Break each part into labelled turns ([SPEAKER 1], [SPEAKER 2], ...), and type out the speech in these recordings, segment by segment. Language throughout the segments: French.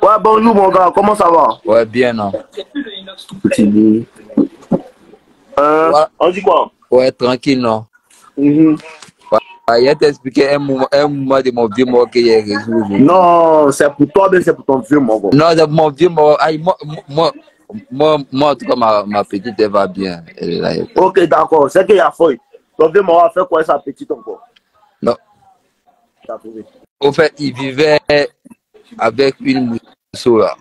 [SPEAKER 1] Ouais, bonjour mon gars, comment ça va?
[SPEAKER 2] Ouais, bien, non.
[SPEAKER 1] Petit.
[SPEAKER 2] Ouais,
[SPEAKER 1] On dit quoi?
[SPEAKER 2] ouais, tranquille, non.
[SPEAKER 1] Mhm.
[SPEAKER 2] Ouais, il t'a expliqué un moment de mon vieux mort que j'ai résolu aujourd'hui.
[SPEAKER 1] Non, c'est pour toi, mais c'est pour ton vieux mon gars.
[SPEAKER 2] Non, de mon vieux mort. Aïe, moi, en tout cas, ma petite, elle va bien. Elle est là,
[SPEAKER 1] Ok, d'accord, c'est qu'il y a feuille. Ton vieux mon gars a fait quoi sa petite encore?
[SPEAKER 2] non.
[SPEAKER 1] T'as trouvé.
[SPEAKER 2] Au fait, il vivait avec une mousseau, là.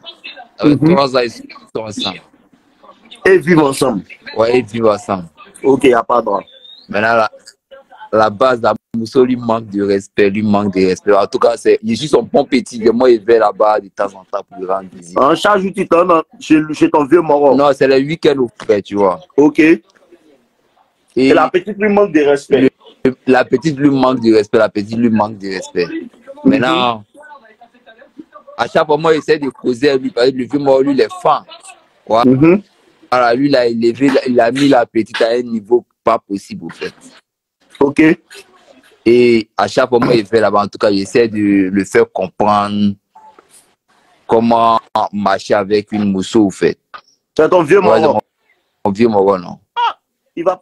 [SPEAKER 2] Avec
[SPEAKER 1] Mhm.
[SPEAKER 2] 3 ans, ils sont ensemble.
[SPEAKER 1] Et vivre ensemble.
[SPEAKER 2] Ouais, ils vivent ensemble.
[SPEAKER 1] Ok, il n'y a pas de drame.
[SPEAKER 2] Maintenant, la base, la mousseau lui manque de respect, lui manque de respect. En tout cas, je suis son bon petit. Moi, il vais là-bas de temps en temps pour lui rendre visite.
[SPEAKER 1] En charge où tu t'en chez ton vieux mon gars.
[SPEAKER 2] Non, c'est le week-end au fait, tu vois.
[SPEAKER 1] Ok. Et
[SPEAKER 2] Et
[SPEAKER 1] la petite lui manque de respect.
[SPEAKER 2] la petite lui manque de respect, la petite lui manque de respect. Maintenant, à chaque fois, moi, j'essaie de causer avec lui, parce que le vieux mort, lui, il est fan. Voilà.
[SPEAKER 1] Mhm.
[SPEAKER 2] Voilà, lui, il a élevé, il a mis la petite à un niveau pas possible, au fait.
[SPEAKER 1] Ok.
[SPEAKER 2] Et à chaque fois, moi, il fait là-bas, en tout cas, j'essaie de le faire comprendre comment marcher avec une mousseau, au fait.
[SPEAKER 1] C'est ton vieux
[SPEAKER 2] Ouais,
[SPEAKER 1] mon gars.
[SPEAKER 2] mon vieux mort, non.
[SPEAKER 1] Il va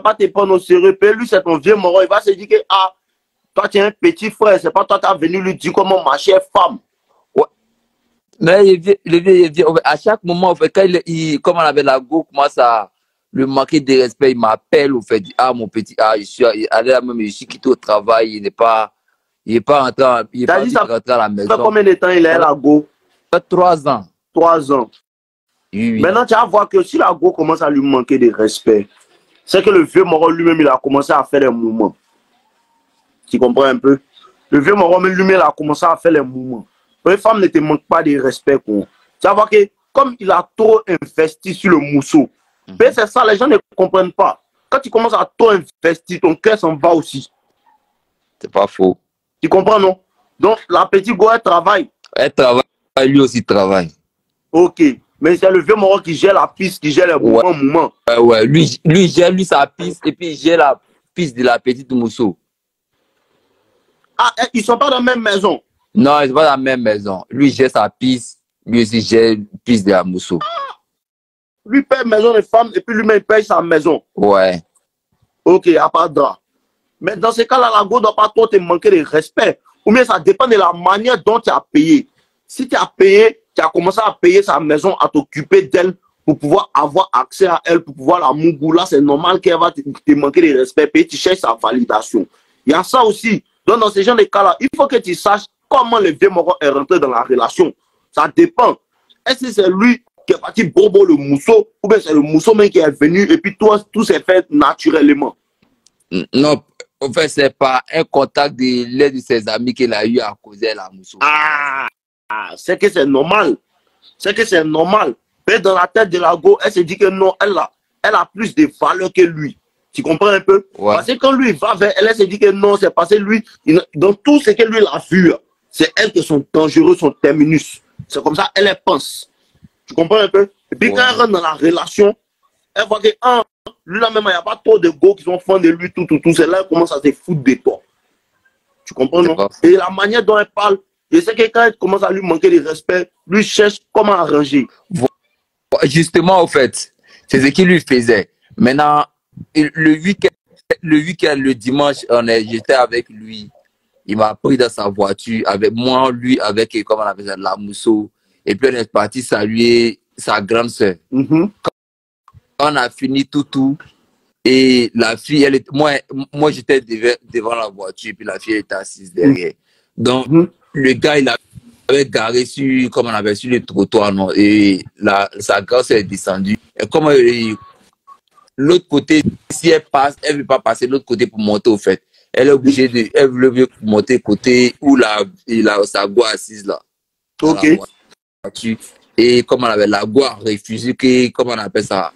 [SPEAKER 1] pas te prendre au sérieux. Puis lui, c'est ton vieux mon gars. Il va se dire que, ah, toi, tu es un petit frère. C'est pas toi qui as venu lui dire comment marcher femme.
[SPEAKER 2] Mais il vient, à chaque moment, en fait, quand comme on avait la go, commence à le manquer de respect, il m'appelle, au fait, ah, mon petit, ah, je suis allé là même, je suis quitté au travail, il n'est pas rentré, il est
[SPEAKER 1] T'as
[SPEAKER 2] pas
[SPEAKER 1] dit
[SPEAKER 2] dit
[SPEAKER 1] ça
[SPEAKER 2] rentrer à la
[SPEAKER 1] fait
[SPEAKER 2] maison.
[SPEAKER 1] combien de temps il est à la go?
[SPEAKER 2] Ça fait 3 ans.
[SPEAKER 1] 3 ans.
[SPEAKER 2] Oui, oui.
[SPEAKER 1] Maintenant, tu vas voir que si la go commence à lui manquer de respect, c'est que le vieux Moro lui-même, il a commencé à faire des mouvements. Tu comprends un peu? Le vieux Moro lui-même, il a commencé à faire les mouvements. Les femmes ne te manquent pas de respect, quoi. Tu vas voir que comme il a trop investi sur le mousseau, c'est ça, les gens ne comprennent pas. Quand tu commences à trop investir, ton cœur s'en va aussi.
[SPEAKER 2] C'est pas faux.
[SPEAKER 1] Tu comprends, non? Donc, la petite go, elle travaille.
[SPEAKER 2] Elle travaille, lui aussi travaille.
[SPEAKER 1] Ok. Mais c'est le vieux Moro qui gère la piste, qui gère les mouvements.
[SPEAKER 2] Ouais. Lui gère sa piste et puis il gère la piste de la petite mousseau.
[SPEAKER 1] Ah, ils sont pas dans la même maison.
[SPEAKER 2] Non, ils sont pas dans la même maison. Lui gère sa piste, lui aussi gère la piste de la mousseau.
[SPEAKER 1] Lui paye maison de femme et puis lui-même paye sa maison.
[SPEAKER 2] Ouais.
[SPEAKER 1] Ok, il n'y a pas de drap. Mais dans ce cas-là, la go ne doit pas trop te manquer de respect. Ou bien ça dépend de la manière dont tu as payé. Si tu as payé, tu as commencé à payer sa maison, à t'occuper d'elle pour pouvoir avoir accès à elle, pour pouvoir la mougou, là, c'est normal qu'elle va te manquer de respect. Puis tu cherches sa validation. Il y a ça aussi. Donc, dans ce genre de cas-là, il faut que tu saches comment le vieux Moro est rentré dans la relation. Ça dépend. Est-ce que c'est lui qui est parti bobo le mousseau, ou bien c'est le mousseau même qui est venu et puis tout s'est fait naturellement?
[SPEAKER 2] Non, en fait, c'est pas un contact de l'un de ses amis qu'il a eu à causer la mousseau.
[SPEAKER 1] Ah, c'est que c'est normal. C'est que c'est normal. Mais dans la tête de la go, elle se dit que non, elle a plus de valeur que lui. Tu comprends un peu?
[SPEAKER 2] Ouais.
[SPEAKER 1] Parce que quand lui va vers elle, elle se dit que non, c'est parce que lui, dans tout ce que lui a vu, c'est elle qui sont dangereux, son terminus. C'est comme ça, elle pense. Tu comprends un peu? Et puis quand elle rentre dans la relation, elle voit que, lui là-même, il n'y a pas trop de go qui sont fans de lui, tout. C'est là qu'elle commence à se foutre de toi. Tu comprends, non? Et la manière dont elle parle, je sais que quand elle commence à lui manquer de respect, lui cherche comment arranger.
[SPEAKER 2] Justement, au fait, c'est ce qu'il lui faisait. Maintenant, le week-end, le dimanche, j'étais avec lui. Il m'a pris dans sa voiture, avec moi, lui, avec, comment on appelle ça, la mousseau. Et puis, on est parti saluer sa grande sœur. Quand on a fini tout, et la fille, moi j'étais devant la voiture, puis la fille était assise derrière. Donc, le gars, il avait garé sur, comme on avait sur le trottoir, non, et sa grande sœur est descendue. Et comme l'autre côté, si elle passe, elle ne veut pas passer de l'autre côté pour monter, au fait. Elle est obligée elle veut monter côté où sa go assise là.
[SPEAKER 1] Ok.
[SPEAKER 2] Et comme on avait la go a refusé comment on appelle ça?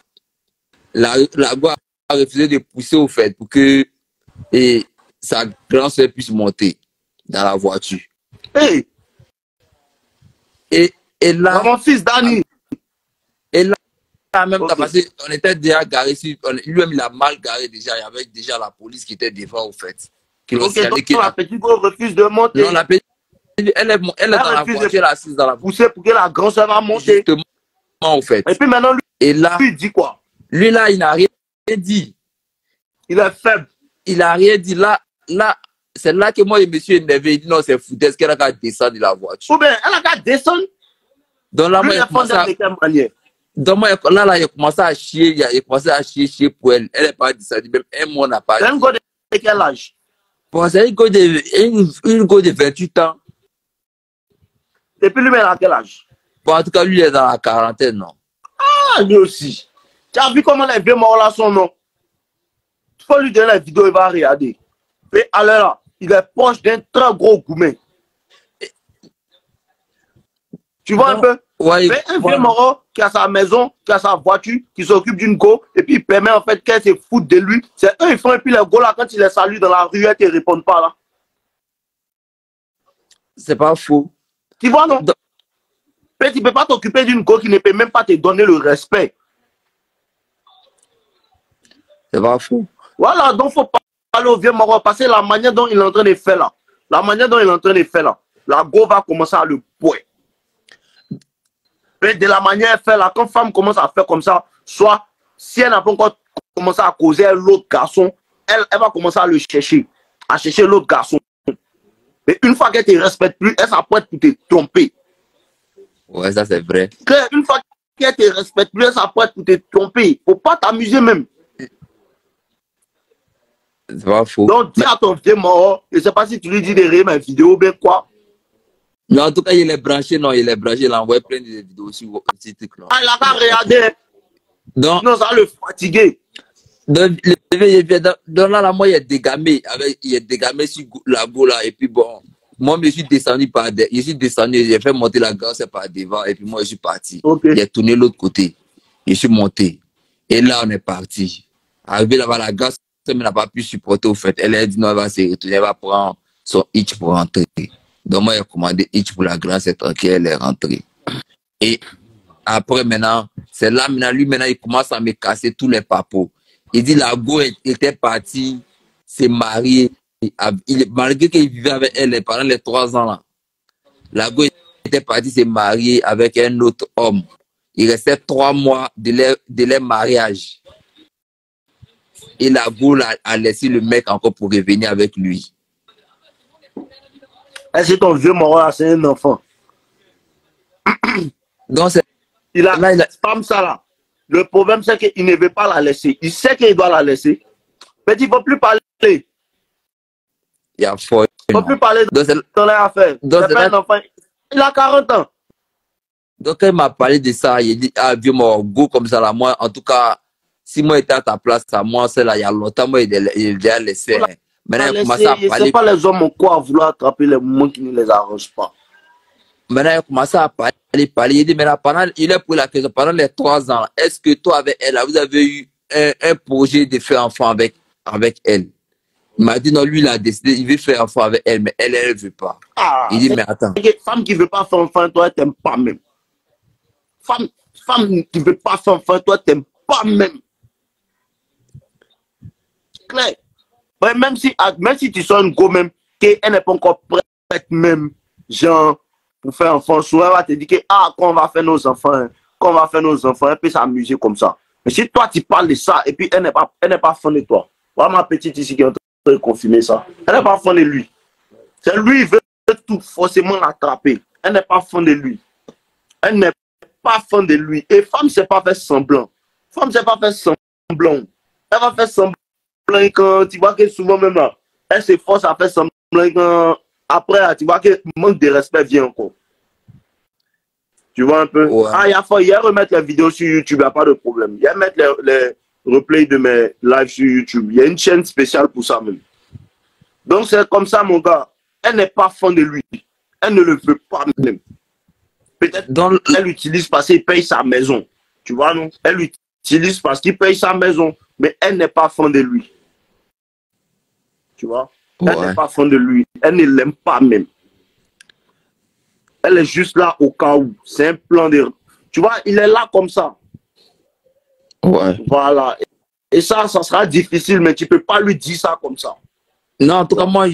[SPEAKER 2] La go a refusé de pousser, au fait, pour que sa grande sœur puisse monter dans la voiture.
[SPEAKER 1] Hey.
[SPEAKER 2] Et là,
[SPEAKER 1] mon fils Dani.
[SPEAKER 2] Et là, même passé, on était déjà garé sur. Lui-même, il a mal garé déjà. Il y avait déjà la police qui était devant, au fait.
[SPEAKER 1] Donc la petite go refuse de monter.
[SPEAKER 2] Non, la petite elle est dans la voiture, elle est assise dans la voiture.
[SPEAKER 1] Pousser pour que la grande soeur va monter.
[SPEAKER 2] Justement, en fait.
[SPEAKER 1] Et puis maintenant, lui,
[SPEAKER 2] et là,
[SPEAKER 1] il dit quoi?
[SPEAKER 2] Lui, là, il n'a rien dit.
[SPEAKER 1] Il est faible.
[SPEAKER 2] Il n'a rien dit. Là, c'est là que moi, je me suis énervé. Il dit non, c'est foutaise qu'elle a qu'à descendre de la voiture.
[SPEAKER 1] Ou bien, elle a qu'à descendre.
[SPEAKER 2] Donc là,
[SPEAKER 1] lui,
[SPEAKER 2] moi,
[SPEAKER 1] il a de quelle manière?
[SPEAKER 2] Donc moi, là, il a commencé à chier. Il a commencé à chier pour elle. Elle n'est pas descendue. Même un mois n'a pas dit.
[SPEAKER 1] C'est un gars de quel âge?
[SPEAKER 2] Bon, c'est une go de 28 ans.
[SPEAKER 1] Et puis lui, il a quel âge?
[SPEAKER 2] Bon, en tout cas, lui, il est dans la quarantaine, non?
[SPEAKER 1] Ah, lui aussi. Tu as vu comment les vieux morts là sont, non? Il faut lui donner la vidéo, il va regarder. Et alors là, il est proche d'un très gros gourmet. Tu vois un peu?
[SPEAKER 2] Ouais,
[SPEAKER 1] un vieux mort qui a sa maison, qui a sa voiture, qui s'occupe d'une go, et puis il permet en fait qu'elle se foute de lui. C'est eux, ils font, et puis les go là, quand ils les saluent dans la rue, ils ne répondent pas là.
[SPEAKER 2] C'est pas faux.
[SPEAKER 1] Tu vois, non? Mais tu ne peux pas t'occuper d'une go qui ne peut même pas te donner le respect.
[SPEAKER 2] C'est pas faux.
[SPEAKER 1] Voilà, donc il faut parler au vieux mort, parce que la manière dont il est en train de faire là, la go va commencer à le pouet. Mais de la manière elle fait là, quand femme commence à faire comme ça, soit si elle n'a pas encore commencé à causer l'autre garçon, elle va commencer à le chercher, l'autre garçon. Mais une fois qu'elle ne te respecte plus, elle s'apprête pour te tromper.
[SPEAKER 2] Ouais, ça c'est vrai.
[SPEAKER 1] Une fois qu'elle ne te respecte plus, elle s'apprête pour te tromper. Il ne faut pas t'amuser même.
[SPEAKER 2] C'est pas faux.
[SPEAKER 1] Donc dis à ton vieux mort, je ne sais pas si tu lui dis de réer ma vidéo ou bien quoi.
[SPEAKER 2] Non, en tout cas, il est branché, il envoie plein de vidéos sur TikTok.
[SPEAKER 1] Ah, il a qu'à regarder.
[SPEAKER 2] Non,
[SPEAKER 1] ça va le fatiguer.
[SPEAKER 2] Donc là, moi, il est dégamé sur la go là. Et puis bon, moi, je suis descendu j'ai fait monter la grâce par devant. Et puis moi, je suis parti.
[SPEAKER 1] Okay.
[SPEAKER 2] Il est tourné l'autre côté. Je suis monté. Et là, on est parti. Arrivé là-bas, la grâce n'a pas pu supporter au fait. Elle a dit non, elle va se retourner, elle va prendre son hitch pour rentrer. Donc moi, j'ai commandé hitch pour la grâce, c'est tranquille, elle est rentrée. Et après, maintenant, c'est là, lui, il commence à me casser tous les papos. Il dit, la go était partie, s'est mariée. Malgré qu'il vivait avec elle pendant les 3 ans, là, la go était partie, s'est mariée avec un autre homme. Il restait 3 mois de leur mariage. Et la go a laissé le mec encore pour revenir avec lui.
[SPEAKER 1] Est-ce que ton vieux mort là, c'est un enfant?
[SPEAKER 2] Donc,
[SPEAKER 1] il a femme ça là. Le problème, c'est qu'il ne veut pas la laisser. Il sait qu'il doit la laisser. Mais il ne faut plus parler.
[SPEAKER 2] Il y a fort.
[SPEAKER 1] Il ne faut plus parler dans leur affaire. C'est pas un enfant. Il a 40 ans.
[SPEAKER 2] Donc, quand il m'a parlé de ça, il dit, ah, vieux mort, go comme ça là. Moi, en tout cas, si moi j'étais à ta place, à moi, c'est là, il y a longtemps, moi, il a laissé. Maintenant, il commence à parler.
[SPEAKER 1] C'est pas les hommes ont quoi à vouloir attraper les moments qui ne les arrangent pas.
[SPEAKER 2] Maintenant, il commence à parler. Il dit, maintenant, il a pris la question, pendant les 3 ans, est-ce que toi, avec elle, vous avez eu un projet de faire enfant avec elle? Il m'a dit, non, lui, il a décidé, il veut faire enfant avec elle, mais elle ne veut pas.
[SPEAKER 1] Ah,
[SPEAKER 2] il dit, mais attends.
[SPEAKER 1] Femme qui ne veut pas faire enfant, toi, tu n'aimes pas même. Femme qui ne veut pas faire enfant, toi, tu n'aimes pas même. Claire. Ouais, même si tu sens une go même, qu'elle n'est pas encore prête même, genre, pour faire enfant, souvent elle va te dire que, quand on va faire nos enfants, elle peut s'amuser comme ça. Mais si toi, tu parles de ça, et puis elle n'est pas fan de toi. Voilà ma petite ici qui est en train de confirmer ça. Elle n'est pas fan de lui. C'est lui, il veut tout forcément l'attraper. Elle n'est pas fan de lui. Elle n'est pas fan de lui. Et femme, c'est pas faire semblant. Elle va faire semblant. Quand tu vois que souvent même là, elle s'efforce à faire semblant quand après là, tu vois que manque de respect vient encore. Tu vois un peu? Ouais. Il y a remettre les vidéos sur YouTube, il n'y a pas de problème. Il y a mettre les replays de mes lives sur YouTube. Il y a une chaîne spéciale pour ça même. Donc c'est comme ça mon gars. Elle n'est pas fan de lui. Elle ne le veut pas même. Peut-être elle l'utilise parce qu'il paye sa maison. Tu vois non? Elle l'utilise parce qu'il paye sa maison. Mais elle n'est pas fan de lui. Tu vois? Elle n'est pas fan de lui. Elle ne l'aime pas même. Elle est juste là au cas où. C'est un plan de... Tu vois, il est là comme ça.
[SPEAKER 2] Ouais.
[SPEAKER 1] Voilà. Et ça sera difficile, mais tu ne peux pas lui dire ça comme ça.
[SPEAKER 2] Non, en tout cas, moi,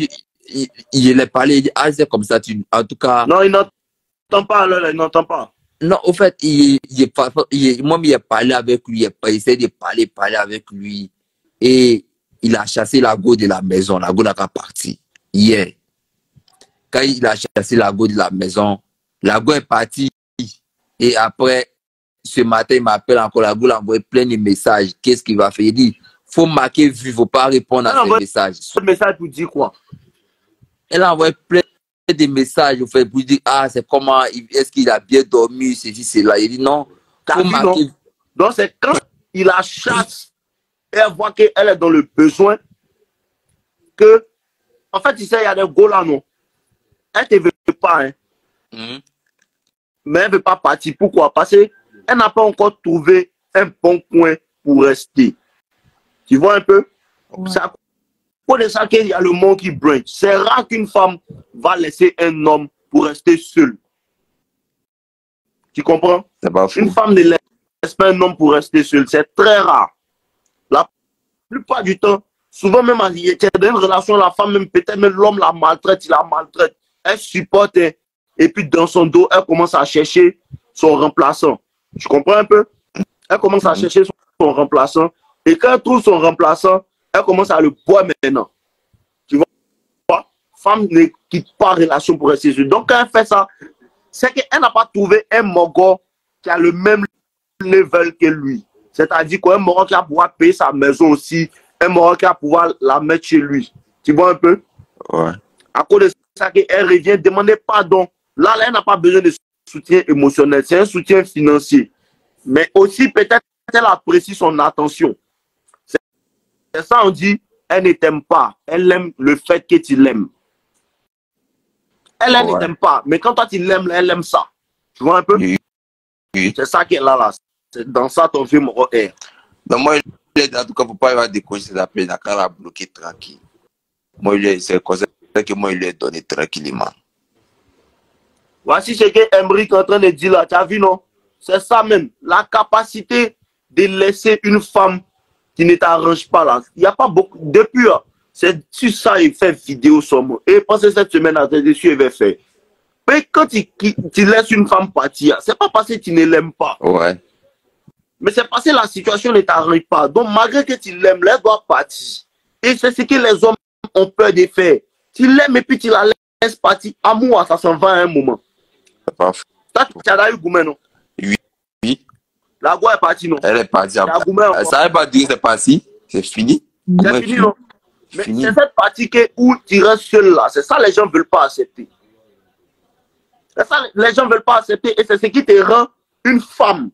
[SPEAKER 2] il est parlé, il dit, ah, c'est comme ça, en tout cas.
[SPEAKER 1] Non, il n'entend pas, là, il n'entend pas.
[SPEAKER 2] Non, au fait, moi, il a parlé avec lui, il a essayé de parler avec lui. Et il a chassé la go de la maison. La go n'a pas parti. Hier, quand il a chassé la go de la maison, la go est partie. Et après, ce matin, il m'appelle encore. La go l'a envoyé plein de messages. Qu'est-ce qu'il va faire? Il dit, faut marquer vu, il ne faut pas répondre à ces messages.
[SPEAKER 1] Ce message pour dire quoi?
[SPEAKER 2] Elle a envoyé plein des messages pour dire, ah, c'est comment, est-ce qu'il a bien dormi, ceci, cela. Il dit non.
[SPEAKER 1] Faut marquer. Non. Donc, c'est quand il la chasse et elle voit qu'elle est dans le besoin que, en fait, tu sais, il y a des go là, non? Elle ne te veut pas, hein. Mais elle ne veut pas partir. Pourquoi? Parce qu'elle n'a pas encore trouvé un bon coin pour rester. Tu vois un peu? Ouais. C'est à cause de ça qu'il y a le monkey brain. C'est rare qu'une femme va laisser un homme pour rester seul. Tu comprends? Une femme ne laisse pas un homme pour rester seul. C'est très rare. La plupart du temps, souvent même, il y a une relation, la femme, même peut-être même l'homme la maltraite, il la maltraite. Elle supporte, et puis dans son dos, elle commence à chercher son remplaçant. Tu comprends un peu? Elle commence à chercher son remplaçant. Et quand elle trouve son remplaçant, elle commence à le boire maintenant. Tu vois? Femme ne quitte pas relation pour rester seule. Donc quand elle fait ça, c'est qu'elle n'a pas trouvé un mogol qui a le même level que lui. C'est-à-dire qu'un mogol qui va pouvoir payer sa maison aussi, un mogol qui va pouvoir la mettre chez lui. Tu vois un peu?
[SPEAKER 2] Ouais.
[SPEAKER 1] À cause de ça, elle revient demander pardon. Là, elle n'a pas besoin de soutien émotionnel, c'est un soutien financier. Mais aussi, peut-être qu'elle apprécie son attention. C'est ça, on dit, elle ne t'aime pas. Elle aime le fait que tu l'aimes. Elle ne t'aime pas. Mais quand toi, tu l'aimes, elle aime ça. Tu vois un peu? Oui. C'est ça qu'elle a là. C'est dans ça ton vieux moro est.
[SPEAKER 2] Donc, moi, en tout cas, il ne faut pas avoir décocher ses appels. Il a bloqué tranquille. Moi, c'est le conseil que moi, il lui ai donné tranquillement.
[SPEAKER 1] Voici ce que Emric est en train de dire là. Tu as vu, non? C'est ça même. La capacité de laisser une femme qui ne t'arrange pas là. Il n'y a pas beaucoup. Depuis, c'est sur ça il fait vidéo sur moi. Et pensez cette semaine, dessus, il va faire. Mais quand tu laisses une femme partir, c'est pas parce que tu ne l'aimes pas.
[SPEAKER 2] Ouais.
[SPEAKER 1] Mais c'est parce que la situation ne t'arrange pas. Donc, malgré que tu l'aimes, elle doit partir. Et c'est ce que les hommes ont peur de faire. Tu l'aimes et puis tu la laisses partir. Amour, ça s'en va à un moment.
[SPEAKER 2] C'est pas fou.
[SPEAKER 1] Toi, tu as eu Goumé, non?
[SPEAKER 2] Oui.
[SPEAKER 1] La Goua est partie, non?
[SPEAKER 2] Elle est partie. Ça ne veut pas dire que c'est parti. C'est fini.
[SPEAKER 1] C'est fini, non? Mais c'est cette partie où tu restes seul là. C'est ça que les gens ne veulent pas accepter. C'est ça que les gens ne veulent pas accepter. Et c'est ce qui te rend une femme.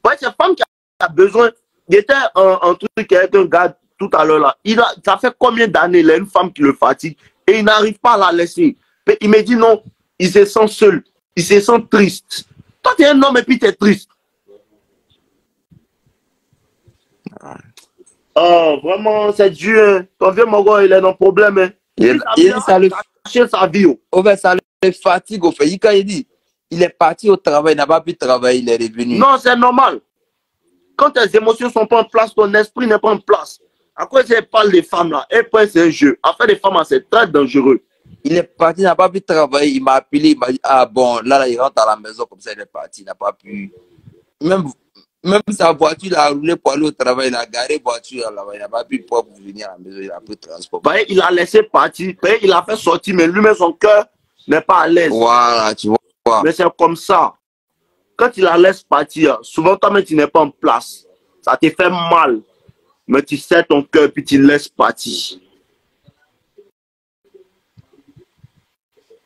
[SPEAKER 1] Ouais, c'est une femme qui a besoin. Il était un truc avec un gars tout à l'heure là. Ça fait combien d'années il a une femme qui le fatigue et il n'arrive pas à la laisser. Mais il me dit non, il se sent seul. Il se sent triste. Toi, tu es un homme et puis tu es triste. Oh, vraiment, c'est dur. Ton vieux Mogo, il est dans le problème. Hein.
[SPEAKER 2] Ça le
[SPEAKER 1] caché sa vie.
[SPEAKER 2] Ça le fatigue. Au fait. Quand il dit, il est parti au travail, il n'a pas pu travailler, il est revenu.
[SPEAKER 1] Non, c'est normal. Quand tes émotions ne sont pas en place, ton esprit n'est pas en place. À quoi elle parle des femmes là? Et puis c'est un jeu. Affaire des femmes, c'est très dangereux.
[SPEAKER 2] Il est parti, il n'a pas pu travailler. Il m'a appelé, il m'a dit, ah bon, là, il rentre à la maison comme ça, il est parti. Il n'a pas pu. Même sa voiture, il a roulé pour aller au travail, il a garé la voiture là-bas, il n'a pas pu pour venir à la maison, il a pu transporter.
[SPEAKER 1] Il a laissé partir, il a fait sortir, mais lui-même, son cœur n'est pas à l'aise.
[SPEAKER 2] Voilà, tu vois.
[SPEAKER 1] Mais c'est comme ça. Quand il la laisse partir, souvent, toi-même, tu n'es pas en place. Ça te fait mal. Mais tu sais ton cœur, puis tu laisses partir.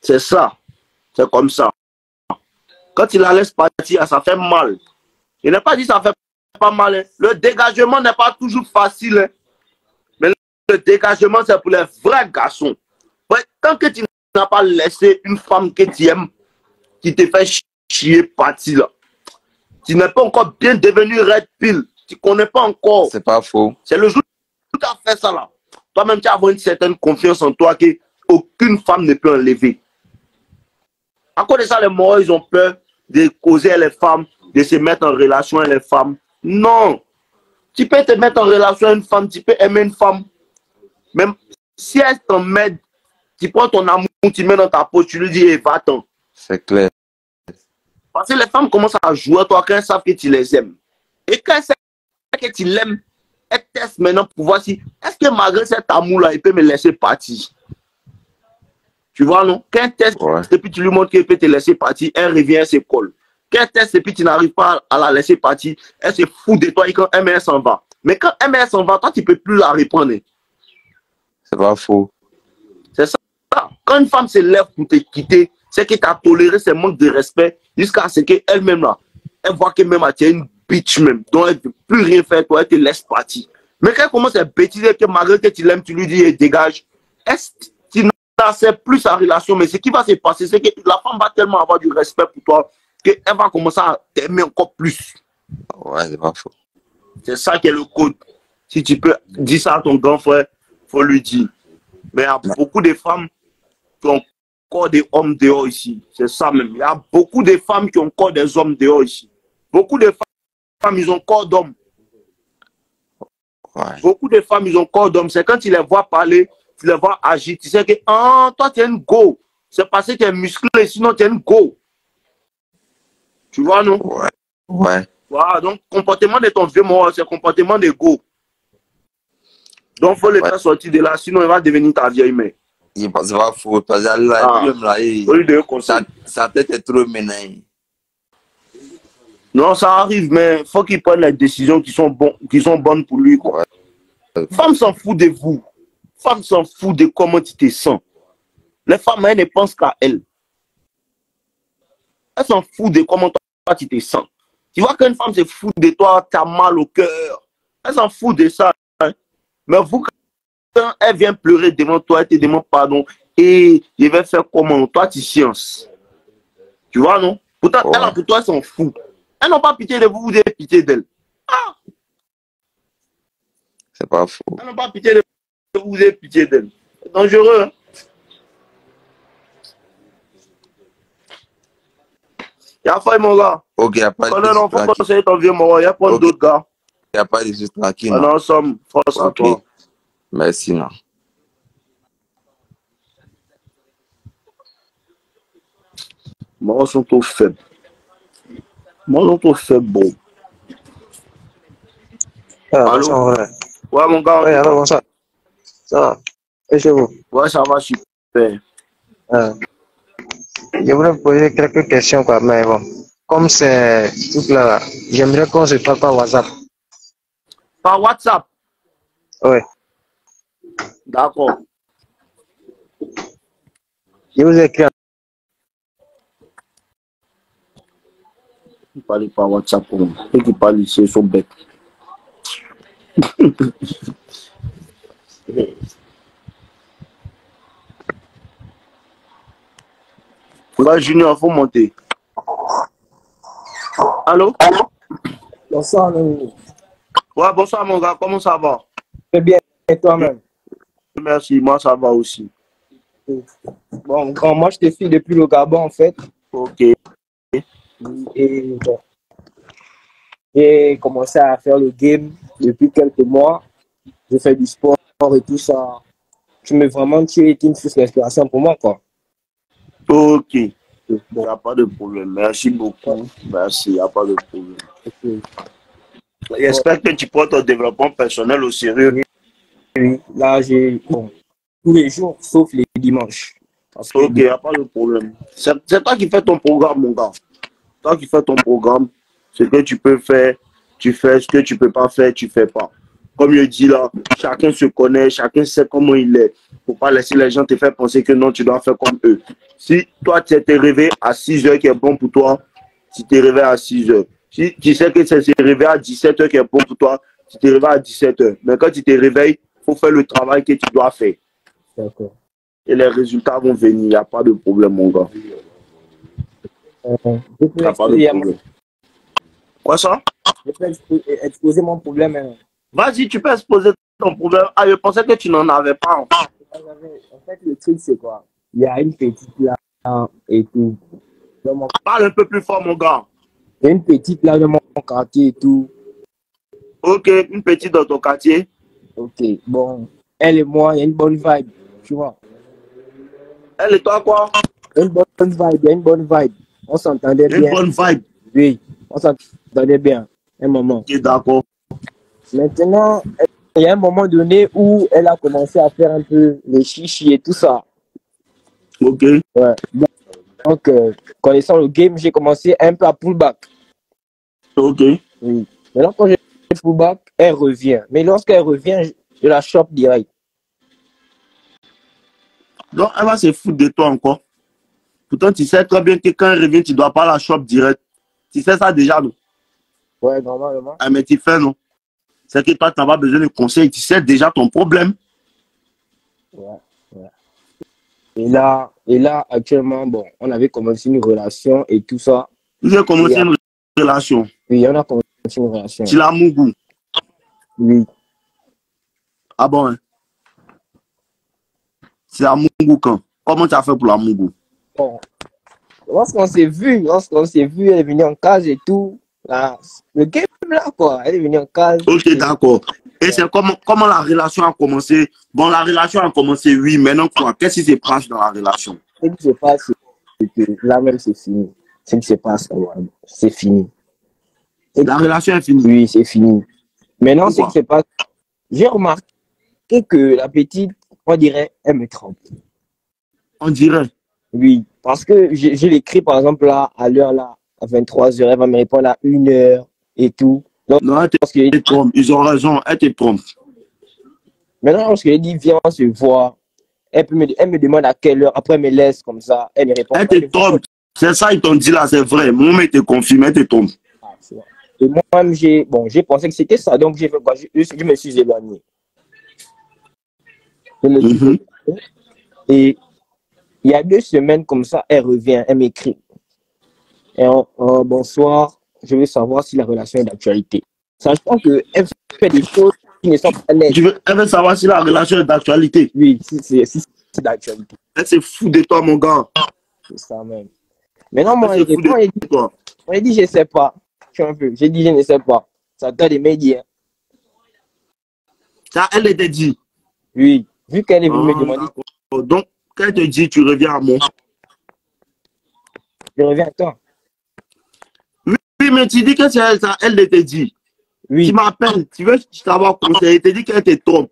[SPEAKER 1] C'est ça. C'est comme ça. Quand il la laisse partir, ça fait mal. Il n'a pas dit que ça fait pas mal. Hein. Le dégagement n'est pas toujours facile. Hein. Mais le dégagement, c'est pour les vrais garçons. Ouais, tant que tu n'as pas laissé une femme que tu aimes, qui te fait chier partir là, tu n'es pas encore bien devenu red pill. Tu ne connais pas encore.
[SPEAKER 2] C'est pas faux.
[SPEAKER 1] C'est le jour où tu as fait ça là. Toi-même, tu as une certaine confiance en toi qu'aucune femme ne peut enlever. À cause de ça, les morts, ils ont peur de causer les femmes, de se mettre en relation avec les femmes. Non. Tu peux te mettre en relation avec une femme, tu peux aimer une femme. Même si elle t'emmène, tu prends ton amour, tu mets dans ta poche, tu lui dis, hey, va-t'en.
[SPEAKER 2] C'est clair.
[SPEAKER 1] Parce que les femmes commencent à jouer à toi quand elles savent que tu les aimes. Et quand elles savent que tu l'aimes, elles testent maintenant pour voir si, est-ce que malgré cet amour-là, il peut me laisser partir. Tu vois, non? Quand elle teste et puis tu lui montres qu'elle peut te laisser partir, elle revient, elle se colle. Quand elle teste et puis tu n'arrives pas à la laisser partir, elle se fout de toi et quand elle s'en va. Mais quand elle s'en va, toi, tu ne peux plus la reprendre.
[SPEAKER 2] C'est pas faux.
[SPEAKER 1] C'est ça. Quand une femme se lève pour te quitter, c'est que tu as toléré ce manque de respect jusqu'à ce qu'elle-même, là, elle voit qu'elle-même, tu es une bitch même. Donc, elle ne peut plus rien faire, toi, elle te laisse partir. Mais quand elle commence à bêtiser, que malgré que tu l'aimes, tu lui dis, hey, dégage, tu n'acceptes plus sa relation. Mais ce qui va se passer, c'est que la femme va tellement avoir du respect pour toi qu'elle va commencer à t'aimer encore plus.
[SPEAKER 2] Ouais, c'est pas faux.
[SPEAKER 1] C'est ça qui est le code. Si tu peux dire ça à ton grand frère, il faut lui dire. Mais il y a beaucoup de femmes qui ont encore des hommes dehors ici. C'est ça même. Il y a beaucoup de femmes qui ont encore des hommes dehors ici. Beaucoup de femmes, ils ont corps d'hommes.
[SPEAKER 2] Ouais.
[SPEAKER 1] Beaucoup de femmes, ils ont corps d'hommes. C'est quand tu les vois parler, tu les vois agir, tu sais que toi, tu es une go. C'est parce que tu es musclé, sinon tu es une go. Tu vois, non?
[SPEAKER 2] Ouais. Ouais.
[SPEAKER 1] Voilà, donc, comportement de ton vieux mort, c'est comportement de go. Donc, il faut le faire sortir de là, sinon il va devenir ta vieille mère.
[SPEAKER 2] C'est pas faux. Parce que sa tête est trop ménage.
[SPEAKER 1] Non, ça arrive, mais il faut qu'il prenne les décisions qui sont bonnes pour lui. Quoi. Ouais. Femme s'en fout de vous. Femme s'en fout de comment tu te sens. Les femmes, elles ne pensent qu'à elles. Elles s'en foutent de comment toi tu te sens. Tu vois qu'une femme se fout de toi, tu as mal au cœur. Elle s'en fout de ça. Hein. Mais vous, quand elle vient pleurer devant toi, elle te demande pardon. Et je vais faire comment? Toi, tu sciences. Tu vois, non? Pourtant, elle, pour toi, elle s'en fout. Elles n'ont pas pitié de vous, vous avez pitié d'elle. Ah!
[SPEAKER 2] C'est pas faux.
[SPEAKER 1] Elles n'ont pas pitié de vous, vous avez pitié d'elle. C'est dangereux. Hein? Il y a failli, mon gars.
[SPEAKER 2] Ok, il n'y a pas de soucis.
[SPEAKER 1] Non, faut conseiller ton vieux mort. Il y a pas d'autres gars.
[SPEAKER 2] Il n'y a pas de soucis, tranquille.
[SPEAKER 1] On est ensemble. Force à toi.
[SPEAKER 2] Merci, non.
[SPEAKER 1] Moi, sont trop faibles. Moi, sont trop faibles, bon.
[SPEAKER 3] Allô?
[SPEAKER 1] Bonsoir, ouais, mon gars.
[SPEAKER 3] Oui, alors, bonsoir. Ça va? Et chez vous?
[SPEAKER 1] Ouais, ça va super.
[SPEAKER 3] Je voulais vous poser quelques questions, quoi, mais bon. Comme c'est tout là, j'aimerais qu'on se parle par WhatsApp.
[SPEAKER 1] Par WhatsApp?
[SPEAKER 3] Oui.
[SPEAKER 1] D'accord.
[SPEAKER 3] Je vous ai écrit.
[SPEAKER 1] Il parle par WhatsApp. Et qui parle ici, ils sont bêtes. Ouais, Junior, il faut monter. Allô?
[SPEAKER 3] Bonsoir, Nomi.
[SPEAKER 1] Ouais, bonsoir, mon gars. Comment ça va?
[SPEAKER 3] Très bien, et toi-même?
[SPEAKER 1] Merci, moi, ça va aussi.
[SPEAKER 3] Bon, quand moi, je te suis depuis le Gabon, en fait.
[SPEAKER 1] Ok.
[SPEAKER 3] Et bon, j'ai commencé à faire le game depuis quelques mois. Je fais du sport et tout ça. Tu es une source d'inspiration pour moi, quoi.
[SPEAKER 1] Ok. Il n'y a pas de problème. Merci beaucoup. Merci, il n'y a pas de problème.
[SPEAKER 3] Okay.
[SPEAKER 1] J'espère que tu prends ton développement personnel au sérieux.
[SPEAKER 3] Oui, là, j'ai tous les jours, sauf les dimanches.
[SPEAKER 1] Ok, il n'y a pas de problème. C'est toi qui fais ton programme, mon gars. Toi qui fais ton programme. Ce que tu peux faire, tu fais. Ce que tu ne peux pas faire, tu ne fais pas. Comme je dis là, chacun se connaît, chacun sait comment il est. Il ne faut pas laisser les gens te faire penser que non, tu dois faire comme eux. Si toi, tu t'es réveillé à 6 heures qui est bon pour toi, tu t'es réveillé à 6 heures. Si tu sais que c'est réveillé à 17 heures qui est bon pour toi, tu t'es réveillé à 17 heures. Mais quand tu te réveilles, il faut faire le travail que tu dois faire.
[SPEAKER 3] D'accord.
[SPEAKER 1] Et les résultats vont venir. Il n'y a pas de problème, mon gars. Il n'y a pas de problème. Quoi ça?
[SPEAKER 3] Je peux exposer mon problème. Hein.
[SPEAKER 1] Vas-y, tu peux exposer ton problème. Ah, je pensais que tu n'en avais pas.
[SPEAKER 3] En fait, le truc, c'est quoi? Il y a une petite là et tout.
[SPEAKER 1] Parle un peu plus fort, mon gars.
[SPEAKER 3] Il y a une petite là dans mon quartier et tout.
[SPEAKER 1] Ok, une petite dans ton quartier.
[SPEAKER 3] Ok, bon. Elle et moi, il y a une bonne vibe, tu vois.
[SPEAKER 1] Elle et toi, quoi?
[SPEAKER 3] Une bonne vibe, une bonne vibe. On s'entendait
[SPEAKER 1] Une
[SPEAKER 3] bien.
[SPEAKER 1] bonne vibe.
[SPEAKER 3] Oui, on s'entendait bien. Un moment.
[SPEAKER 1] Ok, d'accord.
[SPEAKER 3] Maintenant, il y a un moment donné où elle a commencé à faire un peu les chichis et tout ça.
[SPEAKER 1] Ok.
[SPEAKER 3] Ouais. Donc, connaissant le game, j'ai commencé un peu à pullback.
[SPEAKER 1] Ok.
[SPEAKER 3] Oui. Maintenant, quand j'ai pullback, elle revient. Mais lorsqu'elle revient, je la chope direct.
[SPEAKER 1] Donc, elle va se foutre de toi encore. Pourtant, tu sais très bien que quand elle revient, tu ne dois pas la choper direct. Tu sais ça déjà, non?
[SPEAKER 3] Ouais, normalement.
[SPEAKER 1] Ah, mais tu fais, non? C'est que toi, tu n'as pas besoin de conseils. Tu sais déjà ton problème.
[SPEAKER 3] Ouais, ouais. Et là, actuellement, bon, on avait commencé une relation et tout ça.
[SPEAKER 1] Vous avez commencé une relation.
[SPEAKER 3] Oui, on a commencé une relation.
[SPEAKER 1] Tu l'as mougou.
[SPEAKER 3] Oui.
[SPEAKER 1] Ah bon, hein? C'est la mougou quand? Comment tu as fait pour la mougou?
[SPEAKER 3] Bon, lorsqu'on s'est vu, elle est venue en cage et tout. Là, le game là, quoi. Elle est venue en cage.
[SPEAKER 1] Ok, d'accord. Et c'est comment la relation a commencé? Bon, la relation a commencé, oui. Maintenant, quoi? Qu'est-ce qui se passe dans la relation?
[SPEAKER 3] Ce qui se passe, c'est que là même, c'est fini. Ce qui se passe, c'est fini.
[SPEAKER 1] La relation est finie.
[SPEAKER 3] Oui, c'est fini. Maintenant, ce
[SPEAKER 1] Pourquoi?
[SPEAKER 3] qui se passe, j'ai remarqué que la petite, on dirait, elle me trompe.
[SPEAKER 1] On dirait.
[SPEAKER 3] Oui, parce que je l'écris, par exemple, là, à l'heure, là, à 23h, elle va me répondre à 1h et tout. Donc,
[SPEAKER 1] Non, elle te trompe. Ils ont raison, elle te trompe.
[SPEAKER 3] maintenant, lorsque je dis, viens, on se voit, elle me demande à quelle heure, après, elle me laisse comme ça, elle me répond.
[SPEAKER 1] Elle te trompe. C'est ça, ils t'ont dit là, c'est vrai. Mon mec te confirme, elle te trompe.
[SPEAKER 3] Et moi-même, j'ai pensé que c'était ça, donc j'ai fait quoi? Je me suis éloigné. Et il y a 2 semaines comme ça, elle revient, elle m'écrit. Et bonsoir, je veux savoir si la relation est d'actualité. Sachant qu'elle fait des choses qui ne sont pas nettes.
[SPEAKER 1] Elle veut savoir si la relation est d'actualité.
[SPEAKER 3] Oui, si c'est d'actualité.
[SPEAKER 1] Elle se fout de toi, mon gars.
[SPEAKER 3] C'est ça même. Maintenant, moi,
[SPEAKER 1] Elle se fout de toi.
[SPEAKER 3] On a dit, je ne sais pas. J'ai dit, je ne sais pas. Ça doit des médias.
[SPEAKER 1] Ça, elle était dit.
[SPEAKER 3] Oui, vu qu'elle est venue me demander.
[SPEAKER 1] Donc, quand elle te dit, tu reviens à moi.
[SPEAKER 3] Je reviens à toi.
[SPEAKER 1] Oui, mais tu dis que c'est ça, elle te dit.
[SPEAKER 3] Oui.
[SPEAKER 1] Tu m'appelles, tu veux t'avoir conseillé, elle te dit qu'elle te trompe.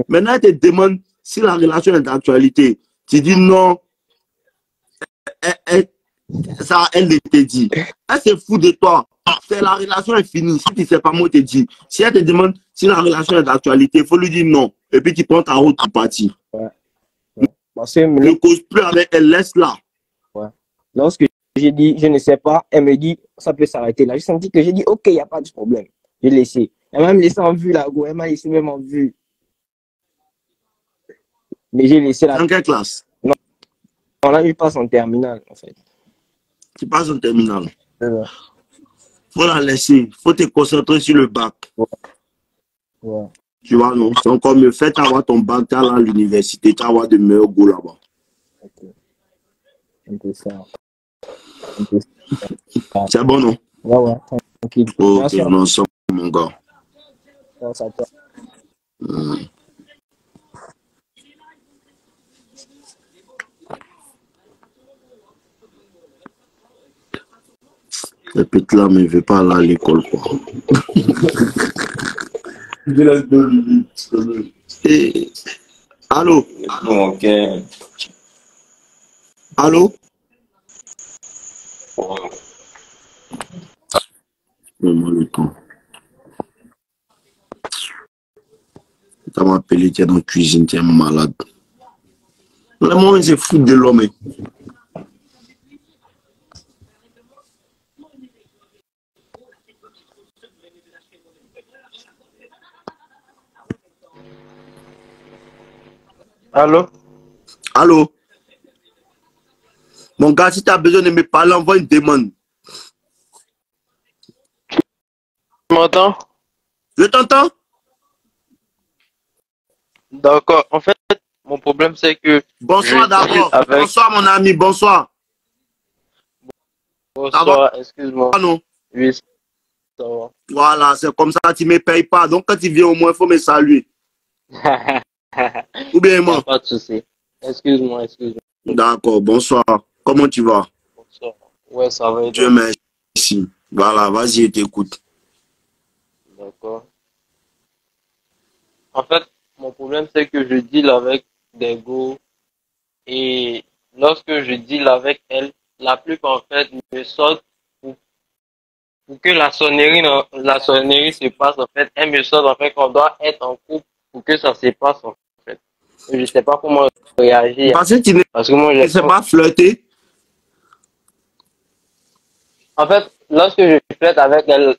[SPEAKER 1] Maintenant, elle te demande si la relation est d'actualité. Tu dis non. Ça, elle te dit. Elle se fout de toi. C'est la relation est finie. Si tu ne sais pas, moi, je te dis. Si elle te demande si la relation est d'actualité, il faut lui dire non. Et puis tu prends ta route pour partir.
[SPEAKER 3] Ouais. Parce que
[SPEAKER 1] ne cause plus avec elle, laisse-la.
[SPEAKER 3] Ouais. Lorsque j'ai dit je ne sais pas, elle me dit ça peut s'arrêter là. J'ai senti que j'ai dit ok, il n'y a pas de problème. J'ai laissé. Elle m'a même laissé en vue là, elle m'a laissé même en vue. Mais j'ai laissé la.
[SPEAKER 1] En quelle classe?
[SPEAKER 3] Non, là, je passe en terminale en fait.
[SPEAKER 1] Tu passes en terminale. Faut la laisser. Faut te concentrer sur le bac.
[SPEAKER 3] Ouais.
[SPEAKER 1] Tu vois, non? C'est encore mieux. Fais avoir ton bac, tu à l'université, tu vas avoir de meilleurs goûts là-bas.
[SPEAKER 3] Ok. Un peu ça.
[SPEAKER 1] C'est bon, non?
[SPEAKER 3] Ouais, tranquille.
[SPEAKER 1] Ok, non, c'est mon gars.
[SPEAKER 3] Merci à toi.
[SPEAKER 1] Le petit là, mais il ne veut pas aller à l'école, quoi. Je laisse 2 minutes. Et... Allô?
[SPEAKER 4] Ok.
[SPEAKER 1] Allô? Donne-moi le temps. Tu m'as appelé, tu es dans la cuisine, tu es malade. Le moment, c'est fou de l'homme.
[SPEAKER 4] Allô?
[SPEAKER 1] Allô? Mon gars, si tu as besoin de me parler, envoie une demande.
[SPEAKER 4] Tu m'entends?
[SPEAKER 1] Je t'entends?
[SPEAKER 4] D'accord. En fait, mon problème, c'est que...
[SPEAKER 1] Bonsoir d'abord.
[SPEAKER 4] Avec...
[SPEAKER 1] Bonsoir, mon ami. Bonsoir.
[SPEAKER 4] Bonsoir, excuse-moi.
[SPEAKER 1] Ah non?
[SPEAKER 4] Oui, ça va.
[SPEAKER 1] Voilà, c'est comme ça, tu ne me payes pas. Donc, quand tu viens au moins, il faut me saluer. Ou bien moi.
[SPEAKER 4] Pas de souci. Excuse-moi.
[SPEAKER 1] D'accord, bonsoir. Comment tu vas?
[SPEAKER 4] Bonsoir. Ouais, ça va.
[SPEAKER 1] Dieu merci. Voilà, vas-y, je t'écoute.
[SPEAKER 4] D'accord. En fait, mon problème, c'est que je deal avec des go et lorsque je deal avec elles, la plupart, en fait, me sortent pour que la sonnerie se passe, en fait, elles me sortent, en fait, qu'on doit être en couple pour que ça se passe, en fait. Je sais pas comment réagir.
[SPEAKER 1] Parce que tu ne
[SPEAKER 4] Parce que moi,
[SPEAKER 1] sais pas flirter.
[SPEAKER 4] en fait, lorsque je flirte avec elle,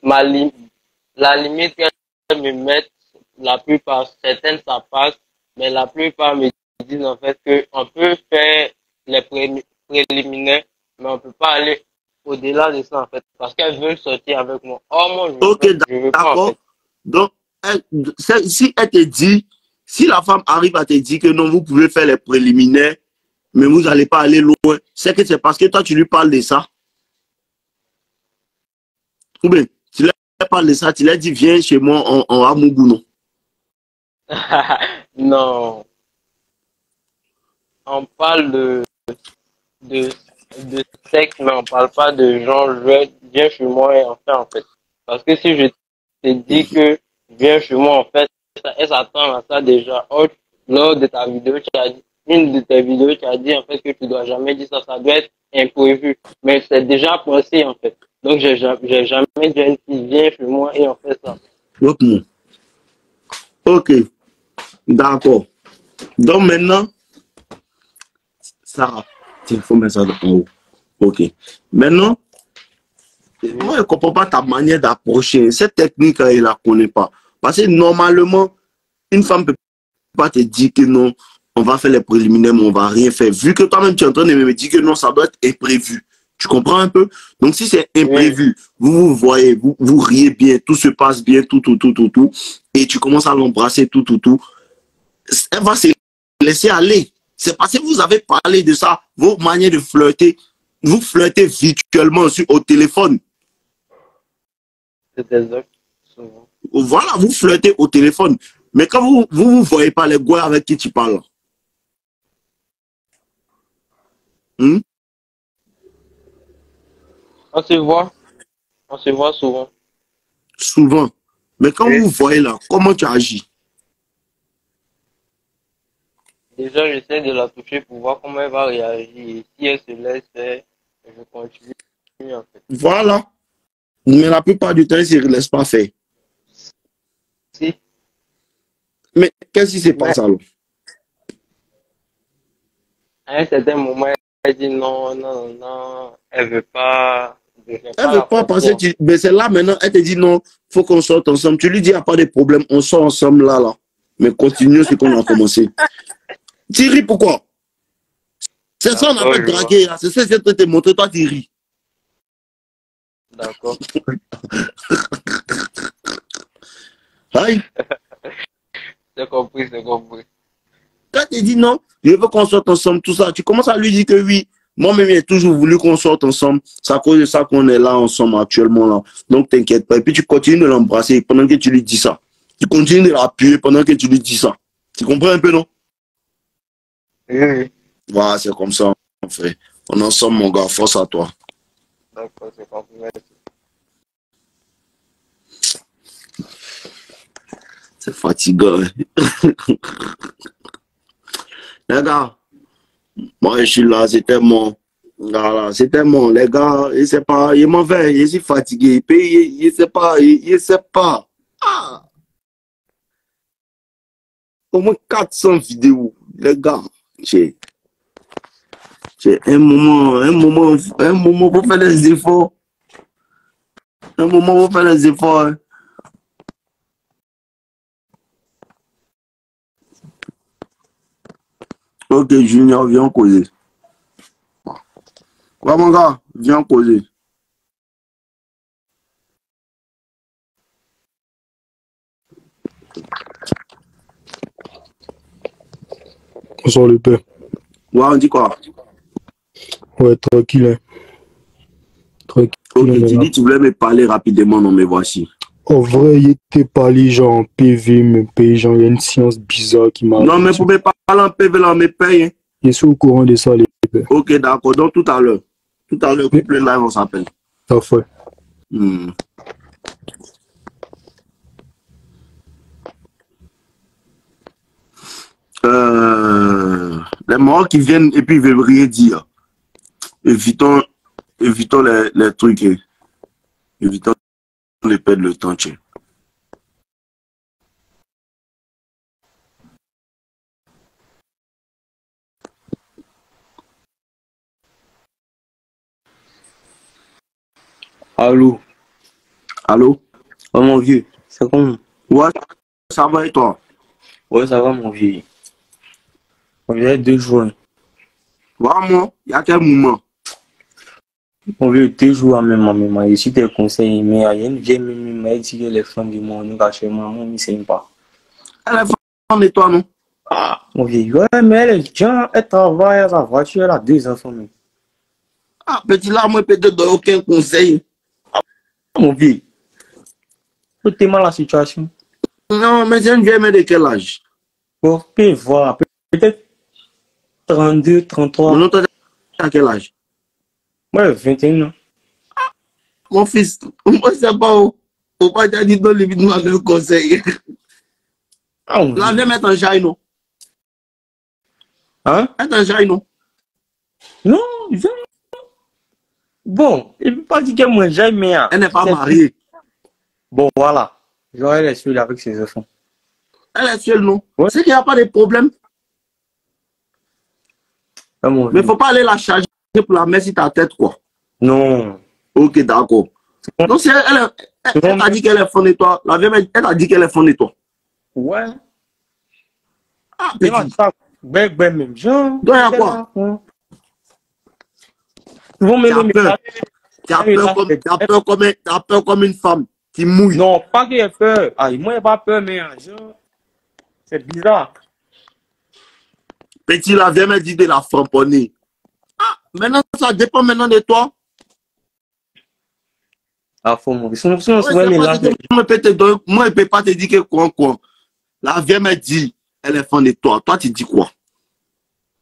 [SPEAKER 4] la limite qu'elles me mettent, la plupart, certaines ça passe, mais la plupart me disent en fait qu'on peut faire les préliminaires, mais on peut pas aller au-delà de ça en fait, parce qu'elles veulent sortir avec moi. Oh, moi,
[SPEAKER 1] Ok,
[SPEAKER 4] je veux pas en
[SPEAKER 1] d'accord.
[SPEAKER 4] fait.
[SPEAKER 1] Donc, si elle te dit, si la femme arrive à te dire que non, vous pouvez faire les préliminaires, mais vous n'allez pas aller loin, c'est que c'est parce que toi, tu lui parles de ça. Ou bien, tu lui parles de ça, tu lui as dit, viens chez moi en Amougou, non?
[SPEAKER 4] Non, on parle de, de sexe, mais on parle pas de genre, viens chez moi et enfin, en fait. Parce que si je te dis que viens chez moi, en fait, elle s'attend à ça déjà. Or, lors de ta vidéo, tu as dit, une de tes vidéos, tu as dit en fait que tu dois jamais dire ça, ça doit être imprévu. Mais c'est déjà pensé en fait. Donc, j'ai jamais dit à une fille, viens chez moi et on fait ça.
[SPEAKER 1] Ok, d'accord. Donc maintenant, Sarah, il faut mettre ça en haut. Ok. Maintenant, moi, je ne comprends pas ta manière d'approcher. Cette technique, je ne la connais pas. Parce que normalement, une femme ne peut pas te dire que non, on va faire les préliminaires, mais on ne va rien faire. Vu que toi-même, tu es en train de me dire que non, ça doit être imprévu. Tu comprends un peu? Donc, si c'est imprévu, vous vous voyez, vous riez bien, tout se passe bien, tout, et tu commences à l'embrasser, tout, elle va se laisser aller. C'est parce que vous avez parlé de ça, vos manières de flirter. Vous flirtez virtuellement au téléphone.
[SPEAKER 4] C'est exact. Souvent.
[SPEAKER 1] Voilà, vous flirtez au téléphone. Mais quand vous ne voyez pas les gars avec qui tu parles.
[SPEAKER 4] On se voit souvent.
[SPEAKER 1] Souvent. Mais quand vous voyez là, comment tu agis?
[SPEAKER 4] Déjà, j'essaie de la toucher pour voir comment elle va réagir. Et si elle se laisse faire, je continue en fait.
[SPEAKER 1] Voilà. Mais la plupart du temps, ils ne se laissent pas faire.
[SPEAKER 4] Si.
[SPEAKER 1] Mais qu'est-ce qui se passe alors?
[SPEAKER 4] À un certain moment, elle dit non, elle veut pas.
[SPEAKER 1] Elle ne veut pas passer. Mais c'est là maintenant, elle te dit non, il faut qu'on sorte ensemble. Tu lui dis, il n'y a pas de problème, on sort ensemble là. Mais continue ce qu'on a commencé. Tu ris pourquoi? C'est ça qu'on appelle draguer. C'est ça que je te montrer, toi tu ris.
[SPEAKER 4] D'accord.
[SPEAKER 1] Aïe.
[SPEAKER 4] C'est compris, c'est compris.
[SPEAKER 1] Quand tu dis non, je veux qu'on sorte ensemble, tout ça, tu commences à lui dire que oui, moi-même, j'ai toujours voulu qu'on sorte ensemble. C'est à cause de ça qu'on est là ensemble actuellement. Là. Donc, t'inquiète pas. Et puis, tu continues de l'embrasser pendant que tu lui dis ça. Tu continues de l'appuyer pendant que tu lui dis ça. Tu comprends un peu, non?
[SPEAKER 4] Oui.
[SPEAKER 1] Voilà, c'est comme ça, mon frère. On est ensemble, mon gars. Force à toi.
[SPEAKER 4] D'accord, c'est compris.
[SPEAKER 1] C'est fatigant. Les gars, moi, je suis là, c'était mon. Voilà, c'était mon. Les gars, il sait pas, il m'en fait, je suis fatigué. Il sait pas, il sait pas. Ah! Au moins 400 vidéos, les gars. J'ai un moment pour faire les efforts. Un moment pour faire les efforts. Hein. Ok, Junior, viens causer. Quoi, mon gars? Viens causer.
[SPEAKER 5] Bonsoir le père.
[SPEAKER 1] Ouais, on dit quoi?
[SPEAKER 5] Ouais, tranquille. Hein. Tranquille.
[SPEAKER 1] Ok, tu dis tu voulais me parler rapidement, non, mais voici.
[SPEAKER 5] En vrai, il était parlé genre en PV, me paye, genre il y a une science bizarre qui m'a...
[SPEAKER 1] Non, mais pour me parler en PV, là, on me paye. Hein.
[SPEAKER 5] Je suis au courant de ça, les père.
[SPEAKER 1] Ok, d'accord. Donc, tout à l'heure. Tout à l'heure, coupe le live, on s'appelle.
[SPEAKER 5] Parfait.
[SPEAKER 1] Les morts qui viennent et puis ils veulent rien dire. Évitons les trucs. Évitons de perdre le temps. Tiens.
[SPEAKER 3] Allô?
[SPEAKER 1] Allô?
[SPEAKER 3] Oh mon vieux, c'est comment?
[SPEAKER 1] Ouais, ça va et toi?
[SPEAKER 3] Ouais, ça va mon vieux. On vient 2 jours.
[SPEAKER 1] Vraiment, il y a quel moment?
[SPEAKER 3] On veut 2 jours en même. Je suis des conseils, mais il y a une vieille qui m'a dit que les femmes du monde, nous cachons, moi, je ne sais pas.
[SPEAKER 1] Elle est fan de toi, non?
[SPEAKER 3] Ah, mon vieux, ouais, mais elle est bien, elle travaille à sa voiture, elle a 2 enfants. Mais.
[SPEAKER 1] Ah, petit là, moi, peut-être donner aucun conseil.
[SPEAKER 3] Mon vieux, faut tellement la situation.
[SPEAKER 1] Non, mais c'est une vieille mère de quel âge?
[SPEAKER 3] Pour voir, peut-être 32, 33.
[SPEAKER 1] Mon autre, à quel âge?
[SPEAKER 3] Ouais, 21 ans.
[SPEAKER 1] Mon fils, moi, c'est pas où. Faut pas dire, non, limite, moi, le conseil.
[SPEAKER 3] Ah, mon
[SPEAKER 1] La
[SPEAKER 3] vieux.
[SPEAKER 1] vieille mère est en jaille, non?
[SPEAKER 3] Hein?
[SPEAKER 1] Elle est en jaille, non?
[SPEAKER 3] Non, je... Bon, il ne peut pas dire que moi j'aime, mais...
[SPEAKER 1] Elle n'est pas mariée.
[SPEAKER 3] Bon, voilà. Genre, elle est seule avec ses enfants.
[SPEAKER 1] Elle est seule, non?
[SPEAKER 3] Ouais.
[SPEAKER 1] C'est qu'il n'y a pas de problème.
[SPEAKER 3] Ah, mon
[SPEAKER 1] Mais il
[SPEAKER 3] vieux.
[SPEAKER 1] ne faut pas aller la charger pour la mettre sur ta tête, quoi.
[SPEAKER 3] Non.
[SPEAKER 1] Ok, d'accord. Donc, si elle t'a dit qu'elle est fan de toi, la vieille mère, elle t'a dit qu'elle est fan de toi.
[SPEAKER 3] Ouais.
[SPEAKER 1] Ah,
[SPEAKER 3] Mais là,
[SPEAKER 1] petit.
[SPEAKER 3] ça, ben, même genre.
[SPEAKER 1] Donc, il y a quoi?
[SPEAKER 3] Souvent,
[SPEAKER 1] Tu as
[SPEAKER 3] même,
[SPEAKER 1] peur. Tu as peur comme une femme qui mouille.
[SPEAKER 3] non, pas qu'il ait peur. Ah, moi, il pas peur, mais genre, c'est bizarre.
[SPEAKER 1] Petit, la vieille mère dit de la framponner. Ah, maintenant, ça dépend maintenant de toi.
[SPEAKER 3] Ah, faut mourir. Sinon,
[SPEAKER 1] Ouais,
[SPEAKER 3] souvent, mais là,
[SPEAKER 1] moi, je ne peux pas te dire que quoi. La vieille mère dit, elle est fan de toi. Toi, tu dis quoi?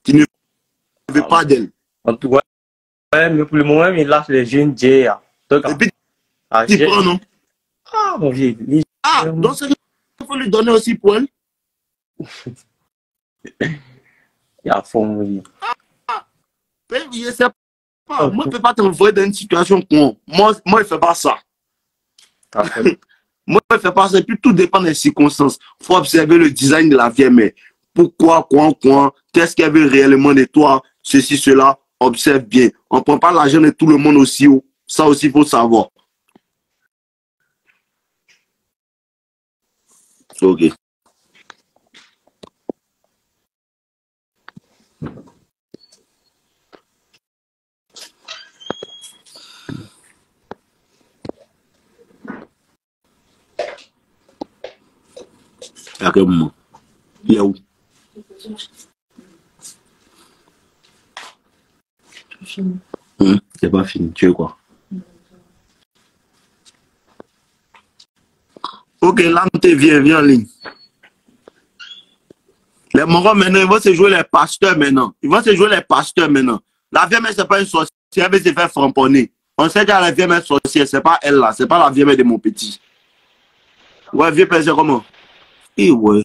[SPEAKER 1] Tu ne veux pas d'elle.
[SPEAKER 3] en tout cas, ouais, mais pour le moment, il lâche les jeunes Dieu. Donc,
[SPEAKER 1] Et puis,
[SPEAKER 3] ah,
[SPEAKER 1] tu prends, non?
[SPEAKER 3] ah, mon vieux.
[SPEAKER 1] Ah, donc c'est qu'il faut lui donner aussi pour elle.
[SPEAKER 3] Il a faut mourir.
[SPEAKER 1] Mais je sais pas. Moi, je ne peux pas t'envoyer dans une situation con. Moi, je ne fais pas ça. Moi, je ne fais pas ça. Et puis, tout dépend des circonstances. Il faut observer le design de la vieille mère. Pourquoi, quoi, qu'est-ce qu'elle veut réellement de toi, ceci, cela. Observe bien. On ne prend pas l'argent de tout le monde aussi. Ça aussi, il faut savoir. Ok. À quel moment? Il est où? C'est pas fini. Tu veux quoi? Ok, là, viens en ligne. Les morons maintenant, ils vont se jouer les pasteurs maintenant. La vieille mère, c'est pas une sorcière, elle veut se faire framponner. On sait qu'elle la vieille mère sorcière, c'est pas elle là, c'est pas la vieille mère de mon petit. Ouais, vieux père, c'est comment? Et ouais.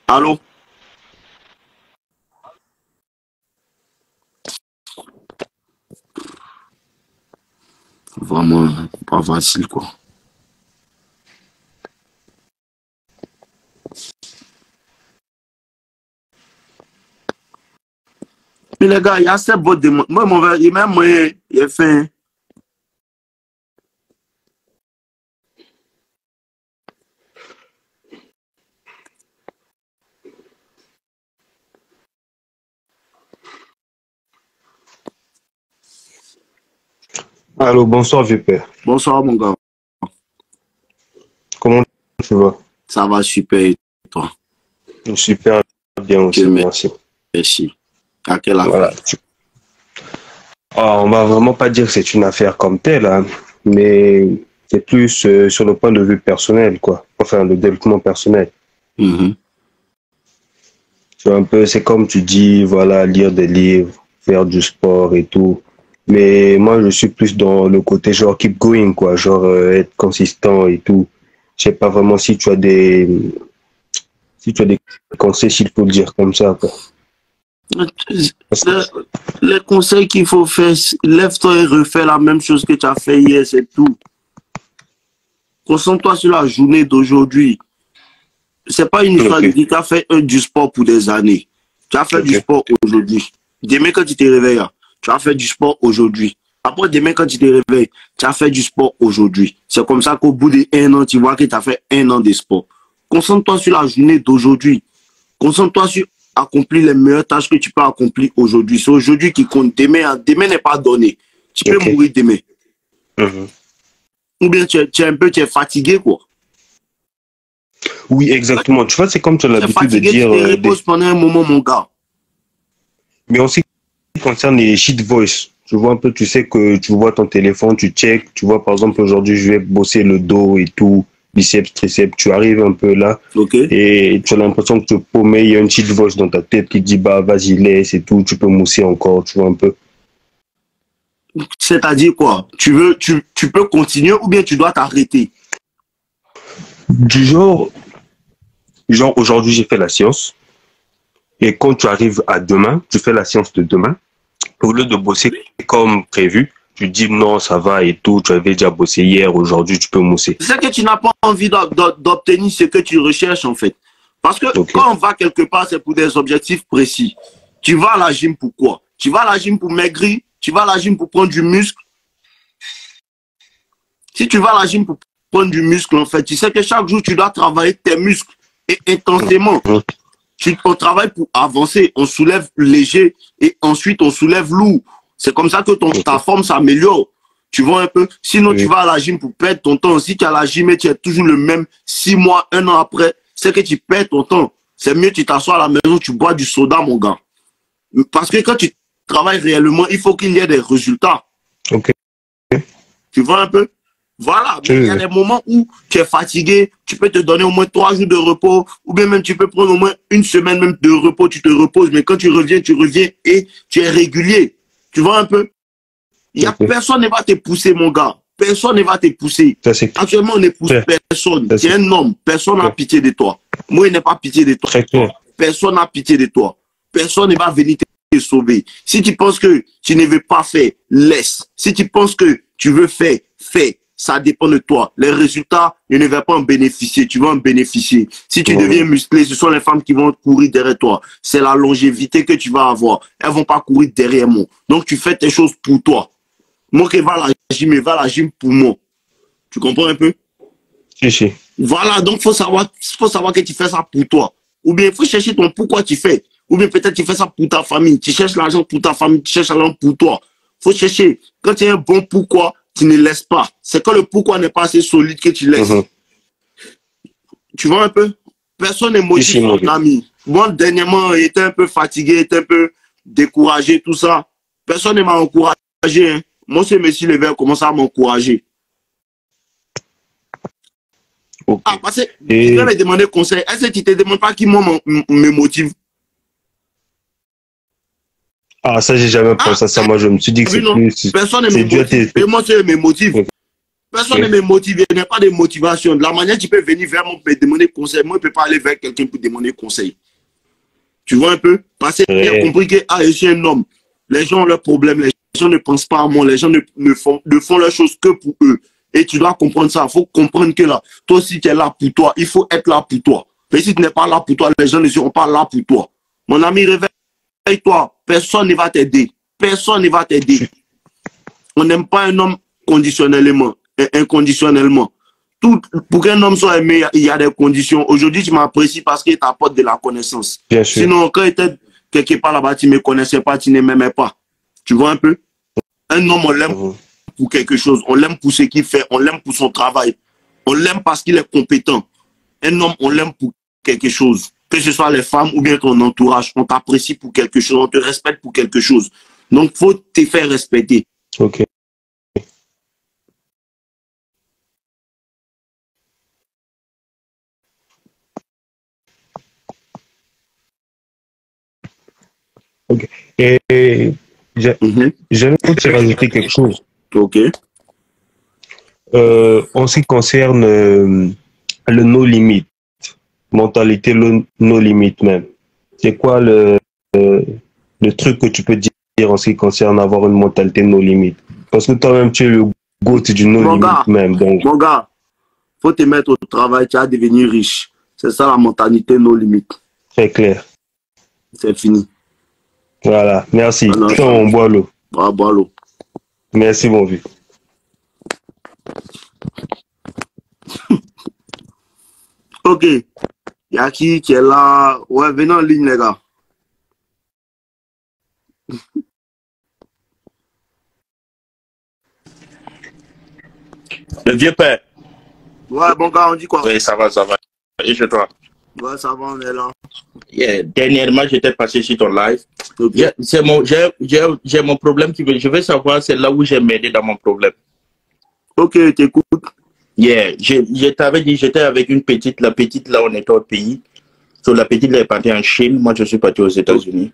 [SPEAKER 1] Allô? Vraiment, pas facile, quoi. Mais les gars, il y a ces bottes de moi. Moi, mon verre, il m'a moyen, il est fin.
[SPEAKER 6] Allô, bonsoir, vieux père.
[SPEAKER 1] Bonsoir, mon gars.
[SPEAKER 6] Comment tu vas?
[SPEAKER 1] Ça va super, et toi?
[SPEAKER 6] Super bien aussi,
[SPEAKER 1] Dieu
[SPEAKER 6] merci.
[SPEAKER 1] merci. À quelle affaire?
[SPEAKER 6] Voilà. On va vraiment pas dire que c'est une affaire comme telle, hein, mais c'est plus sur le point de vue personnel, quoi. Enfin, le développement personnel. C'est un peu, c'est comme tu dis, voilà, lire des livres, faire du sport et tout. Mais moi, je suis plus dans le côté genre keep going, quoi, genre être consistant et tout. Je sais pas vraiment si tu as des conseils, s'il faut le dire comme ça, quoi. Parce que,
[SPEAKER 1] Le- Les conseils qu'il faut faire, lève-toi et refais la même chose que tu as fait hier, c'est tout. Concentre-toi sur la journée d'aujourd'hui. C'est pas une histoire de
[SPEAKER 6] ok,
[SPEAKER 1] dire tu as fait du sport pour des années. Tu as fait du
[SPEAKER 6] ok.
[SPEAKER 1] sport aujourd'hui. Demain, quand tu te réveilles, tu as fait du sport aujourd'hui. Après, demain, quand tu te réveilles, tu as fait du sport aujourd'hui. C'est comme ça qu'au bout d'un an, tu vois que tu as fait un an de sport. Concentre-toi sur la journée d'aujourd'hui. Concentre-toi sur accomplir les meilleures tâches que tu peux accomplir aujourd'hui. C'est aujourd'hui qui compte. Demain n'est pas donné. Tu peux
[SPEAKER 6] Ok.
[SPEAKER 1] mourir demain.
[SPEAKER 6] Mhm.
[SPEAKER 1] Ou bien tu es fatigué, quoi.
[SPEAKER 6] Oui, exactement. Tu vois, c'est comme tu as
[SPEAKER 1] Tu es
[SPEAKER 6] l'habitude de
[SPEAKER 1] fatigué, tu
[SPEAKER 6] dire,
[SPEAKER 1] te reposes pendant un moment, mon gars.
[SPEAKER 6] mais en ce qui concerne les sheet voice, tu vois un peu, tu sais que tu vois ton téléphone, tu check, tu vois, par exemple, aujourd'hui, je vais bosser le dos et tout, biceps, triceps, tu arrives un peu là,
[SPEAKER 1] OK?
[SPEAKER 6] et tu as l'impression que tu paumé, il y a une sheet voice dans ta tête qui dit, bah, vas-y, laisse et tout, tu peux mousser encore, tu vois un peu.
[SPEAKER 1] C'est-à-dire quoi? Tu peux continuer ou bien tu dois t'arrêter.
[SPEAKER 6] Du genre, aujourd'hui, j'ai fait la science, et quand tu arrives à demain, tu fais la science de demain, au lieu de bosser comme prévu, tu dis non, ça va et tout, tu avais déjà bossé hier, aujourd'hui tu peux mousser.
[SPEAKER 1] C'est que tu n'as pas envie d'obtenir ce que tu recherches en fait. Parce que
[SPEAKER 6] Ok,
[SPEAKER 1] quand on va quelque part, c'est pour des objectifs précis. Tu vas à la gym pour quoi? Tu vas à la gym pour maigrir, tu vas à la gym pour prendre du muscle. Si tu vas à la gym pour prendre du muscle, en fait, tu sais que chaque jour, tu dois travailler tes muscles et intensément.
[SPEAKER 6] mhm,
[SPEAKER 1] On travaille pour avancer, on soulève léger et ensuite on soulève lourd. C'est comme ça que ta
[SPEAKER 6] ok,
[SPEAKER 1] forme s'améliore. Tu vois un peu. Sinon, tu
[SPEAKER 6] oui,
[SPEAKER 1] vas à la gym pour perdre ton temps. Si tu es à la gym et tu es toujours le même 6 mois, un an après, c'est que tu perds ton temps. C'est mieux tu t'assois à la maison, tu bois du soda, mon gars. Parce que quand tu travailles réellement, il faut qu'il y ait des résultats.
[SPEAKER 6] ok,
[SPEAKER 1] Tu vois un peu? Voilà, mais il y a
[SPEAKER 6] oui,
[SPEAKER 1] des moments où tu es fatigué, tu peux te donner au moins 3 jours de repos, ou bien même tu peux prendre au moins une semaine même de repos, tu te reposes, mais quand tu reviens et tu es régulier. Tu vois un peu? Il y a
[SPEAKER 6] ok,
[SPEAKER 1] personne ne va te pousser, mon gars. Personne ne va te pousser.
[SPEAKER 6] ça c'est
[SPEAKER 1] Actuellement, on n'épouse
[SPEAKER 6] clair,
[SPEAKER 1] personne.
[SPEAKER 6] ça
[SPEAKER 1] Tu es
[SPEAKER 6] c'est
[SPEAKER 1] un homme, personne n'a
[SPEAKER 6] clair,
[SPEAKER 1] pitié de toi. Moi, il n'a pas pitié de toi.
[SPEAKER 6] très clair,
[SPEAKER 1] Personne n'a pitié de toi. Personne ne va venir te sauver. Si tu penses que tu ne veux pas faire, laisse. Si tu penses que tu veux faire, fais. Ça dépend de toi. Les résultats, je ne vais pas en bénéficier. Tu vas en bénéficier. Si tu deviens
[SPEAKER 6] voilà,
[SPEAKER 1] musclé, ce sont les femmes qui vont courir derrière toi. C'est la longévité que tu vas avoir. Elles vont pas courir derrière moi. Donc, tu fais tes choses pour toi. Moi qui va à la gym, je vais à la gym pour moi. Tu comprends un peu?
[SPEAKER 6] si, si,
[SPEAKER 1] Voilà, donc faut savoir que tu fais ça pour toi. Ou bien il faut chercher ton pourquoi tu fais. Ou bien peut-être tu fais ça pour ta famille. Tu cherches l'argent pour ta famille, tu cherches l'argent pour toi. Faut chercher. Quand tu as un bon pourquoi, tu ne laisses pas. C'est quand le pourquoi n'est pas assez solide que tu laisses.
[SPEAKER 6] mhm,
[SPEAKER 1] Tu vois un peu? Personne ne
[SPEAKER 6] si,
[SPEAKER 1] motive
[SPEAKER 6] si, mon
[SPEAKER 1] son
[SPEAKER 6] gars,
[SPEAKER 1] ami. Moi, dernièrement, j'étais un peu fatigué, j'étais un peu découragé, tout ça. Personne ne m'a encouragé. Hein. Moi, ce monsieur Lever commence à m'encourager.
[SPEAKER 6] ok.
[SPEAKER 1] Ah, parce que je vais
[SPEAKER 6] Et,
[SPEAKER 1] me demander conseil. Est-ce que tu ne te demandes pas qui moi me motive?
[SPEAKER 6] ah, ça, j'ai jamais
[SPEAKER 1] Ah,
[SPEAKER 6] pensé à ça, moi, je me suis dit que
[SPEAKER 1] vu, non? Personne ne me
[SPEAKER 6] c'est dû à
[SPEAKER 1] motive.
[SPEAKER 6] tes,
[SPEAKER 1] Et moi, c'est me motive.
[SPEAKER 6] ok,
[SPEAKER 1] Personne ne me motive. Il n'y a pas de motivation. De la manière, tu peux venir vers moi pour me demander conseil. Moi, je ne peux pas aller vers quelqu'un pour demander conseil. Tu vois un peu? Parce qu'il a
[SPEAKER 6] ouais,
[SPEAKER 1] compris que je suis un homme. Les gens ont leurs problèmes. Les gens ne pensent pas à moi. Les gens ne font leurs choses que pour eux. Et tu dois comprendre ça. Il faut comprendre que là, toi aussi, tu es là pour toi. Il faut être là pour toi. Mais si tu n'es pas là pour toi, les gens ne seront pas là pour toi. Mon ami, réveille-toi. Personne ne va t'aider. Personne ne va t'aider. On n'aime pas un homme conditionnellement, inconditionnellement. Tout, pour qu'un homme soit aimé, il y a des conditions. Aujourd'hui, tu m'apprécies parce qu'il t'apporte de la connaissance.
[SPEAKER 6] bien sûr.
[SPEAKER 1] Sinon, quand il était quelque part là-bas, tu ne me connaissais pas, tu ne m'aimais pas. Tu vois un peu? Un homme, on l'aime
[SPEAKER 6] Mhm.
[SPEAKER 1] pour quelque chose. On l'aime pour ce qu'il fait. On l'aime pour son travail. On l'aime parce qu'il est compétent. Un homme, on l'aime pour quelque chose. Que ce soit les femmes ou bien ton entourage. On t'apprécie pour quelque chose. On te respecte pour quelque chose. Donc, il faut te faire respecter.
[SPEAKER 6] Ok. Ok. Et j'aimerais te rajouter quelque chose.
[SPEAKER 1] Ok.
[SPEAKER 6] En ce qui concerne le no limit, mentalité no limit même. C'est quoi le truc que tu peux dire en ce qui concerne avoir une mentalité no limit? Parce que toi-même, tu es le goût du no limit même. Donc...
[SPEAKER 1] Mon gars, faut te mettre au travail, tu vas devenir riche. C'est ça la mentalité no limit.
[SPEAKER 6] Très clair.
[SPEAKER 1] C'est fini.
[SPEAKER 6] Voilà, merci.
[SPEAKER 1] On
[SPEAKER 6] boit l'eau.
[SPEAKER 1] On boit l'eau.
[SPEAKER 6] Merci, mon vieux.
[SPEAKER 1] Ok. Il y a qui est là? Ouais, venez en ligne, les gars.
[SPEAKER 7] Le vieux père.
[SPEAKER 1] Ouais, bon gars, on dit quoi?
[SPEAKER 7] Oui, ça va, ça va. Et chez toi?
[SPEAKER 1] Ouais, ça va, on est là.
[SPEAKER 7] Yeah. Dernièrement, j'étais passé sur ton live.
[SPEAKER 1] Okay.
[SPEAKER 7] J'ai mon problème qui veut. Je veux savoir, c'est là où j'ai m'aider dans mon problème.
[SPEAKER 1] Ok, t'écoutes.
[SPEAKER 7] Yeah. Je t'avais dit, j'étais avec une petite. La petite, là, on était au pays. So, la petite, là, est partie en Chine. Moi, je suis parti aux États-Unis.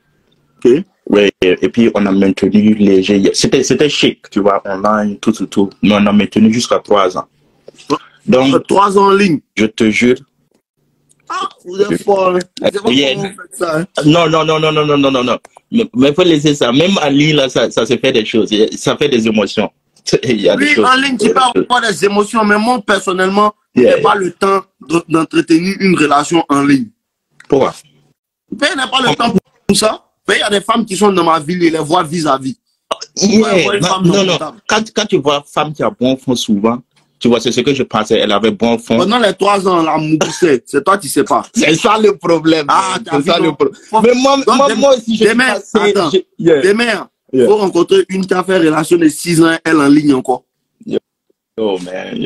[SPEAKER 1] Ok.
[SPEAKER 7] Ouais, et puis, on a maintenu léger. C'était chic, tu vois, online, tout. Mais on a maintenu jusqu'à 3 ans. Donc,
[SPEAKER 1] 3 ans en ligne.
[SPEAKER 7] Je te jure.
[SPEAKER 1] Ah, vous êtes fort.
[SPEAKER 7] Yeah.
[SPEAKER 1] Vous faites ça, hein?
[SPEAKER 7] Non. Mais il faut laisser ça. Même en ligne, là, ça se fait des choses. Ça fait des émotions. Il y a des choses.
[SPEAKER 1] En ligne, tu peux avoir des émotions, mais moi, personnellement, je n'ai pas le temps d'entretenir une relation en ligne.
[SPEAKER 7] Pourquoi?
[SPEAKER 1] Je n'ai pas le temps pour ça. Il y a des femmes qui sont dans ma ville et les vois vis-à-vis.
[SPEAKER 7] Non. Quand tu vois femme qui a bon fond souvent, tu vois, c'est ce que je pensais. Elle avait bon fond.
[SPEAKER 1] Pendant les 3 ans, la mouboussée, c'est toi qui sais pas.
[SPEAKER 7] C'est ça le problème.
[SPEAKER 1] Ah,
[SPEAKER 7] c'est ça le problème. Mais moi aussi, je
[SPEAKER 1] demain, demain, il faut rencontrer une qui a fait relation de 6 ans, elle en ligne encore.
[SPEAKER 7] Oh man,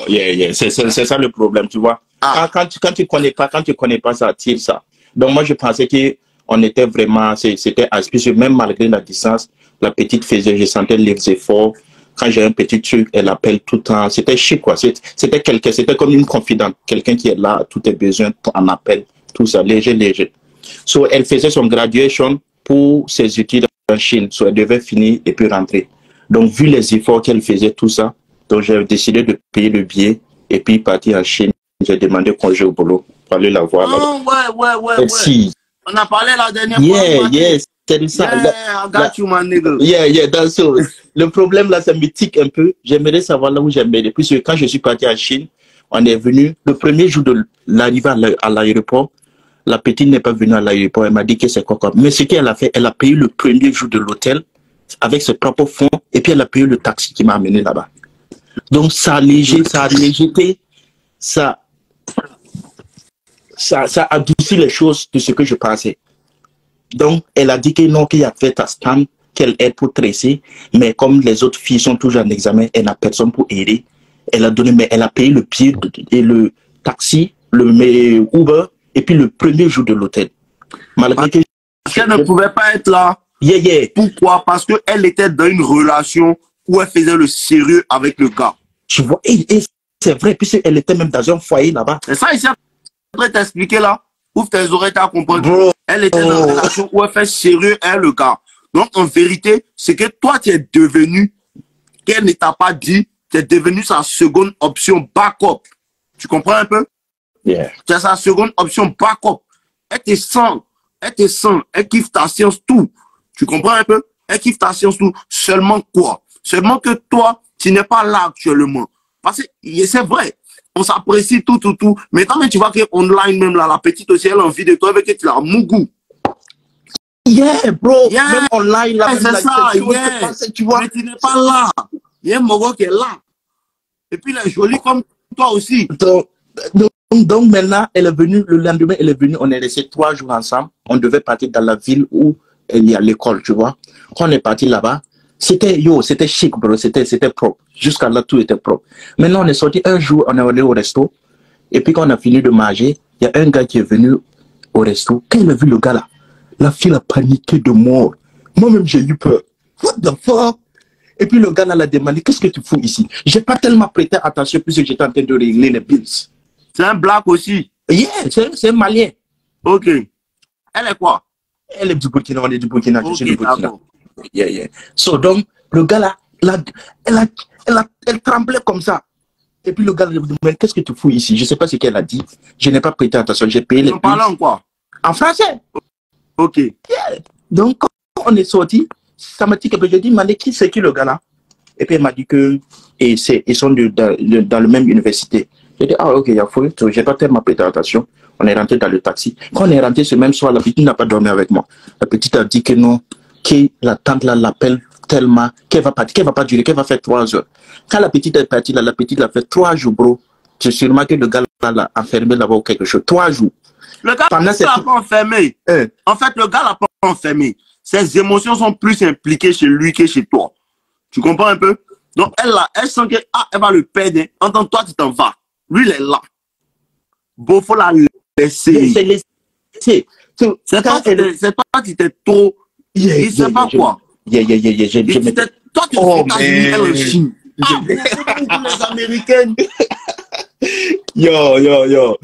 [SPEAKER 7] yeah. C'est ça le problème, tu vois. Quand tu connais pas, ça attire ça. Donc moi, je pensais qu'on était vraiment, c'était aspicieux, même malgré la distance. La petite faisait, je sentais les efforts. Quand j'ai un petit truc, elle appelle tout le temps. C'était chic, quoi. C'était comme une confidente. Quelqu'un qui est là à tous tes besoins, en appel, tout ça, léger. So, elle faisait son graduation pour ses études en Chine. So, elle devait finir et puis rentrer. Donc, vu les efforts qu'elle faisait, tout ça, donc j'ai décidé de payer le billet et puis partir en Chine. J'ai demandé congé au boulot pour aller la voir.
[SPEAKER 1] Ouais.
[SPEAKER 7] Si.
[SPEAKER 1] On a parlé la dernière fois.
[SPEAKER 7] Yes. C'est ça.
[SPEAKER 1] I got you, my nigga.
[SPEAKER 7] Yeah, that's all. Le problème là, ça me tique un peu. J'aimerais savoir là où j'aimerais. Puisque quand je suis parti en Chine, on est venu le premier jour de l'arrivée à l'aéroport. La petite n'est pas venue à l'aéroport. Elle m'a dit que c'est quoi. Mais ce qu'elle a fait, elle a payé le premier jour de l'hôtel avec ses propres fonds et puis elle a payé le taxi qui m'a amené là-bas. Donc ça a léger, ça adoucit les choses de ce que je pensais. Donc, elle a dit que non, qu'il y a fait à Stan, qu'elle aide pour tresser, mais comme les autres filles sont toujours en examen, elle n'a personne pour aider. Elle a donné, mais elle a payé le billet et le taxi, le Uber, et puis le premier jour de l'hôtel. Malgré que...
[SPEAKER 1] Elle ne pouvait pas être là.
[SPEAKER 7] Yeah.
[SPEAKER 1] Pourquoi? Parce qu'elle était dans une relation où elle faisait le sérieux avec le gars.
[SPEAKER 7] Tu vois, et c'est vrai, puisqu'elle était même dans un foyer là-bas.
[SPEAKER 1] C'est ça, ici, je vais t'expliquer là. Ouvre tes oreilles, tu as compris. Elle était dans une relation où elle fait sérieux avec le gars. Donc, en vérité, c'est que toi, tu es devenu, qu'elle ne t'a pas dit, tu es devenu sa seconde option backup. Tu comprends un peu?
[SPEAKER 7] Yeah.
[SPEAKER 1] Tu es sa seconde option backup. Elle te sent, elle kiffe ta science, tout. Tu comprends un peu? Elle kiffe ta science, tout. Seulement quoi? Seulement que toi, tu n'es pas là actuellement. Parce que c'est vrai. On s'apprécie tout. Mais quand tu vois que online même là, la petite aussi, elle a envie de toi avec que tu l'as mougou.
[SPEAKER 7] Yeah, bro. Yeah. Même online là,
[SPEAKER 1] c'est ça,
[SPEAKER 7] tu vois.
[SPEAKER 1] Mais tu n'es pas là. Il y a un Mogo qui est là. Et puis elle est jolie comme toi aussi.
[SPEAKER 7] Donc maintenant, elle est venue, le lendemain, on est resté 3 jours ensemble. On devait partir dans la ville où il y a l'école, tu vois. Quand on est parti là-bas, c'était chic, bro, c'était propre. Jusqu'à là, tout était propre. Maintenant, on est sorti un jour, on est allé au resto. Et puis, quand on a fini de manger, il y a un gars qui est venu au resto. Quand il a vu le gars là, la fille a paniqué de mort. Moi-même, j'ai eu peur. What the fuck? Et puis, le gars là l'a demandé, qu'est-ce que tu fous ici? J'ai pas tellement prêté attention puisque j'étais en train de régler les bills.
[SPEAKER 1] C'est un black aussi.
[SPEAKER 7] Yeah, c'est un Malien.
[SPEAKER 1] Ok. Elle est quoi?
[SPEAKER 7] Elle est du Burkina, on est du Burkina, je suis du Burkina.
[SPEAKER 1] D'accord.
[SPEAKER 7] Yeah. So, donc, le gars là, elle tremblait comme ça. Et puis le gars lui dit, mais qu'est-ce que tu fous ici? Je ne sais pas ce qu'elle a dit. Je n'ai pas prêté attention, j'ai payé les
[SPEAKER 1] En parlant quoi?
[SPEAKER 7] en français.
[SPEAKER 1] Ok.
[SPEAKER 7] Yeah. Donc, quand on est sorti, ça m'a dit que je dis, mais qui c'est qui le gars là? Et puis elle m'a dit que ils sont dans la même université. J'ai dit, ah ok, il y a fou, j'ai pas tellement prêté attention. On est rentré dans le taxi. Quand on est rentré ce même soir, la petite n'a pas dormi avec moi. La petite a dit que non, que la tante là l'appelle tellement, qu'elle va partir, qu'elle va pas durer, qu'elle va faire 3 heures. Quand la petite est partie là, la petite l'a fait 3 jours, bro. Je suis sûrement que le gars là l'a enfermé là-bas ou quelque chose. 3 jours.
[SPEAKER 1] Le gars l'a pas enfermé. En fait, le gars l'a pas enfermé. Ses émotions sont plus impliquées chez lui que chez toi. Tu comprends un peu? Donc, elle sent que, elle va le perdre. En tant que toi, tu t'en vas. Lui, il est là. Bon, faut la laisser. C'est toi qui t'es trop. Il sait pas quoi.
[SPEAKER 7] Toi, tu es aux États-Unis, elle en Chine.
[SPEAKER 1] Les Américaines.
[SPEAKER 7] Yo.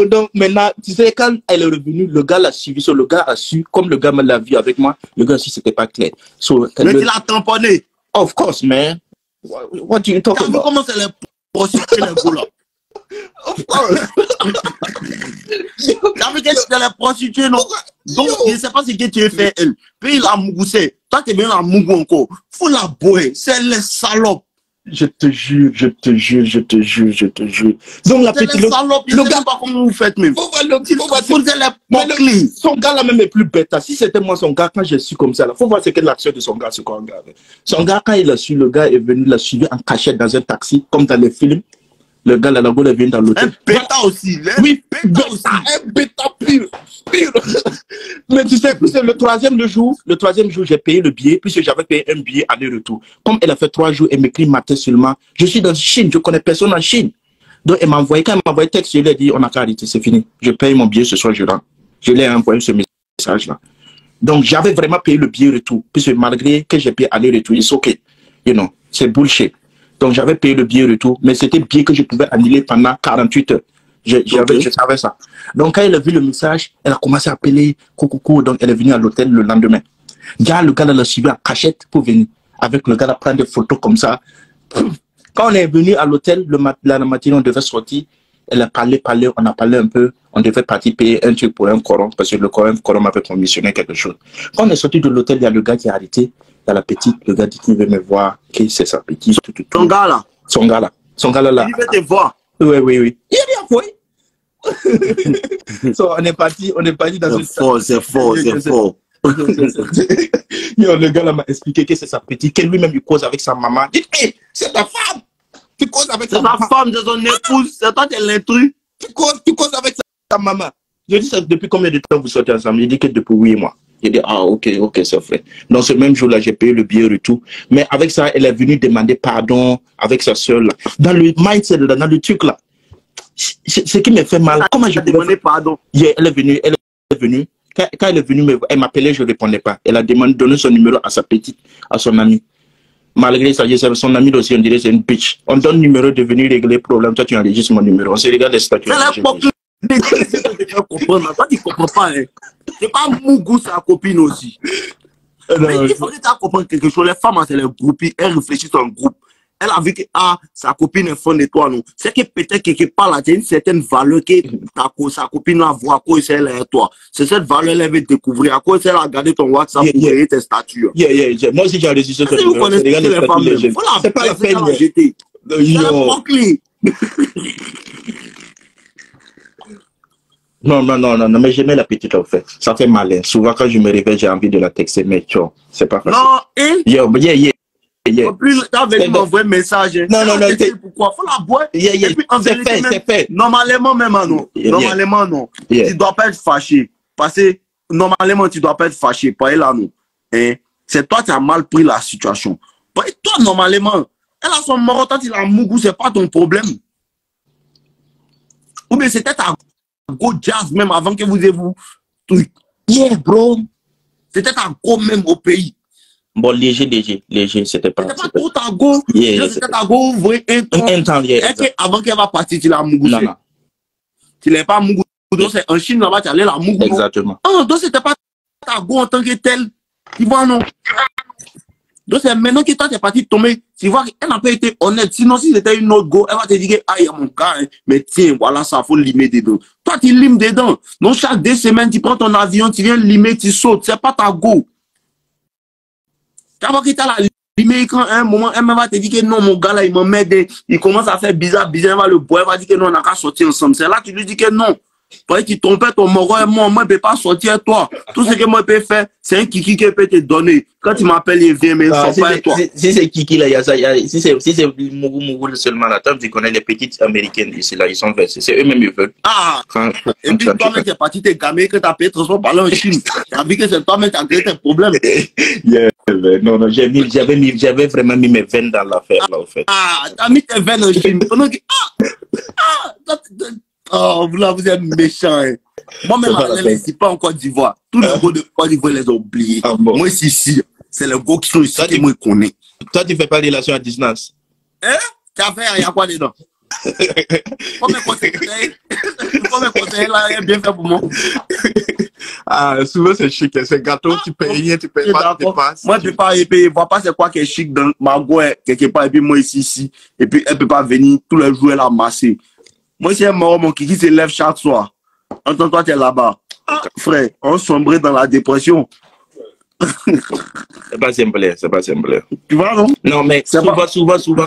[SPEAKER 7] Donc, maintenant, tu sais, quand elle est revenue, le gars l'a suivi. Le gars a su, comme le gars me l'a vu avec moi, le gars a su, c'était pas clair.
[SPEAKER 1] Mais tu l'as tamponné.
[SPEAKER 7] Of course, man. What do you talk
[SPEAKER 1] about? T'as vu comment c'est les prostituées, les gars là?
[SPEAKER 7] Of course.
[SPEAKER 1] T'as vu que c'était les prostituées, non? Donc, je ne sais pas ce que tu as fait, elle. Puis il a mougoussé. Toi, tu es bien la mougou encore. Faut la boire. C'est les salopes.
[SPEAKER 7] Je te jure. Donc, la petite.
[SPEAKER 1] Le gars, pas comment vous faites même.
[SPEAKER 7] Son gars là même est plus bête. Si c'était moi, son gars, quand j'ai su comme ça, il faut voir ce que l'action de son gars, ce qu'on regarde. Son gars, quand il a su, le gars est venu, l'a suivi en cachette dans un taxi, comme dans les films. Le gars là, il est venu dans l'hôtel.
[SPEAKER 1] Un bêta aussi.
[SPEAKER 7] Oui, un bêta pire. Mais tu sais, le troisième jour, j'ai payé le billet, puisque j'avais payé un billet aller-retour. Comme elle a fait 3 jours, elle m'écrit matin seulement. Je suis dans Chine, je connais personne en Chine. Donc elle m'a envoyé, quand elle m'a envoyé texte, je lui ai dit, on a qu'à arrêter, c'est fini. Je paye mon billet ce soir, je rentre. Je lui ai envoyé ce message-là. Donc j'avais vraiment payé le billet retour, puisque malgré que j'ai payé aller-retour, it's ok. You know, c'est bullshit. Donc j'avais payé le billet retour, mais c'était le billet que je pouvais annuler pendant 48 heures. Je savais ça. Donc quand elle a vu le message, elle a commencé à appeler coucou. Donc elle est venue à l'hôtel le lendemain. Le gars l'a suivi en cachette pour venir. Avec le gars là prendre des photos comme ça. Quand on est venu à l'hôtel, la matinée on devait sortir. Elle a parlé, on a parlé un peu. On devait partir payer un truc pour un coron, parce que le coron m'avait commissionné quelque chose. Quand on est sorti de l'hôtel, il y a le gars qui a arrêté. Il y a la petite, le gars dit qu'il veut me voir, que c'est sa petite.
[SPEAKER 1] Son gars là.
[SPEAKER 7] Son gars là.
[SPEAKER 1] Il veut te voir.
[SPEAKER 7] Oui. Il a bien fait. On est parti dans une...
[SPEAKER 1] C'est fort.
[SPEAKER 7] Le gars là m'a expliqué que c'est sa petite, que lui-même il cause avec sa maman. Il dit, hey, c'est ta femme. Tu causes avec sa maman.
[SPEAKER 1] C'est ta femme, c'est son épouse. C'est toi qui es l'intrus.
[SPEAKER 7] Tu causes avec sa maman. Je dis, depuis combien de temps vous sortez ensemble? Il dit que depuis 8 mois. Il dit, ah, ok, c'est vrai. Dans ce même jour-là, j'ai payé le billet retour. Mais avec ça, elle est venue demander pardon avec sa soeur là. Dans le mindset, là, dans le truc là. Ce qui me fait mal. Comment je peux
[SPEAKER 1] demander pardon?
[SPEAKER 7] Yeah, elle est venue. Quand elle est venue, elle m'appelait, je ne répondais pas. Elle a donné son numéro à sa petite, à son amie. Malgré ça, son ami aussi, on dirait c'est une bitch. On donne le numéro de venir régler le problème. Toi, tu enregistres mon numéro. On se regarde les statuts.
[SPEAKER 1] C'est la comprendre. Toi, tu ne comprends pas. Hein. C'est pas Mougou, sa copine aussi. Mais il faut que tu comprennes quelque chose. Les femmes, c'est les groupies. Elles réfléchissent en groupe. Elle a vu que sa copine est fan de toi, non. C'est que peut-être quelque part là, il y a une certaine valeur que sa copine a voit à cause elle est toi. C'est cette valeur elle veut découvrir. À cause elle a regardé ton WhatsApp pour créer tes statuts.
[SPEAKER 7] Yeah. Moi aussi j'ai enregistré ce numéro.
[SPEAKER 1] C'est pas la peine de jeter.
[SPEAKER 7] Non, mais j'aimais la petite en fait. Ça fait malin. Souvent quand je me réveille, j'ai envie de la texter, mais tu vois, c'est pas facile.
[SPEAKER 1] Non,
[SPEAKER 7] Yeah.
[SPEAKER 1] En plus, tu as venu m'envoyer un message.
[SPEAKER 7] Non.
[SPEAKER 1] Pourquoi? Faut la boire.
[SPEAKER 7] C'est fait.
[SPEAKER 1] Normalement, même, non. Normalement, non. Tu ne dois pas être fâché. Parce que, normalement, tu ne dois pas être fâché. Pas là, non. C'est toi qui as mal pris la situation. Toi, normalement, elle a son mort, tant il a mougou, c'est pas ton problème. Ou bien c'était ta go jazz même avant que vous ayez vous truc.
[SPEAKER 7] Yeah, bro.
[SPEAKER 1] C'était ta go même au pays.
[SPEAKER 7] Bon, léger, c'était pas.
[SPEAKER 1] C'était pas trop ta go. C'était ta go, vous voyez, un
[SPEAKER 7] temps.
[SPEAKER 1] Avant qu'elle va partir, tu l'as mougou.
[SPEAKER 7] Non.
[SPEAKER 1] Tu l'as pas mougou. Donc, c'est en Chine, là-bas, tu allais la mougou.
[SPEAKER 7] Exactement.
[SPEAKER 1] Donc, c'était pas ta go en tant que tel. Tu vois, non? Donc, c'est maintenant que toi, tu es parti tomber. Tu vois qu'elle n'a pas été honnête. Sinon, si c'était une autre go, elle va te dire que, ah, il y a mon cas, hein. Mais tiens, voilà, ça, faut limer dedans. Toi, tu limes dedans. Donc, chaque 2 semaines, tu prends ton avion, tu viens limer, tu sautes. C'est pas ta go. Tu vas voir que tu as la limée quand à un moment, elle va te dire que non, mon gars, là, il m'emmène, il commence à faire bizarre, elle va le boire, elle va dire que non, on n'a qu'à sortir ensemble. C'est là que tu lui dis que non. Toi, tu trompais ton moro et moi, je ne peux pas sortir toi. Tout ce que moi, je peux faire, c'est un kiki qui peut te donner. Quand tu m'appelles, il vient, mais il ne faut pas toi.
[SPEAKER 7] Si c'est kiki, là, il y a ça. Si c'est Mougou seulement, là, tu connais les petites américaines ici, là, ils sont versés. C'est eux-mêmes, ils veulent.
[SPEAKER 1] Ah! Et puis, toi-même, tu es parti, t'es gamé, que tu as payé transport par là en Chine. Tu as vu que c'est toi-même qui as créé tes problèmes.
[SPEAKER 7] Non, j'avais vraiment mis mes veines dans l'affaire, là, en fait.
[SPEAKER 1] Ah, tu as mis tes veines en Chine. Oh, là, vous êtes méchants. Hein. Moi-même, je ne suis pas en Côte d'Ivoire. Tous les gars de Côte d'Ivoire, les ont oubliés.
[SPEAKER 7] Ah, bon.
[SPEAKER 1] Moi, ici, c'est les gars qui sont ici que moi, je connais.
[SPEAKER 7] Toi, tu ne fais pas de relation à distance?
[SPEAKER 1] Hein? Tu as fait, il y a quoi dedans? Comment conseiller là, il est bien fait pour moi.
[SPEAKER 7] Ah, souvent, c'est chic. C'est gâteau, tu payes rien, tu payes pas, tu passes.
[SPEAKER 1] Moi, je ne peux pas payer. Je ne vois pas c'est quoi qui est chic dans ma gueule, quelque part, et puis moi, ici. Et puis, elle ne peut pas venir tous les jours, elle a massé. Moi, si un mort, mon kiki se lève chaque soir. Entends-toi, tu es là-bas. Frère, on sombrait dans la dépression.
[SPEAKER 7] C'est pas simple, c'est pas simple.
[SPEAKER 1] Tu vois, non?
[SPEAKER 7] Non, mais souvent,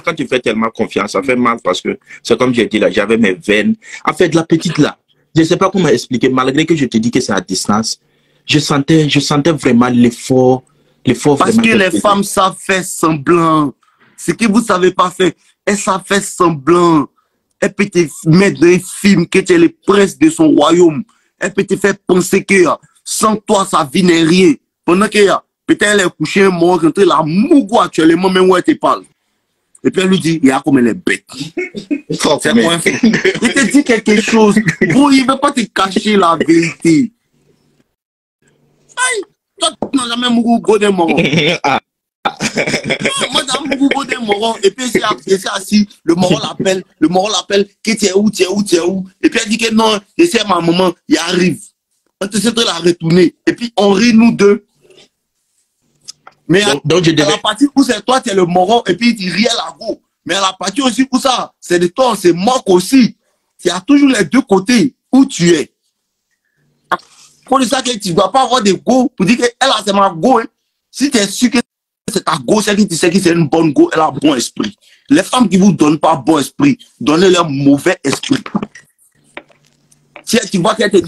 [SPEAKER 7] quand tu fais tellement confiance, ça fait mal parce que c'est comme j'ai dit là, j'avais mes veines. En fait, la petite là, je ne sais pas comment expliquer, malgré que je te dis que c'est à distance, je sentais vraiment l'effort.
[SPEAKER 1] Parce que les femmes savent faire semblant. Ce que vous ne savez pas faire, elles savent faire semblant. Elle peut te mettre dans un film que tu es le prince de son royaume. Elle peut te faire penser que sans toi, sa vie n'est rien. Pendant que peut-être elle est couchée un mort, rentrée la mougou actuellement, même où elle te parle. Et puis elle lui dit, il y a comme elle est bête. C'est moins fait. Il te dit quelque chose. Bro, il ne veut pas te cacher la vérité. Aïe, toi, tu n'as jamais mougou godé mort. Moi, dans mon goût des morons, et puis c'est assis, le moron l'appelle, que tu es où? Et puis elle dit que non, c'est ma maman, il arrive. On te sait de la retourner. Et puis on rit nous deux. Mais donc, à la partie où c'est toi, tu es le moron, et puis tu ris à la go. Mais à la partie aussi où ça, c'est de toi, c'est moque aussi. Il y a toujours les deux côtés où tu es. Pour ça que tu ne dois pas avoir de go pour dire que elle c'est ma go. Hein. Si tu es sûr que c'est ta go, c'est qui tu sais que c'est une bonne go, elle a bon esprit. Les femmes qui vous donnent pas bon esprit, donnez-leur mauvais esprit. Si tu vois qu'elle tu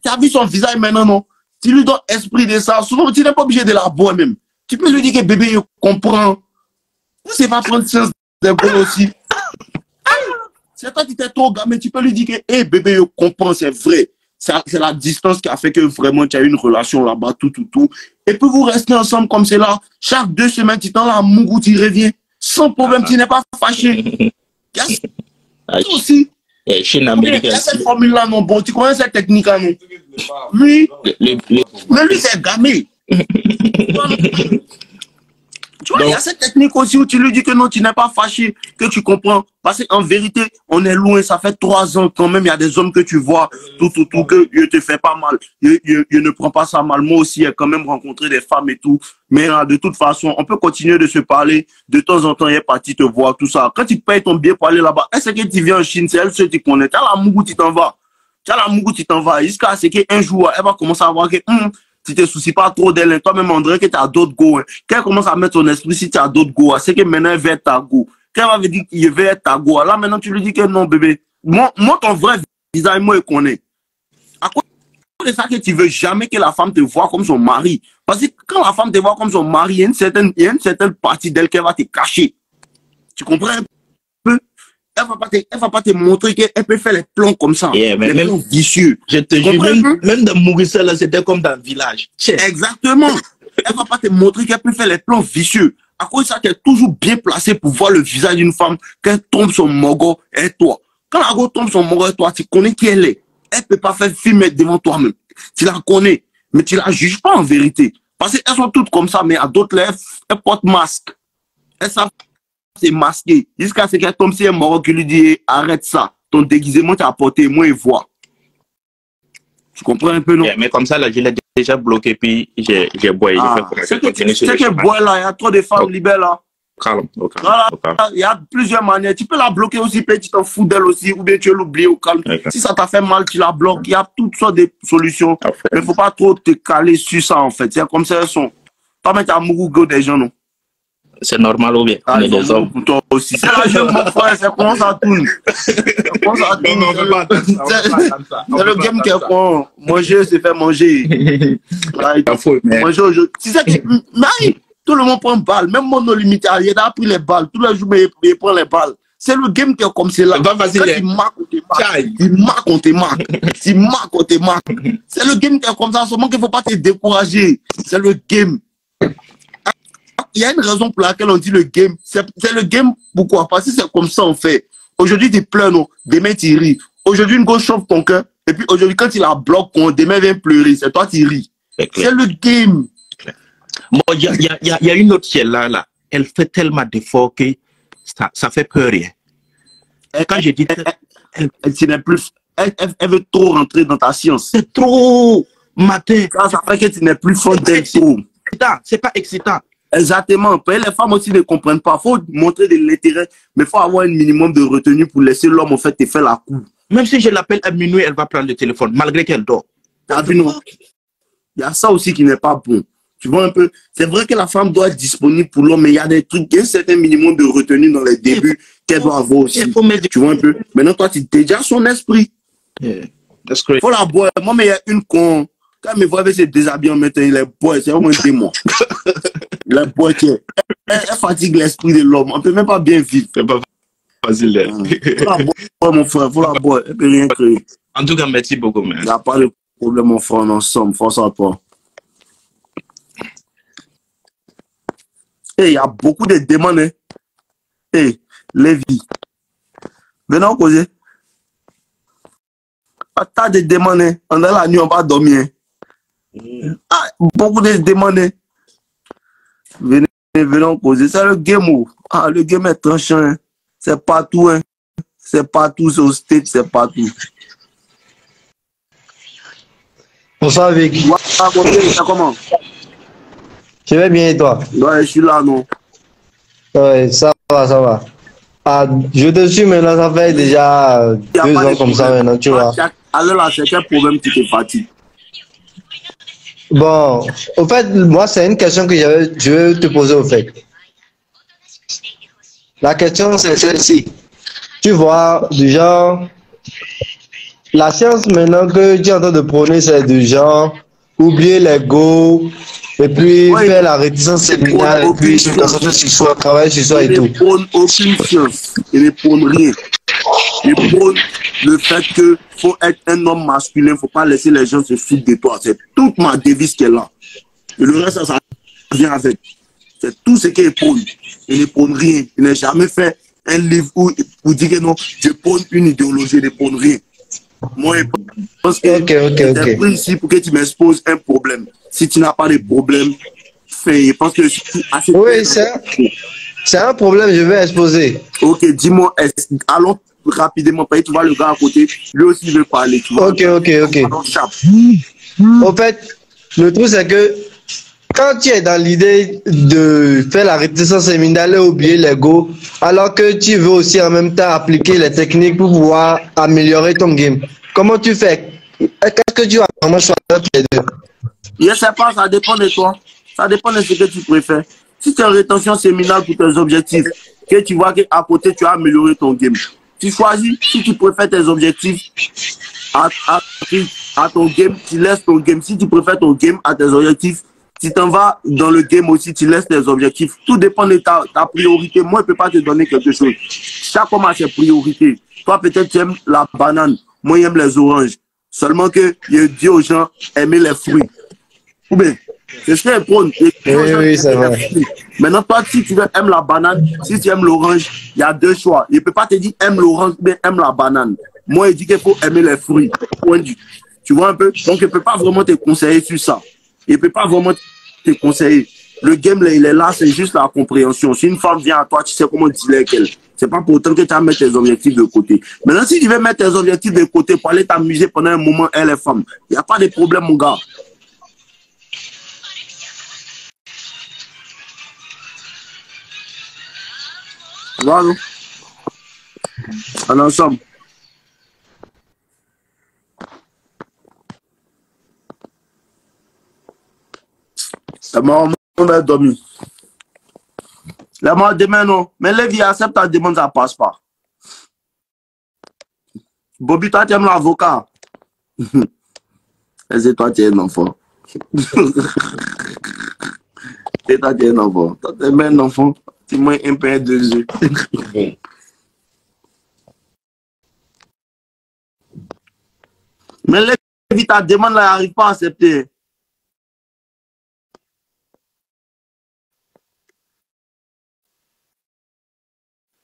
[SPEAKER 1] as vu son visage maintenant, non? Tu lui donnes esprit de ça. Souvent, tu n'es pas obligé de la boire même. Tu peux lui dire que bébé, je comprends. Vous ne savez pas prendre sens des bonnes aussi. C'est toi qui t'es trop gamin, tu peux lui dire que, hey, bébé, je comprends, c'est vrai. C'est la distance qui a fait que vraiment tu as une relation là-bas, tout. Et puis vous restez ensemble comme c'est là. Chaque 2 semaines, tu t'en là à Mougou, tu reviens. Sans problème, tu n'es pas fâché. Yes. Toi aussi.
[SPEAKER 7] Chine américaine.
[SPEAKER 1] Cette formule-là, non, bon, tu connais cette technique-là, non? Lui, mais lui, c'est gamé. Tu vois, il y a cette technique aussi où tu lui dis que non, tu n'es pas fâché, que tu comprends. Parce qu'en vérité, on est loin, ça fait 3 ans quand même, il y a des hommes que tu vois, tout, que je te fais pas mal. Je ne prends pas ça mal. Moi aussi, j'ai quand même rencontré des femmes et tout. Mais de toute façon, on peut continuer de se parler. De temps en temps, il est parti te voir, tout ça. Quand tu payes ton billet pour aller là-bas, est-ce que tu viens en Chine, c'est elle seule qui connaît. Tu as la Mougou, tu t'en vas. Jusqu'à ce qu'un jour, elle va commencer à voir que... tu ne te soucies pas trop d'elle, toi-même, André, que tu as d'autres go. Hein. Quand elle commence à mettre ton esprit, si tu as d'autres go, c'est que maintenant, elle veut être ta go. Quand elle va dire qu'il veut être ta go, là, maintenant, tu lui dis que non, bébé. Moi ton vrai visage, moi, je connais. À cause de ça que tu veux jamais que la femme te voie comme son mari. Parce que quand la femme te voit comme son mari, il y a une certaine partie d'elle qu'elle va te cacher. Tu comprends un peu? Elle va pas te montrer qu'elle peut faire les plans comme ça.
[SPEAKER 7] Yeah,
[SPEAKER 1] les plans vicieux.
[SPEAKER 7] Je te jure, même dans Maurice, là, c'était comme dans le village.
[SPEAKER 1] Exactement. Elle va pas te montrer qu'elle peut faire les plans vicieux. À cause de ça, tu es toujours bien placé pour voir le visage d'une femme, qu'elle tombe son mogo et toi. Quand la go tombe son mogo et toi, tu connais qui elle est. Elle peut pas faire filmer devant toi-même. Tu la connais, mais tu la juges pas en vérité. Parce qu'elles sont toutes comme ça, mais à d'autres lèvres, elles portent masque. Elles savent c'est masqué. Jusqu'à ce qu'elle tombe sur un mort qui lui dit arrête ça. Ton déguisement t'as apporté, moi et vois. Tu comprends un peu, non?
[SPEAKER 7] Mais comme ça, là, je l'ai déjà bloqué, puis j'ai boyé.
[SPEAKER 1] C'est que bois là, il y a trop de femmes libères là.
[SPEAKER 7] Calme,
[SPEAKER 1] voilà, il y a plusieurs manières. Tu peux la bloquer aussi, puis tu t'en fous d'elle aussi, ou bien tu veux l'oublier au calme. Si ça t'a fait mal, tu la bloques. Il y a toutes sortes de solutions. Mais il ne faut pas trop te caler sur ça, en fait. C'est comme ça, elles sont. Pas mettre à mourir des gens, non?
[SPEAKER 7] C'est normal ou bien? On est des hommes.
[SPEAKER 1] Pour toi aussi. C'est la jeune, mon frère, c'est comment ça tourne. C'est le game qui est con. Manger, c'est faire manger. Manger aujourd'hui. Tu sais que. Tout le monde prend balle, même mon limité, il a pris les balles, tous les jours il prend les balles. C'est le game qui est comme c'est là. Quand il marque, on te marque. Il marque, on te marque. Il marque, on te marque. C'est le game qui est comme ça, seulement qu'il ne faut pas te décourager. C'est le game. Il y a une raison pour laquelle on dit le game. C'est le game, pourquoi? Parce que c'est comme ça on fait. Aujourd'hui, tu pleures, non? Demain, tu ris. Aujourd'hui, une gauche chauffe ton cœur. Et puis aujourd'hui, quand il la bloque, demain vient pleurer. C'est toi qui ris. C'est le game.
[SPEAKER 7] Bon, il y a une autre qui est là. Elle fait tellement d'efforts que ça fait peur. Quand je dis
[SPEAKER 1] elle veut trop rentrer dans ta science.
[SPEAKER 7] C'est trop matin.
[SPEAKER 1] Ça fait que tu n'es plus fort d'être trop.
[SPEAKER 7] C'est pas excitant.
[SPEAKER 1] Exactement. Les femmes aussi ne comprennent pas. Il faut montrer de l'intérêt, mais il faut avoir un minimum de retenue pour laisser l'homme en fait te faire la cour.
[SPEAKER 7] Même si je l'appelle à minuit, elle va prendre le téléphone, malgré qu'elle dort.
[SPEAKER 1] Il y a ça aussi qui n'est pas bon. Tu vois un peu, c'est vrai que la femme doit être disponible pour l'homme, mais il y a des trucs, il y a un certain minimum de retenue dans les débuts qu'elle doit avoir aussi. Tu vois un peu. Maintenant, toi, tu es déjà son esprit. Il faut la boire. Moi, mais il y a une con. Quand elle me voit avec ses déshabillants maintenant, il est boire. C'est vraiment un démon. Il est boire. Elle fatigue l'esprit de l'homme. On ne peut même pas bien vivre.
[SPEAKER 7] C'est pas facile.
[SPEAKER 1] Faut la boire, mon frère. Faut la boire. Elle ne peut rien créer.
[SPEAKER 7] En tout cas, merci beaucoup.
[SPEAKER 1] Il n'y a pas de problème, mon frère. On est ensemble. Force à toi. Il y a beaucoup de demandes. Hein. Lévi. Venons causer. T'as des demandes. Hein. On est la nuit, on va dormir. Hein. Beaucoup de demandes. Hein. Venons causer. C'est le game. Le game est tranchant. Hein. C'est partout. Hein. C'est partout. C'est au state. C'est partout.
[SPEAKER 8] Bonsoir, Vic.
[SPEAKER 1] Comment?
[SPEAKER 8] Je vais bien et toi?
[SPEAKER 1] Ouais, je suis là, non?
[SPEAKER 8] Ouais, ça va, ça va. Je te suis maintenant, ça fait déjà 2 ans comme ça maintenant, tu vois.
[SPEAKER 1] Alors là, c'est quel problème qui te fatigue?
[SPEAKER 8] Bon, au fait, moi, c'est une question que je veux te poser au fait. La question, c'est celle-ci. Tu vois, du genre, la science maintenant que tu es en train de prôner, c'est du genre, oublier l'ego, et puis faire la réticence séminale, et puis se concentrer sur soi, travailler sur soi et tout.
[SPEAKER 1] Il ne prône aucune science, il ne prône rien. Il prône le fait qu'il faut être un homme masculin, il ne faut pas laisser les gens se foutre de toi. C'est toute ma devise qui est là. Et le reste, ça vient avec. C'est tout ce qu'il prône. Il ne prône rien. Il n'a jamais fait un livre où il dit que non, je prône une idéologie, il ne prône rien. Moi, je pense que c'est pris ici pour que tu m'exposes un problème. Si tu n'as pas de problème, fais. Je pense que assez.
[SPEAKER 8] Oui, c'est un problème, je vais exposer.
[SPEAKER 1] Ok, dis-moi, allons rapidement, tu vois le gars à côté, lui aussi il veut parler. Tu vois,
[SPEAKER 8] ok. Au fait, le truc c'est que quand tu es dans l'idée de faire la réticence séminale et oublier l'ego, alors que tu veux aussi en même temps appliquer les techniques pour pouvoir améliorer ton game, comment tu fais? Qu'est-ce que tu vas vraiment choisir entre les deux?
[SPEAKER 1] Je ne sais pas, ça dépend de toi. Ça dépend de ce que tu préfères. Si tu es en rétention séminale pour tes objectifs, que tu vois qu'à côté tu as amélioré ton game, tu choisis, si tu préfères tes objectifs à ton game, tu laisses ton game. Si tu préfères ton game à tes objectifs, si tu en vas dans le game aussi, tu laisses tes objectifs. Tout dépend de ta priorité. Moi, je ne peux pas te donner quelque chose. Chaque homme a ses priorités. Toi, peut-être, tu aimes la banane. Moi, j'aime les oranges. Seulement que je dis aux gens, aimer les fruits. Ou bien, c'est ce qu'elle prône.
[SPEAKER 8] Oui, c'est vrai.
[SPEAKER 1] Maintenant, toi, si tu aimes la banane, si tu aimes l'orange, il y a 2 choix. Il ne peut pas te dire aime l'orange, mais aime la banane. Moi, il dit qu'il faut aimer les fruits. Tu vois un peu? Donc, il ne peut pas vraiment te conseiller sur ça. Il ne peut pas vraiment te conseiller. Le game, là, il est là, c'est juste la compréhension. Si une femme vient à toi, tu sais comment dealer avec elle. C'est pas pour autant que tu vas mettre tes objectifs de côté. Maintenant, si tu veux mettre tes objectifs de côté pour aller t'amuser pendant un moment, elle est femme, il n'y a pas de problème, mon gars. Voilà. En ensemble. C'est marrant, on a dormi. La mort demain, non. Mais les vies acceptent ta demande, ça passe pas. Bobby, toi, tu aimes l'avocat. Et c'est toi, tu es un enfant. Et toi, tu es un enfant. Toi, tu es un enfant. Tu manges un pain de jeu. Mais les vies, ta demande, là, n'arrive pas à accepter.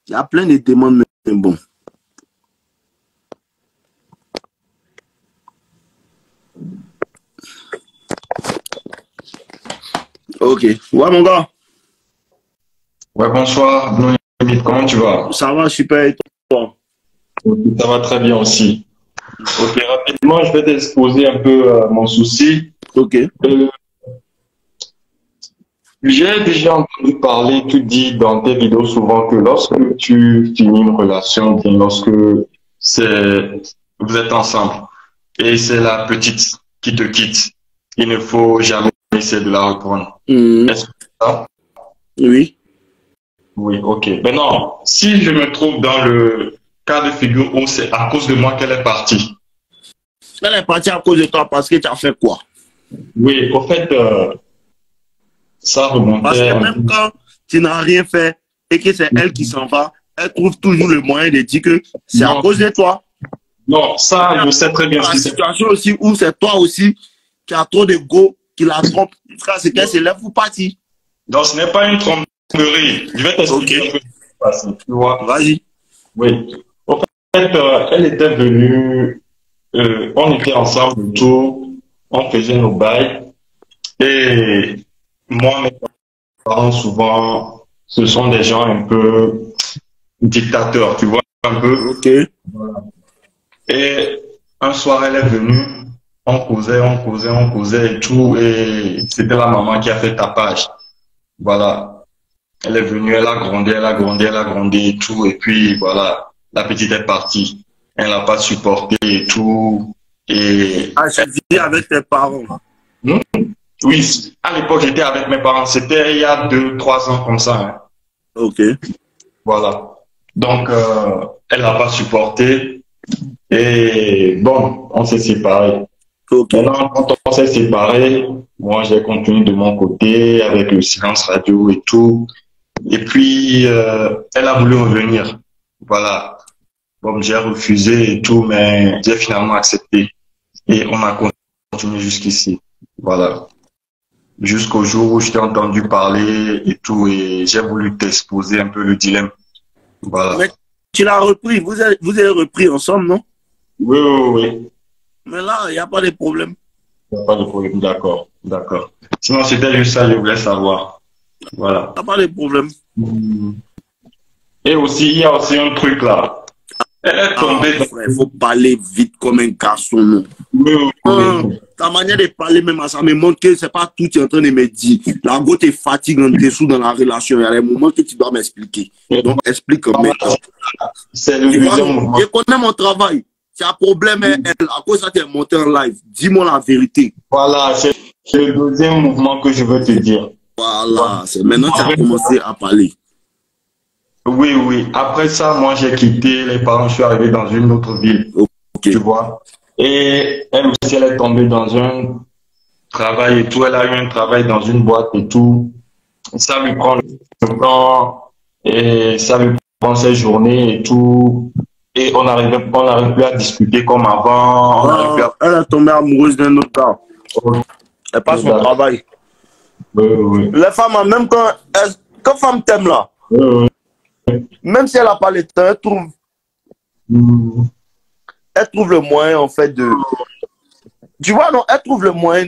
[SPEAKER 1] Il y a plein de demandes, mais bon. Ok. Ouais, mon gars.
[SPEAKER 9] Ouais, bonsoir. Comment tu vas?
[SPEAKER 1] Ça va, super. Et toi?
[SPEAKER 9] Ça va très bien aussi. Ok, rapidement, je vais t'exposer un peu mon souci.
[SPEAKER 1] Ok.
[SPEAKER 9] J'ai déjà entendu parler, tu dis dans tes vidéos souvent que lorsque tu finis une relation, bien lorsque vous êtes ensemble et c'est la petite qui te quitte, il ne faut jamais essayer de la reprendre. Est-ce que c'est ça?
[SPEAKER 1] Oui.
[SPEAKER 9] Oui, ok. Maintenant, si je me trouve dans le cas de figure où c'est à cause de moi qu'elle est partie.
[SPEAKER 1] Elle est partie à cause de toi parce que tu as fait quoi?
[SPEAKER 9] Oui, au fait, ça remontait.
[SPEAKER 1] Parce que même quand tu n'as rien fait et que c'est elle qui s'en va, elle trouve toujours le moyen de dire que c'est à cause de toi.
[SPEAKER 9] Non, ça, je sais très bien.
[SPEAKER 1] La situation aussi où c'est toi aussi qui as trop de go, qui la trompe. C'est qu'elle se lève pour partir.
[SPEAKER 9] Donc, ce n'est pas une tromperie. Je vais t'expliquer un peu. Tu vois.
[SPEAKER 1] Vas-y.
[SPEAKER 9] Oui. Au fait, elle était venue, on était ensemble autour, on faisait nos bails. Et moi, mes parents, souvent, ce sont des gens un peu dictateurs, tu vois, un peu.
[SPEAKER 1] Ok.
[SPEAKER 9] Voilà. Et un soir, elle est venue, on causait et tout, et c'était la maman qui a fait tapage. Voilà. Elle est venue, elle a grondé et tout, et puis voilà, la petite est partie. Elle n'a pas supporté et tout. Et
[SPEAKER 1] ah, je vis avec tes parents.
[SPEAKER 9] Oui, à l'époque, j'étais avec mes parents. C'était il y a 2-3 ans comme ça. Hein.
[SPEAKER 1] Ok.
[SPEAKER 9] Voilà. Donc, elle n'a pas supporté. Et bon, on s'est séparés.
[SPEAKER 1] Okay.
[SPEAKER 9] Maintenant, quand on s'est séparés, moi, j'ai continué de mon côté avec le silence radio et tout. Et puis, elle a voulu revenir. Voilà. Bon, j'ai refusé et tout, mais j'ai finalement accepté. Et on a continué jusqu'ici. Voilà. Jusqu'au jour où je t'ai entendu parler et tout, et j'ai voulu t'exposer un peu le dilemme. Voilà.
[SPEAKER 1] Mais tu l'as repris, vous avez repris ensemble, non?
[SPEAKER 9] Oui, oui, oui.
[SPEAKER 1] Mais là, il n'y a pas de problème.
[SPEAKER 9] Il n'y a pas de problème, d'accord, d'accord. Sinon, c'était juste ça, je voulais savoir. Voilà.
[SPEAKER 1] Il n'y a pas de problème.
[SPEAKER 9] Et aussi, il y a aussi un truc là. Elle est tombée.
[SPEAKER 1] Il faut parler vite comme un garçon, non?
[SPEAKER 9] Oui, oui.
[SPEAKER 1] Ta manière de parler, même, ça me montre que c'est pas tout tu es en train de me dire. La go te fatigue en dessous dans la relation. Il y a des moments que tu dois m'expliquer. Donc, explique-moi.
[SPEAKER 9] C'est le deuxième mouvement.
[SPEAKER 1] Je connais mon travail. C'est un problème, elle. À cause de ça, tu es monté en live. Dis-moi la vérité.
[SPEAKER 9] Voilà, c'est le deuxième mouvement que je veux te dire.
[SPEAKER 1] Voilà. C'est maintenant que tu as commencé à parler.
[SPEAKER 9] Oui, oui. Après ça, moi, j'ai quitté les parents. Je suis arrivé dans une autre ville.
[SPEAKER 1] Okay.
[SPEAKER 9] Tu vois. Et elle aussi, elle est tombée dans un travail et tout. Elle a eu un travail dans une boîte et tout. Ça lui prend le temps et ça lui prend ses journées et tout. Et on n'arrive plus à discuter comme avant.
[SPEAKER 1] Elle est tombée amoureuse d'un autre gars. Elle passe son travail.
[SPEAKER 9] Oui, oui.
[SPEAKER 1] Les femmes, même quand femme t'aime là, même si elle n'a pas le temps, elle trouve le moyen en fait de... Tu vois, non, elle trouve le moyen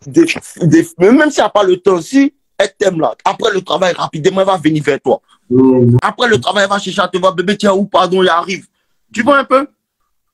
[SPEAKER 1] même si elle n'a pas le temps, si elle t'aime là, après le travail, rapidement, elle va venir vers toi. Après le travail, elle va chercher à te voir, bébé, tiens, où, pardon, il arrive. Tu vois un peu?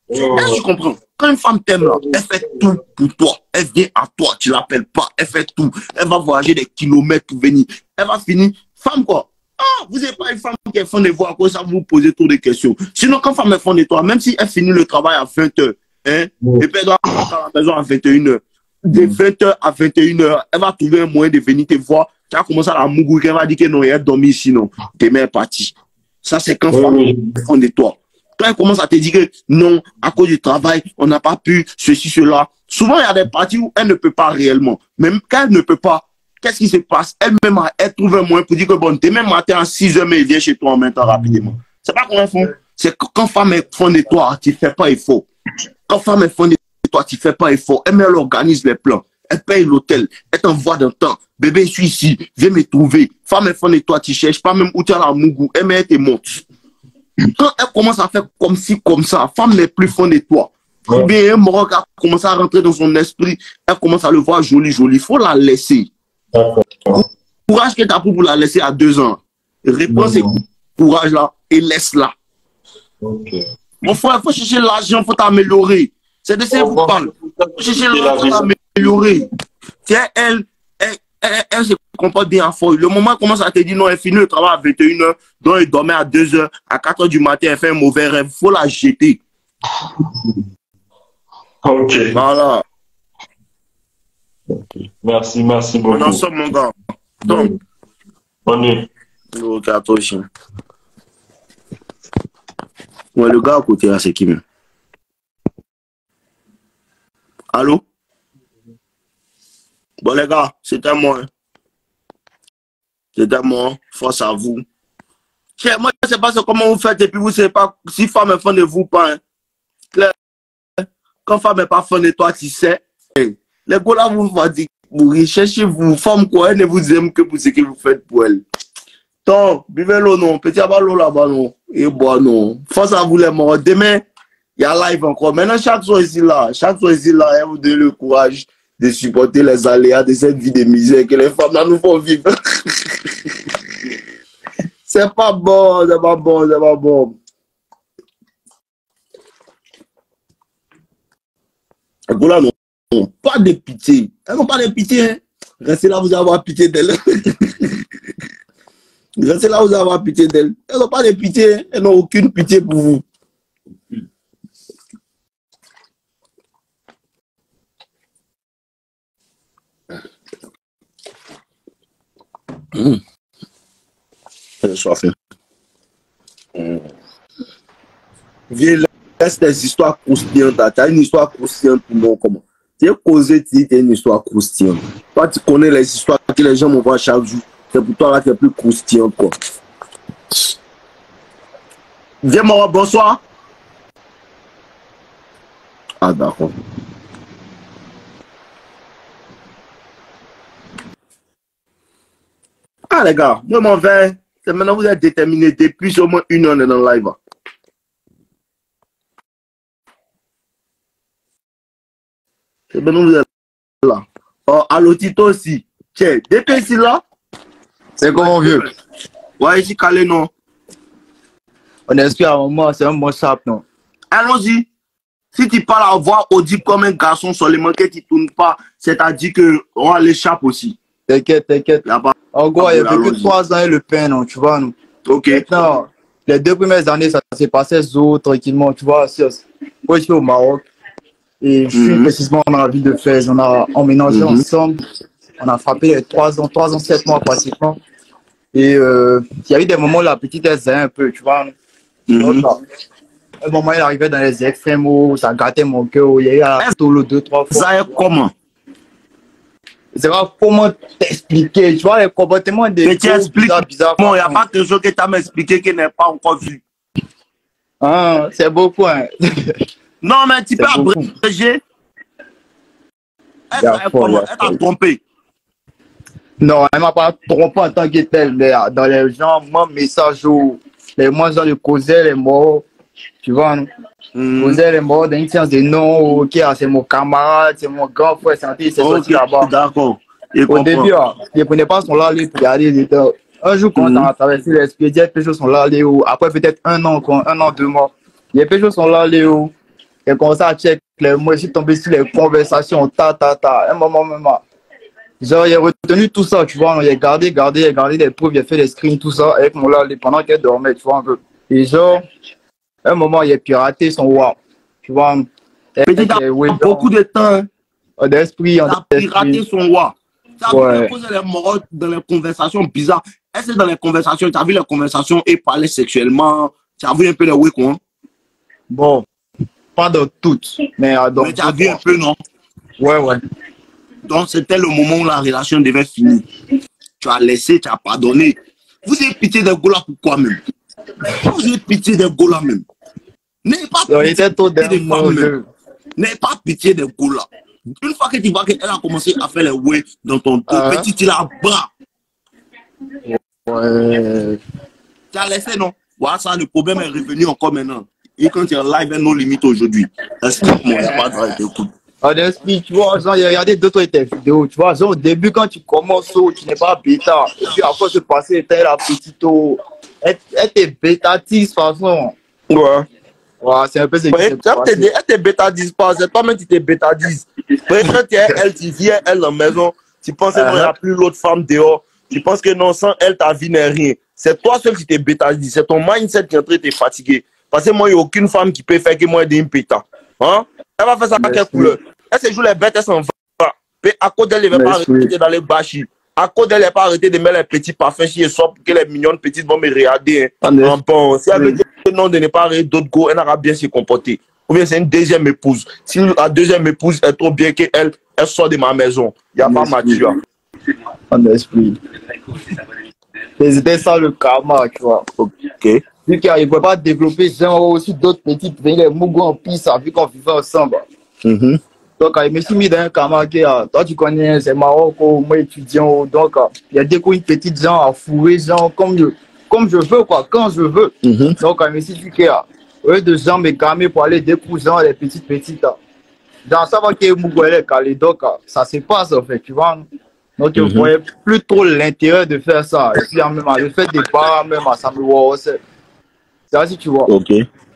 [SPEAKER 1] Est-ce que tu comprends? Quand une femme t'aime là, elle fait tout pour toi. Elle vient à toi, tu l'appelles pas, elle fait tout. Elle va voyager des kilomètres pour venir. Elle va finir. Femme quoi? Ah, vous n'avez pas une femme qui est fan de vous à cause ça vous posez trop de questions. Sinon, quand femme est fan de toi, même si elle finit le travail à 20h, hein, et puis elle doit rentrer à la maison à 21h, de 20h à 21h, elle va trouver un moyen de venir te voir. Tu as commencé à la mougou, elle va dire que non, elle a dormi ici, non. Demain, elle est partie. Ça, c'est quand femme est fan de toi. Quand elle commence à te dire que non, à cause du travail, on n'a pas pu, ceci, cela. Souvent, il y a des parties où elle ne peut pas réellement. Même quand elle ne peut pas, qu'est-ce qui se passe? Elle-même, elle trouve un moyen pour dire que bon, demain matin à 6h, mais elle vient chez toi en même temps rapidement. C'est pas comment elles font. C'est quand femme est fan de toi, tu ne fais pas effort. Quand femme est fan de toi, tu ne fais pas effort. Elle organise les plans. Elle paye l'hôtel. Elle t'envoie d'un temps. Bébé, je suis ici. Viens me trouver. Femme est fan de toi, tu ne cherches pas même où tu as la mougou. Elle te monte. Quand elle commence à faire comme ci, comme ça, femme n'est plus fan de toi. Ou bien un Maroc a commencé à rentrer dans son esprit. Elle commence à le voir joli, joli. Il faut la laisser. Courage que tu as pris pour la laisser à 2 ans. Réponds ce courage-là et laisse-la. Mon frère, il faut chercher l'argent, il faut t'améliorer. C'est de ça que vous parle. Il faut chercher l'argent, il faut t'améliorer. Tiens, elle se comporte bien à fond. Le moment où elle commence à te dire non, elle finit le travail à 21h, donc elle dormait à 2h, à 4h du matin, elle fait un mauvais rêve. Il faut la jeter.
[SPEAKER 9] Ok.
[SPEAKER 1] Voilà.
[SPEAKER 9] Merci beaucoup.
[SPEAKER 1] On en sort, mon gars. Donc,
[SPEAKER 9] on est.
[SPEAKER 1] Ok, à toi aussi. Ouais, le gars à côté là, c'est qui même? Allô? Bon, les gars, c'était moi. C'était moi. Force à vous. Moi, je ne sais pas comment vous faites et puis vous ne savez pas si femme est fan de vous ou pas. Hein. Claire, quand femme n'est pas fan de toi, tu sais. Hey, les gars là, vous recherchez vous, femme quoi, elle ne vous aime que pour ce que vous faites pour elle. Donc, buvez l'eau non, petit avoir l'eau là-bas non, et bois non. Force à vous les morts. Demain, il y a live encore. Maintenant, chaque soir ici là, elle vous donne le courage de supporter les aléas de cette vie de misère que les femmes là nous font vivre. C'est pas bon, c'est pas bon, c'est pas bon. Et voilà, non, pas de pitié. Elles n'ont pas de pitié. Hein. Restez là, vous allez avoir pitié d'elles. Restez là, vous allez avoir pitié d'elles. Elles n'ont pas de pitié. Hein. Elles n'ont aucune pitié pour vous. J'ai soif. Viens, laisse des histoires croustillantes. Tu as une histoire croustillante pour moi, comment? Tu as causé, tu as une histoire croustillante. Toi, tu connais les histoires que les gens m'envoient chaque jour. C'est pour toi là qui est plus croustillant, quoi. Viens, moi, bonsoir. Ah, d'accord. Ah, les gars, moi, m'en vais. C'est maintenant vous êtes déterminés. Depuis au moins 1 heure, on est dans le live. C'est maintenant vous êtes là. Oh, allô, Tito aussi. Tiens, depuis ici là.
[SPEAKER 10] C'est comment, vieux?
[SPEAKER 1] Ouais, ici, calé, non.
[SPEAKER 10] On est à un moment, c'est un bon sap, non?
[SPEAKER 1] Allons-y. Si tu parles à voix audible comme un garçon seulement que tu ne tournes pas, c'est-à-dire qu'on l'échappe aussi.
[SPEAKER 10] T'inquiète. En gros, il y a plus que 3 ans et le pain, non, tu vois, non.
[SPEAKER 1] Ok.
[SPEAKER 10] Maintenant, les 2 premières années, ça s'est passé tranquillement, tu vois. Moi, je suis au Maroc. Et je suis précisément dans la ville de Fès. On a emménagé ensemble. On a frappé les 3 ans, 7 mois pratiquement. Et il y a eu des moments où la petite, elle faisait un peu, tu vois. Donc, là, un moment, il arrivait dans les extrêmes où ça gâtait mon cœur. Il y a eu tout le 2-3 fois.
[SPEAKER 1] Ça est comment?
[SPEAKER 10] C'est pas comment t'expliquer, tu vois, les comportements des
[SPEAKER 1] choses bizarres. Bon, il n'y a pas de chose que tu as m'expliqué qui n'est pas encore vu.
[SPEAKER 10] Ah, c'est beaucoup, hein.
[SPEAKER 1] Non, mais tu peux abréger. Elle t'a trompé.
[SPEAKER 10] Non, elle ne m'a pas trompé en tant que tel, mais dans les gens, mon message, les gens de causer, les mots, Tu vois, non? Posait les mots dans une séance de non, ok, c'est mon camarade, c'est mon grand frère, c'est sorti là-bas.
[SPEAKER 1] D'accord.
[SPEAKER 10] Au début, il ne prenait pas son là pour regarder les temps. Un jour, quand on a traversé l'expédient, les choses sont là, Léo. Après peut-être un an, 2 mois. Les choses sont là, Léo. Et comme ça, check les mots, je suis tombé sur les conversations, un moment même. Genre, il a retenu tout ça, tu vois. Il a gardé les preuves, il a fait les screens, tout ça, avec mon là, pendant qu'elle dormait, tu vois, un peu. Et genre, à un moment, il a piraté son WAP, tu vois.
[SPEAKER 1] Petit beaucoup de temps.
[SPEAKER 10] D'esprit,
[SPEAKER 1] il a piraté son WAP. Ça a posé les morottes dans les conversations bizarres. Est-ce que dans les conversations, tu as vu les conversations et parler sexuellement? Tu as vu un peu les oui, quoi?
[SPEAKER 10] Bon, pas dans toutes, mais
[SPEAKER 1] mais tu as vu un peu, non?
[SPEAKER 10] Ouais.
[SPEAKER 1] Donc, c'était le moment où la relation devait finir. Tu as laissé, tu as pardonné. Vous avez pitié des Golas pourquoi même? Vous avez pitié des Golas même. N'ayez pas pitié des femmes même. N'ayez pas pitié des Golas. Une fois que tu vois qu'elle a commencé à faire les ouais dans ton dos, petit, tu la bras.
[SPEAKER 10] Ouais.
[SPEAKER 1] Tu as laissé, non? Voilà, ça, le problème est revenu encore maintenant. Et quand tu es en live, il y a nos limites aujourd'hui. Explique-moi, il n'y a pas de droit, écoute.
[SPEAKER 10] Tu vois, genre, il y a regardé d'autres tes vidéos, tu vois, genre, au début, quand tu commences, tu n'es pas bêta. Et puis, à force de passer, tu es la petite, elle était bêta 10 de toute façon.
[SPEAKER 1] Ouais.
[SPEAKER 10] Ouais, c'est un peu ce qui s'est passé.
[SPEAKER 1] Elle te bêta 10 pas, c'est toi-même qui t'es bêta 10. Quand tu es elle, tu viens, elle, dans la maison, tu penses qu'il n'y a plus l'autre femme dehors. Tu penses que non, sans elle, ta vie n'est rien. C'est toi seul qui t'es bêta 10. C'est ton mindset qui est en train de te fatiguer. Parce que moi, il n'y a aucune femme qui peut faire que moi, des pétas. Hein? Elle va faire ça à quelle couleur? Elle se joue les bêtes, elle s'en va. Puis à côté d'elle, elle ne va pas arrêter d'aller bâcher. À côté d'elle, elle ne va pas arrêter de mettre les petits parfums chez elle pour que les mignonnes petites vont me regarder. Hein. Bon, si elle veut dire non de ne pas arrêter d'autres go, elle n'aura bien se comporter. Ou bien c'est une deuxième épouse. Si la deuxième épouse est trop bien qu'elle sort de ma maison, il n'y a pas mature.
[SPEAKER 10] En esprit. C'était ça le karma, tu vois.
[SPEAKER 1] Ok.
[SPEAKER 10] Vu qu'il ne pouvait pas développer, genre aussi d'autres petites, les Mougou en pisse, vu qu'on vivait ensemble. Donc, je me suis mis dans un karma qui, toi tu connais, c'est Maroc, moi étudiant, donc il y a des coups, une petite gens à fourrer, genre comme je veux, quoi, quand je veux. Donc, je me suis dit que, eux, de gens me calmer pour aller découvrir les petites. Dans ça, va que Mougou est calé, donc ça se passe en fait, tu vois. Donc, je ne voyais plus trop l'intérêt de faire ça. Et puis, en même temps, le fait des bars, même, ça me voit aussi. C'est ainsi, tu vois.
[SPEAKER 1] Ok.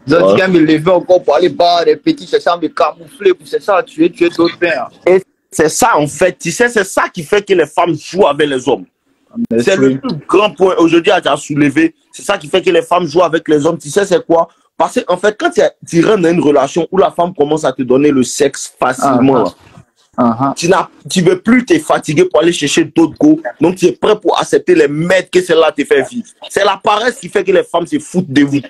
[SPEAKER 10] Donc, quand me lever encore pour aller barrer les petits, chercher à me camoufler, pour chercher à tuer d'autres pères.
[SPEAKER 1] Et c'est ça, en fait, tu sais, c'est ça qui fait que les femmes jouent avec les hommes. C'est le plus grand point aujourd'hui à soulever. C'est ça qui fait que les femmes jouent avec les hommes. Tu sais, c'est quoi? Parce qu'en fait, quand tu rentres dans une relation où la femme commence à te donner le sexe facilement, tu ne veux plus te fatiguer pour aller chercher d'autres go. Donc, tu es prêt pour accepter les mecs que celle-là te fait vivre. C'est la paresse qui fait que les femmes se foutent de vous.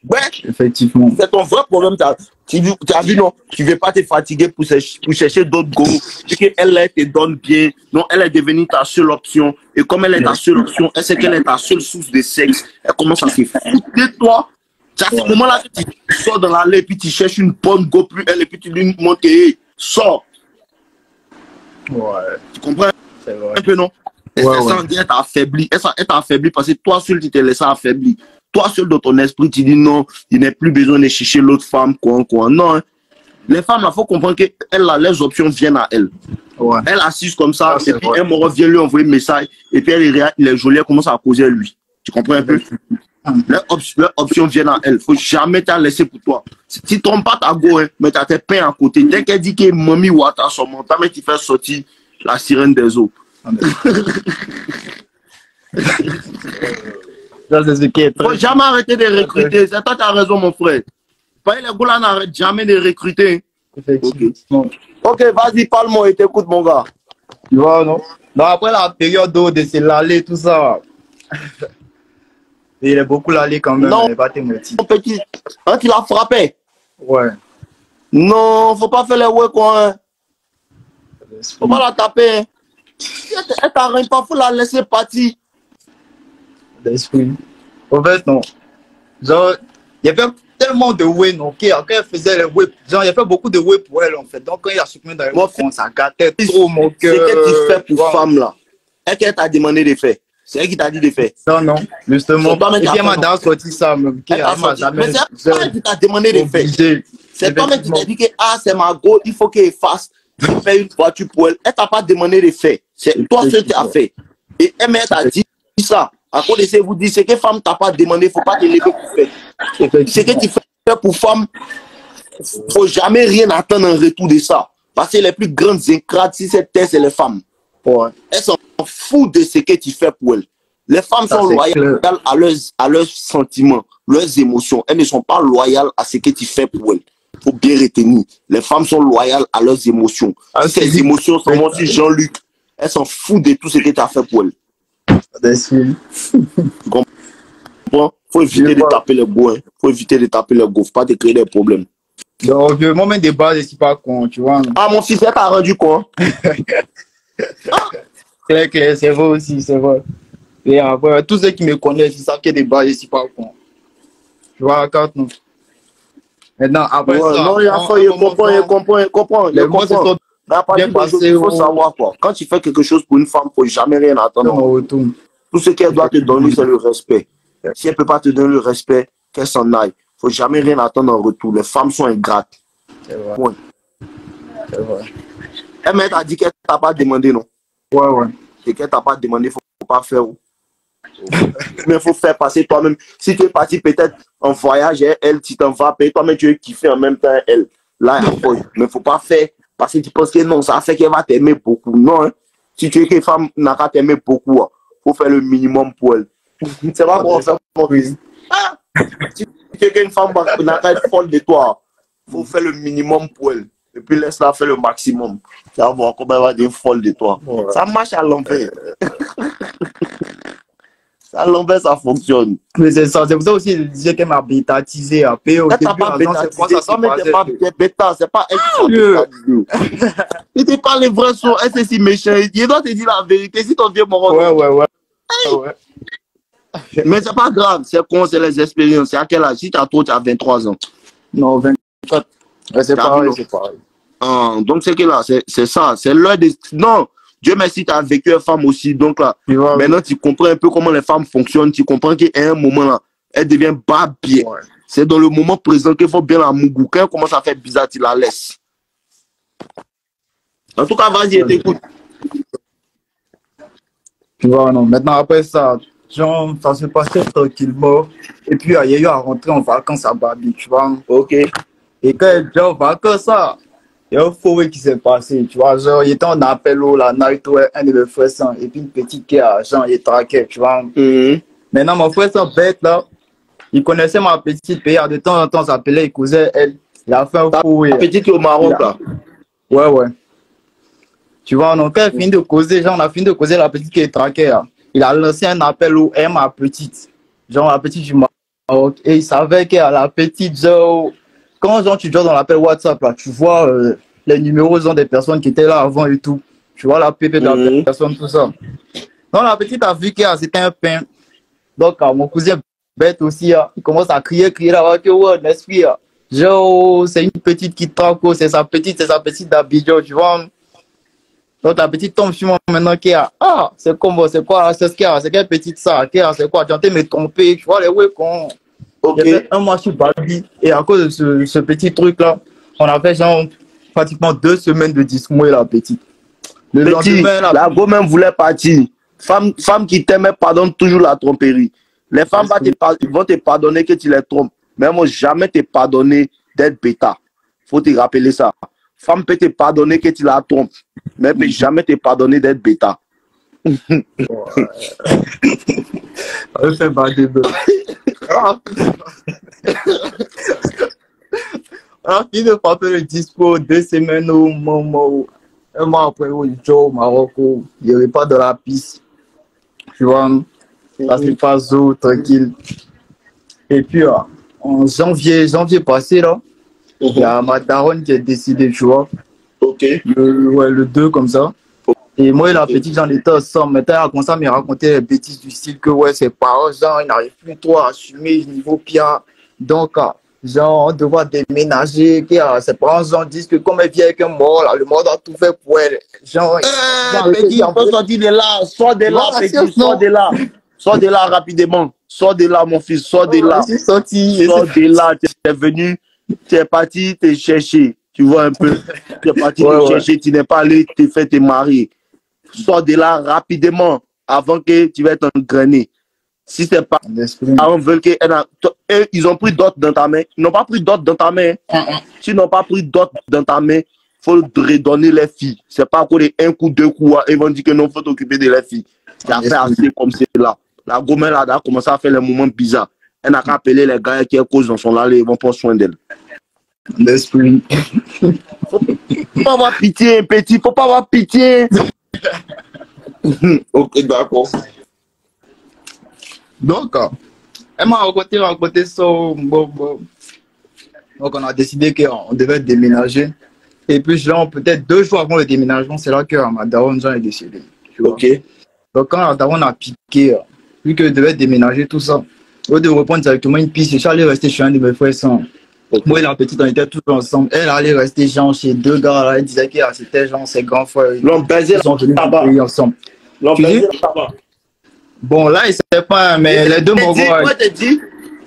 [SPEAKER 1] Ouais,
[SPEAKER 10] effectivement.
[SPEAKER 1] C'est ton vrai problème. Tu as vu, non? Tu ne veux pas te fatiguer pour chercher d'autres go. Parce qu'elle te donne bien. Non, elle est devenue ta seule option. Et comme elle est ta seule option, elle sait qu'elle est ta seule source de sexe. Elle commence à se foutre de toi. C'est à ce moment-là que tu sors dans l'allée et puis tu cherches une bonne go plus elle et puis tu lui montres que sors.
[SPEAKER 10] Ouais.
[SPEAKER 1] Tu comprends?
[SPEAKER 10] C'est vrai.
[SPEAKER 1] Un peu, non? Et c'est ça, elle t'a affaibli. Elle t'a affaibli parce que toi seul, tu t'es laissé affaiblir. Toi seul, dans ton esprit, tu dis non, il n'est plus besoin de chercher l'autre femme, quoi. Non, hein. Les femmes, il faut comprendre que les options viennent à elle.
[SPEAKER 10] Ouais.
[SPEAKER 1] Elle assise comme ça, et puis un moment vient lui envoyer un message, et puis il est jolie, elle commence à causer à lui. Tu comprends un peu? Les options viennent à elle. Il ne faut jamais t'en laisser pour toi. Si tu ne trompes pas ta go, hein, mais tu as tes pains à côté. Dès qu'elle dit que Mami Wata son montant, mais tu fais sortir la sirène des eaux.
[SPEAKER 10] Ça, c'est ce qui est très...
[SPEAKER 1] Faut jamais arrêter de recruter. C'est toi qui as raison, mon frère. Les gars n'arrêtent jamais de recruter.
[SPEAKER 10] Effectivement.
[SPEAKER 1] Ok, vas-y, parle-moi et t'écoute, mon gars.
[SPEAKER 10] Tu vois, non? Non, après la période de se l'aller, tout ça. Il est beaucoup l'aller quand même.
[SPEAKER 1] Non,
[SPEAKER 10] petit.
[SPEAKER 1] Hein, tu l'as frappé?
[SPEAKER 10] Ouais.
[SPEAKER 1] Non, faut pas faire les ouais, quoi. Hein. Faut pas la taper. Hein. Elle t'arrête pas, faut la laisser partir.
[SPEAKER 10] L'esprit. En fait, non. Genre, il y avait tellement de way, non, quand elle faisait les way, genre, il y avait beaucoup de way pour elle, en fait. Donc, quand il a supprimé dans les way, ça gâtait trop mon cœur.
[SPEAKER 1] C'est qu'elle tu fais pour femme, là. Et qu'elle t'a demandé de faire. C'est elle qui t'a dit de faire.
[SPEAKER 10] Non, non, justement.
[SPEAKER 1] C'est toi-même
[SPEAKER 10] Et
[SPEAKER 1] qui
[SPEAKER 10] puis
[SPEAKER 1] as
[SPEAKER 10] elle m'a
[SPEAKER 1] fait,
[SPEAKER 10] déjà sorti ça, même.
[SPEAKER 1] Elle t'a
[SPEAKER 10] Elle m'a
[SPEAKER 1] sorti.
[SPEAKER 10] jamais
[SPEAKER 1] Mais c'est toi qui t'a demandé de faire.
[SPEAKER 10] obligé.
[SPEAKER 1] C'est toi-même qui
[SPEAKER 10] Effectivement.
[SPEAKER 1] t'a dit que ah, c'est ma go, il faut qu'elle fasse. Il fait une voiture pour elle. Elle t'a pas demandé de faire. C'est toi seul qui as fait. Et elle t'a dit ça. À cause de ça, vous dites, c'est que femme t'a pas demandé, il ne faut pas te lever pour faire. Ce que tu fais pour femme, il ne faut jamais rien attendre en retour de ça. Parce que les plus grandes ingrates, si c'est terre, c'est les femmes.
[SPEAKER 10] Ouais.
[SPEAKER 1] Elles s'en foutent de ce que tu fais pour elles. Les femmes
[SPEAKER 10] Ça,
[SPEAKER 1] sont
[SPEAKER 10] c'est
[SPEAKER 1] loyales
[SPEAKER 10] clair.
[SPEAKER 1] à leurs sentiments, leurs émotions. Elles ne sont pas loyales à ce que tu fais pour elles. Il faut bien retenir. Les femmes sont loyales à leurs émotions.
[SPEAKER 10] Ah,
[SPEAKER 1] Si ces émotions sont aussi Jean-Luc, elles s'en foutent de tout ce que tu as fait pour elles. Tu comprends? Faut éviter de taper les go. Hein. Faut éviter de taper les go. Faut pas te créer des problèmes.
[SPEAKER 10] Donc, moi-même, des bases, je suis pas con, tu vois.
[SPEAKER 1] Ah, mon fils, elle t'a rendu con.
[SPEAKER 10] Clair, c'est vrai aussi, c'est vrai. Et après, tous ceux qui me connaissent, ils savent qu'il y a des bases, je suis pas con. Tu vois, quand nous. Maintenant, après
[SPEAKER 1] Ouais,
[SPEAKER 10] ça.
[SPEAKER 1] non, il comprend.
[SPEAKER 10] Les mois se sont bien passés.
[SPEAKER 1] Il faut savoir quoi. Quand tu fais quelque chose pour une femme, il ne faut jamais rien attendre en retour. Tout ce qu'elle doit te donner, c'est le respect. Si elle ne peut pas te donner le respect, qu'elle s'en aille. Il ne faut jamais rien attendre en retour. Les femmes sont ingrates. Point.
[SPEAKER 10] C'est vrai.
[SPEAKER 1] Elle t'a dit qu'elle ne t'a pas demandé, non?
[SPEAKER 10] Ouais.
[SPEAKER 1] Et qu'elle ne t'a pas demandé, il ne faut pas faire. Mais il faut faire passer toi-même. Si tu es parti peut-être en voyage, elle, tu t'en vas, toi-même tu veux kiffer en même temps, elle. Là, il faut. Mais il ne faut pas faire parce que tu penses que non, ça fait qu'elle va t'aimer beaucoup. Non, hein. Si tu veux qu'une femme n'a qu'à t'aimer beaucoup, il faut faire le minimum pour elle. C'est pas pour faire mon risque. Si tu veux qu'une femme n'a qu'à être folle de toi, il faut faire le minimum pour elle. Et puis laisse-la faire le maximum. Tu vas voir comment elle va devenir folle de toi. Ouais. Ça marche à l'envers. À l'envers, ça fonctionne.
[SPEAKER 10] Mais c'est ça, c'est pour ça aussi que je disais qu'elle m'a bétatisé un peu. Au début,
[SPEAKER 1] pas bétatisé, c'est pas bêta, c'est pas elle qui t'a bétatisé. Il te parle les vrais sons, elle c'est si méchant. Il doit te dire la vérité, si ton vieux moron.
[SPEAKER 10] Ouais.
[SPEAKER 1] Mais c'est pas grave, c'est con, c'est les expériences. C'est à quel âge? Si tu as trop, tu as 23 ans.
[SPEAKER 10] Non, 24. Ouais, c'est pareil.
[SPEAKER 1] Donc c'est que là, c'est ça, c'est l'heure de... Non, Dieu merci, tu as vécu une femme aussi. Donc là, maintenant tu comprends un peu comment les femmes fonctionnent. Tu comprends qu'à un moment là, elle devient babier. Ouais. C'est dans le moment présent qu'il faut bien la mougou. Quand elle commence à faire bizarre, tu la laisses. En tout cas, vas-y, t'écoute.
[SPEAKER 10] Tu vois, non. Maintenant, après ça, genre, ça se passait tranquillement. Et puis, il y a eu à rentrer en vacances à Babi, tu vois.
[SPEAKER 1] Ok.
[SPEAKER 10] Et quand elle est en vacances, ça, il y a un forêt qui s'est passé, tu vois. Genre, il était en appel au la night, un de mes frères, et puis une petite qui a, genre, il traquait, tu vois. Maintenant, mon frère, bête, là, il connaissait ma petite, puis de temps en temps, s'appelait, il causait elle. Il a fait un forêt.
[SPEAKER 1] La petite qui est au Maroc, là.
[SPEAKER 10] Ouais. Tu vois, donc, quand elle finit de causer, genre, on a fini de causer la petite qui est traquée, là. Il a lancé un appel au ma petite, genre, la petite du Maroc. Et il savait que la petite, genre, quand genre, tu joues dans l'appel WhatsApp, là, tu vois les numéros genre, des personnes qui étaient là avant et tout. Tu vois la PP de la personne, tout ça. Donc la petite a vu que c'était un pain. Donc mon cousin bête aussi, il commence à crier là, que ouais, l'esprit, genre, c'est une petite qui traque, c'est sa petite d'Abidjan, tu vois. Donc la petite tombe sur moi maintenant qui a, c'est quoi, c'est quelle petite ça, c'est quoi, tu as me tromper, tu vois, les ouais, con. Okay. J'ai fait un mois sur Babi et à cause de ce petit truc là, on a fait genre pratiquement 2 semaines de dismouer la petite. Le lendemain,
[SPEAKER 1] la go même voulait partir. Femme qui t'aime pardonne toujours la tromperie. Les femmes vont te pardonner que tu les trompes, mais elles vont jamais te pardonner d'être bêta. Faut te rappeler ça. Femme peut te pardonner que tu la trompes, mais elle peut jamais te pardonner d'être bêta.
[SPEAKER 10] Elle fait bader. Alors, il ne pas le dispo 2 semaines au moment, un mois après au Maroc, il n'y avait pas de la piste. Tu vois, ça se passe tranquille. Et puis, en janvier passé, là, il y a ma daronne qui est décidée, tu vois.
[SPEAKER 1] Ok.
[SPEAKER 10] Le 2 comme ça. Et moi et la petite, j'en étais ensemble. Maintenant, elle a commencé à me raconter des bêtises du style que, ouais, ses parents, genre, ils n'arrivent plus trop à assumer le niveau pire. Donc, genre, on doit déménager, que ses parents ont dit que comme elle vient avec un mort, là, le mort doit tout faire pour elle. Genre,
[SPEAKER 1] Petit, il faut sortir de là, sors de là, petit, sors de là. Sors de là rapidement. Sors de là, mon fils, sors de là.
[SPEAKER 10] Je suis sorti.
[SPEAKER 1] Sors de là, tu es venu, tu es parti te chercher. Tu vois un peu, tu es parti te chercher, tu n'es pas allé te faire te marier. Sors de là rapidement avant que tu vas être engrainé. Si c'est pas, on veut que ils ont pris d'autres dans ta main. Ils n'ont pas pris d'autres dans ta main. S'ils n'ont pas pris d'autres dans ta main, il faut redonner les filles. C'est pas encore un coup, deux coups. Ils vont dire que non, il faut t'occuper de les filles. Tu as fait assez comme c'est là. La gomme là a commencé à faire les moments bizarres. Elle n'a qu'à appeler les gars qui causent dans son là, ils vont prendre soin d'elle.
[SPEAKER 10] L'esprit.
[SPEAKER 1] Faut pas avoir pitié, petit. Faut pas avoir pitié. Ok, d'accord.
[SPEAKER 10] Donc, elle m'a raconté ça. Bon. Donc, on a décidé qu'on devait déménager. Et puis, genre, peut-être 2 jours avant le déménagement, c'est là que ma daronne est décédée.
[SPEAKER 1] Ok.
[SPEAKER 10] Donc, quand la daronne a piqué, vu qu'elle devait déménager, tout ça, au lieu de reprendre directement une piste, je suis allé rester chez un de mes frères sans. Moi et la petite, on était toujours ensemble. Elle allait rester genre chez 2 gars là. Elle disait que c'était genre ses grands frères.
[SPEAKER 1] Ils
[SPEAKER 10] sont venus ensemble. Bon, là, il ne sait pas, mais les 2 Mogos.
[SPEAKER 1] T'as dit?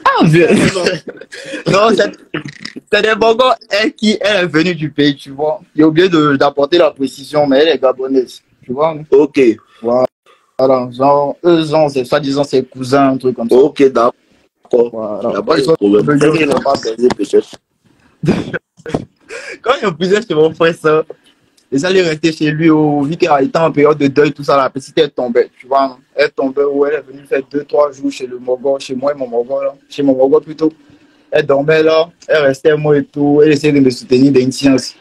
[SPEAKER 10] Ah, vieux. Non, c'est des Mogos, elle est venue du pays, tu vois. J'ai oublié d'apporter la précision, mais elle est gabonaise, tu vois.
[SPEAKER 1] Ok.
[SPEAKER 10] Voilà, genre, eux, c'est soi-disant ses cousins, un truc comme ça.
[SPEAKER 1] Ok, d'accord.
[SPEAKER 10] Voilà.
[SPEAKER 1] Il n'y a pas de problème. Ils n'ont pas baisé, peut-être.
[SPEAKER 10] Quand ils ont baisé chez mon frère, ça, ils allaient rester chez lui, vu qu'elle était en période de deuil, tout ça, la petite, elle tombait, tu vois. Elle tombait, elle est venue faire 2-3 jours chez le Mogo, chez moi et mon Mogo, là. Chez mon Mogo plutôt. Elle dormait là, elle restait moi et tout, elle essayait de me soutenir d'une science.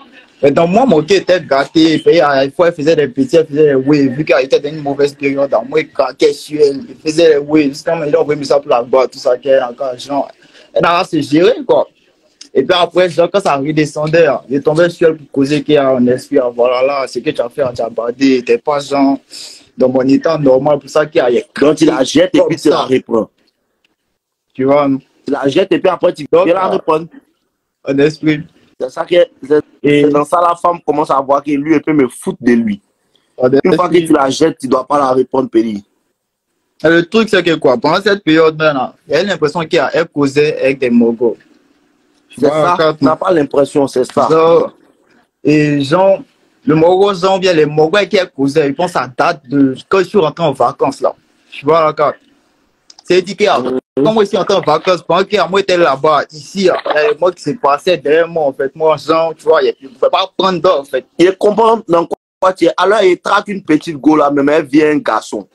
[SPEAKER 10] Mais donc, moi, mon cœur était gâté, et puis, à fois, elle faisait des petits, elle faisait des oui, vu qu'elle était dans une mauvaise période, moi, craquait sur elle, elle faisait des oui, jusqu'à maintenant, il a envoyé ça pour la boîte, tout ça, qu'elle a encore, genre, elle n'a pas se gérer, quoi. Et puis après, genre, quand ça redescendait, je tombais sur elle pour causer qu'il y a un esprit, voilà, là, ce que tu as fait, tu as badé, t'es pas, genre, dans mon état normal, pour ça qu'il y a.
[SPEAKER 1] Donc, tu la jettes et puis tu la reprends.
[SPEAKER 10] Tu vois, non?
[SPEAKER 1] Tu la jettes et puis après, tu viens la reprendre.
[SPEAKER 10] Un esprit.
[SPEAKER 1] C'est ça que c'est dans ça la femme commence à voir que lui elle peut me foutre de lui. Une fois que tu la jettes, tu ne dois pas la répondre, Péli.
[SPEAKER 10] Le truc c'est que quoi, pendant cette période là, il y a l'impression qu'elle causait avec des Mogos.
[SPEAKER 1] C'est ça, tu n'as pas l'impression, c'est ça.
[SPEAKER 10] Et genre, le Mogo, genre, bien les Mogos qui causaient, ils pensent à date de quand je suis rentré en vacances là. Tu vois la carte. C'est dit que quand moi je suis rentré en vacances, pendant que moi j'étais là-bas, ici, moi qui s'est passé derrière moi, en fait, moi, genre, tu vois, je ne pouvais pas prendre d'or, en fait.
[SPEAKER 1] Il comprend dans quoi tu es. Alors, il traque une petite go là, mais elle vient un garçon.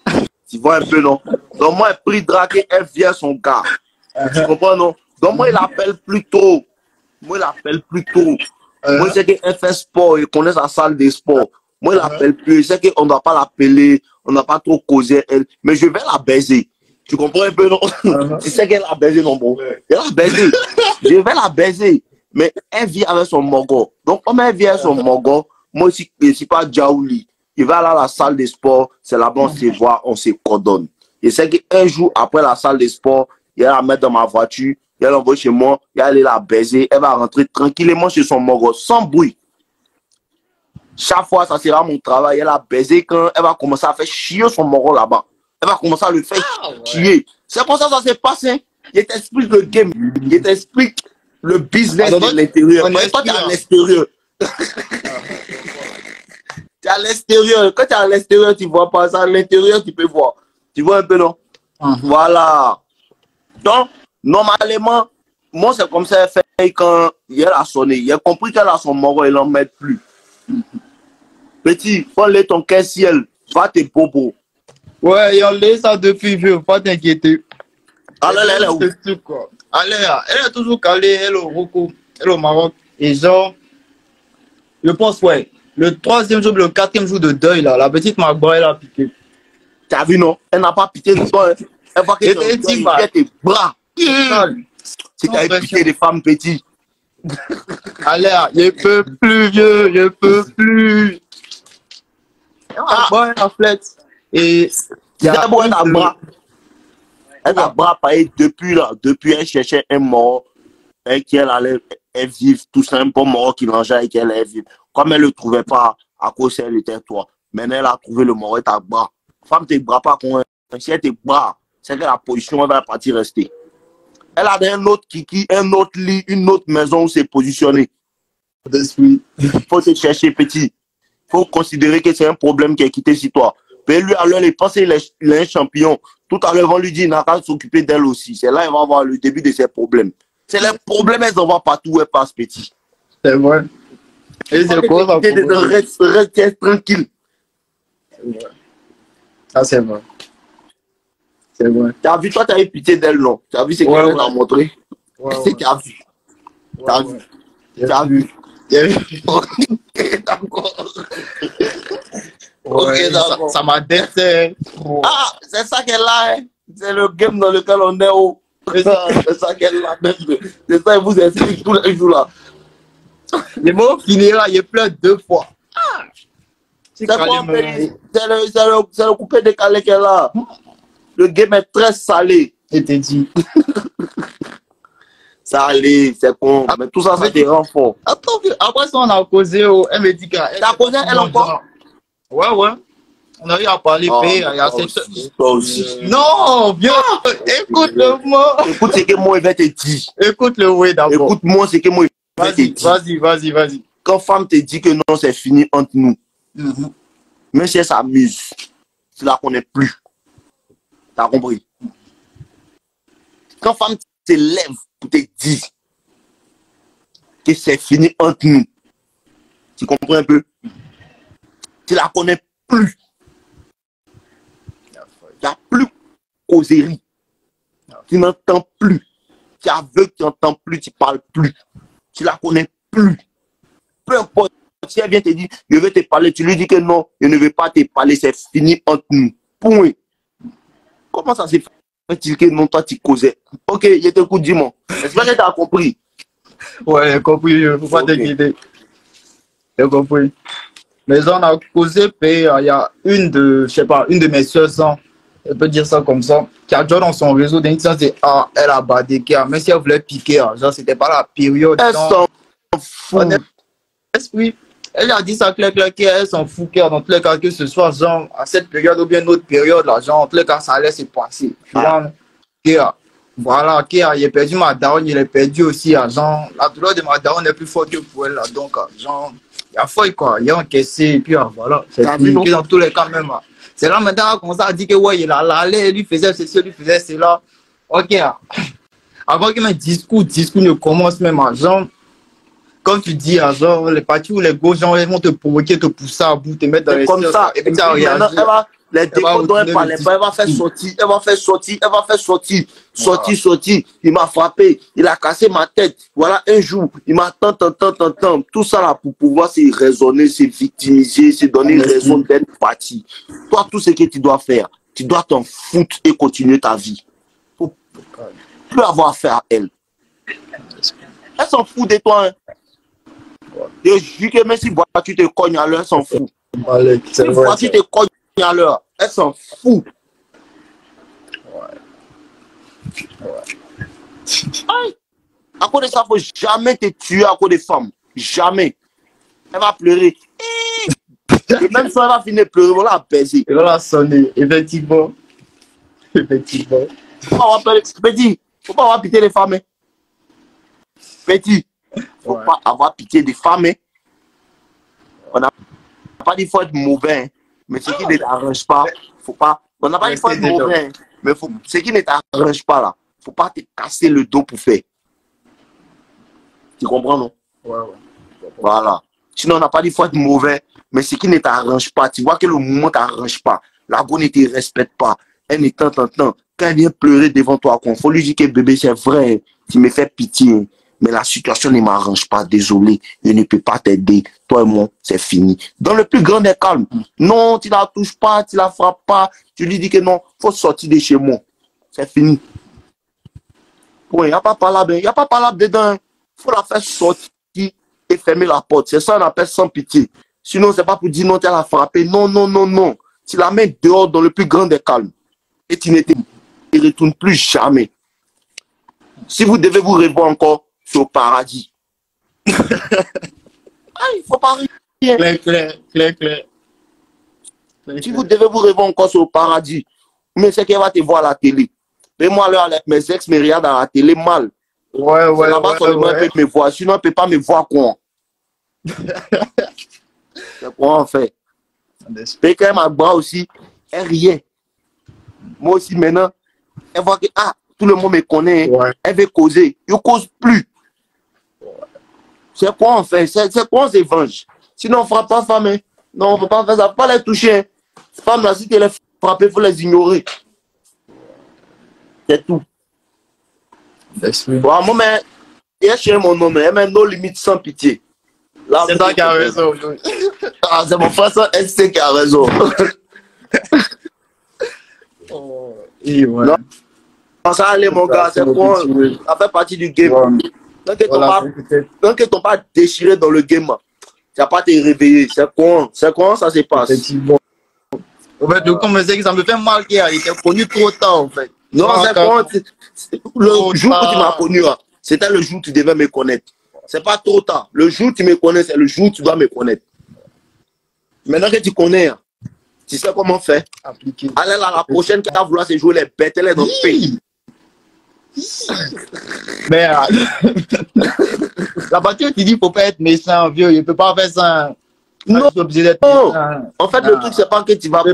[SPEAKER 1] Tu vois un peu, non? Donc, moi, elle pris draguer, elle vient son gars. Tu comprends, non? Donc, moi, il l'appelle plus tôt. Moi, il l'appelle plus tôt. Moi, je sais qu'elle fait sport, il connaît sa salle de sport. Moi, il l'appelle plus. Je sais qu'on ne doit pas l'appeler, on n'a pas trop causé elle. Mais je vais la baiser. Tu comprends un peu, non? Tu sais qu'elle a baisé, non, bon? Elle a baisé. Je vais la baiser. Mais elle vit avec son Mogo. Donc, comme elle vit avec son Mogo, moi aussi, je ne suis pas Djaouli. Il va aller à la salle de sport, c'est là-bas, on se voit, on se coordonne. Je sais qu'un jour, après la salle de sport, il va la mettre dans ma voiture, il va l'envoyer chez moi, il va aller la baiser, elle va rentrer tranquillement chez son Mogo, sans bruit. Chaque fois, ça sera mon travail, elle a baisé quand elle va commencer à faire chier son Mogo là-bas. Elle va commencer à le faire chier. C'est comme ça que ça s'est passé. Il t'explique le game, il t'explique le business de l'intérieur. Mais toi, tu es à l'extérieur. Tu es à l'extérieur. Quand tu es à l'extérieur, tu ne vois pas ça. À l'intérieur, tu peux voir. Tu vois un peu, non? Voilà. Donc, normalement, moi, c'est comme ça qu'elle fait quand elle a sonné. Il a compris qu'elle a son moro, il n'en met plus. Petit, prends-le ton ciel. Va tes bobos.
[SPEAKER 10] Ouais, il a ça depuis vieux. Pas t'inquiéter.
[SPEAKER 1] Alors, elle est où?
[SPEAKER 10] Elle est toujours calée. Elle est au Roko. Elle est au Maroc. Et genre, je pense, ouais. Le 3e jour, le 4e jour de deuil, là, la petite Magba, elle a piqué.
[SPEAKER 1] Tu as vu, non? Elle n'a pas piqué de toi. Elle voit que tu as tes bras. Si tu as piqué des femmes petites.
[SPEAKER 10] Allez, je peux plus, vieux, je peux plus. Bon, elle a flette. Et
[SPEAKER 1] il y a bon, elle a bras pareil depuis là. Depuis, elle cherchait un mort. et qu'elle allait vivre, tout ça, un bon mort qui mangeait et qu'elle allait vivre. Comme elle ne le trouvait pas, à cause elle était toi. Maintenant, elle a trouvé le mort et ta bras. Femme, tes bras pas con. Si elle te bras, c'est que la position, elle va partir rester. Elle a un autre kiki, un autre lit, une autre maison où c'est positionné. Il faut te chercher, petit. Il faut considérer que c'est un problème qui est quitté sur toi. Mais lui, alors, il pense qu'il est un champion. Tout à l'heure, on lui dit, il n'a qu'à s'occuper d'elle aussi. C'est là qu'il va avoir le début de ses problèmes. C'est les problèmes, elles en vont partout où elles passent, petit.
[SPEAKER 10] C'est vrai. Et c'est quoi ça?
[SPEAKER 1] Reste tranquille.
[SPEAKER 10] Ah, c'est vrai. C'est vrai.
[SPEAKER 1] Tu as vu, toi, tu as eu pitié d'elle, non? Tu as vu ce qu'elle a montré? Qu'est-ce que tu as vu? Tu as vu? Tu as vu? D'accord.
[SPEAKER 10] Ok, d'accord. Ça m'a déçu.
[SPEAKER 1] Ah, c'est ça qu'elle a, hein? C'est le game dans lequel on est haut. C'est ça qu'elle a. C'est ça, elle vous explique tous les jours là.
[SPEAKER 10] Les mots finira, il pleure 2 fois. Ah!
[SPEAKER 1] C'est le coupé décalé qu'elle a. Le game est très salé.
[SPEAKER 10] Et t'es dit.
[SPEAKER 1] Salé, c'est con. Mais tout ça, ça te rend fort.
[SPEAKER 10] Attends, après ça, on a causé. Elle me dit qu'elle.
[SPEAKER 1] T'as causé, elle encore?
[SPEAKER 10] Ouais. On a eu à parler.
[SPEAKER 1] Toi aussi.
[SPEAKER 10] Non, viens. Écoute-le-moi.
[SPEAKER 1] Écoute ce que moi, il va te dire.
[SPEAKER 10] Écoute-le, oui, d'abord.
[SPEAKER 1] Écoute-moi ce que moi, il va te dire.
[SPEAKER 10] Vas-y.
[SPEAKER 1] Quand femme te dit que non, c'est fini entre nous. Même si elle s'amuse, tu la connais plus. T'as compris? Quand femme te lève pour te dire que c'est fini entre nous, tu comprends un peu? Tu la connais plus. Tu n'as plus causerie. Tu n'entends plus. Tu es aveugle, tu n'entends plus, tu ne parles plus. Tu la connais plus. Peu importe. Si elle vient te dire, je veux te parler, tu lui dis que non, je ne veux pas te parler, c'est fini entre nous. Point. Comment ça s'est fait que non, toi tu causais? Ok, je t'écoute, dis-moi. J'espère que tu as compris.
[SPEAKER 10] Ouais, j'ai compris, il ne faut pas t'inquiéter. J'ai compris. Mais on a causé, il y a une de mes soeurs, je peux dire ça comme ça, qui a déjà dans son réseau, d'un sens, elle a badéqué, même si elle voulait piquer, genre, c'était pas la période.
[SPEAKER 1] Elle s'en fout.
[SPEAKER 10] Oui. Elle a dit ça clair, qu'elle s'en fout, dans tous les cas, que ce soit genre à cette période ou bien une autre période, là, genre, en tous les cas, ça allait se passer. Voilà, il a perdu ma daronne, il a perdu aussi, genre, la douleur de ma daronne est plus forte que pour elle, là, donc, genre, il a failli, quoi, il a encaissé, et puis, voilà, c'est fini, dans tous les cas, même, c'est là, maintenant, elle a commencé à dire que, ouais, il allait, lui faisait ceci, lui faisait cela, ok, avant que mes discours ne commencent même, genre, comme tu dis, genre, les parties où les gros gens ils vont te provoquer, te pousser à bout, te mettre dans les
[SPEAKER 1] comme ça.
[SPEAKER 10] Et puis tu as réagi.
[SPEAKER 1] Les défauts dont elle parlait pas, elle va faire sortir. Il m'a frappé, il a cassé ma tête. Voilà, un jour, il m'a tant. Tout ça là pour pouvoir se raisonner, se victimiser, se donner raison d'être parti. Toi, tout ce que tu dois faire, tu dois t'en foutre et continuer ta vie. Faut plus avoir affaire à elle. Elle s'en fout de toi, hein. Je jure que même si tu te cognes à l'heure, elle s'en fout. Si tu te cognes à l'heure, elle s'en fout. À cause de ça, il ne faut jamais te tuer à cause des femmes. Jamais. Elle va pleurer. Et même si elle va finir de pleurer, on va baiser.
[SPEAKER 10] Elle va sonner, effectivement.
[SPEAKER 1] Petit, faut pas avoir pitié des femmes. Petit, faut pas avoir pitié des femmes. On n'a pas dit qu'il faut être mauvais, mais ce qui ne t'arrange pas, faut pas. On n'a pas dit qu'il faut être mauvais, mais ce qui ne t'arrange pas là, faut pas te casser le dos pour faire. Tu comprends, non?
[SPEAKER 10] Ouais.
[SPEAKER 1] Voilà. Sinon, on n'a pas dit qu'il faut être mauvais, mais ce qui ne t'arrange pas, tu vois que le moment ne t'arrange pas, la go ne te respecte pas, elle ne t'entend. Quand elle vient pleurer devant toi, il faut lui dire que bébé, c'est vrai, tu me fais pitié. Mais la situation ne m'arrange pas, désolé, je ne peux pas t'aider. Toi et moi, c'est fini. Dans le plus grand des calmes, non, tu la touches pas, tu la frappes pas, tu lui dis que non, il faut sortir de chez moi. C'est fini. Il n'y a pas parlable, dedans. Il faut la faire sortir et fermer la porte. C'est ça qu'on appelle sans pitié. Sinon, c'est pas pour dire non, tu la frappé. Non. Tu la mets dehors dans le plus grand des calmes. Et tu ne te retournes plus jamais. Si vous devez vous revoir encore, c'est au paradis. Ah, il faut pas rire.
[SPEAKER 10] Clair.
[SPEAKER 1] Si vous devez vous rêver encore sur le paradis, mais c'est qu'elle va te voir à la télé. Mais moi, là, mes ex me regardent à la télé mal.
[SPEAKER 10] Ouais.
[SPEAKER 1] Là-bas, seulement, elle peut me voir. Sinon, elle ne peut pas me voir quoi. C'est quoi on fait? Et quand elle m'a bras aussi, elle riait. Moi aussi, maintenant, elle voit que tout le monde me connaît. Ouais. Elle veut causer. Je ne cause plus. C'est quoi on fait? C'est quoi on se venge? Sinon, on ne fera pas femme. Hein. Non, on ne peut pas faire ça. Il ne faut pas les toucher. Hein. Ces femmes-là, si tu les frappes, il faut les ignorer. C'est tout. Bon, moi, mais il y a chez mon nom, elle met nos limites sans pitié.
[SPEAKER 10] C'est toi qui as raison.
[SPEAKER 1] C'est mon frère SC qui a raison. Non, ça allait, mon gars, c'est quoi? Ça fait partie du game. Tant que tu n'as pas déchiré dans le game, tu n'as pas te réveiller. C'est quoi ça se passe?
[SPEAKER 10] En fait, comme je sais que ça me fait mal qu'il était connu trop tard, en fait.
[SPEAKER 1] Non, c'est quoi? Le jour où tu m'as connu, c'était le jour où tu devais me connaître. C'est pas trop tard. Le jour où tu me connais, c'est le jour où tu dois me connaître. Maintenant que tu connais, tu sais comment faire. Appliquer. Allez là, la prochaine qui va vouloir se jouer les bêtes, elle est dans le pays.
[SPEAKER 10] Mais la partie où tu dis qu'il ne faut pas être méchant, vieux, il ne peut pas faire ça.
[SPEAKER 1] Non, en fait, le truc, c'est pas que tu vas...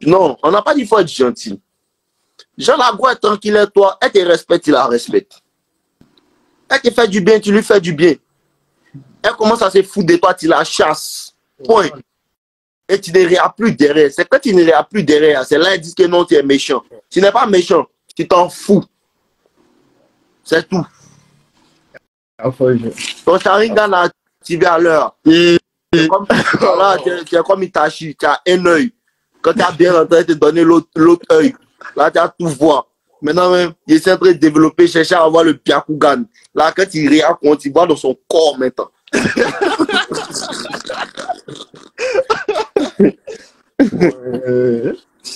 [SPEAKER 1] Non, on n'a pas dit qu'il faut être gentil. Jean Lago est tranquille et toi, elle te respecte, tu la respectes. Elle te fait du bien, tu lui fais du bien. Elle commence à se foutre de toi, tu la chasses. Point. Et tu ne réas plus derrière. C'est quand tu ne réas plus derrière, c'est là qu'ils disent que non, tu es méchant. Tu n'es pas méchant, tu t'en fous. C'est tout. Ton Sharingan a activé à l'heure. Tu es comme Itachi, tu as un œil. Quand tu as bien rentré, te donner l'autre œil. Là, tu as tout voir. Maintenant, même, il est en train de développer, chercher à avoir le Byakugan. Là, quand il réagit, tu vois dans son corps maintenant.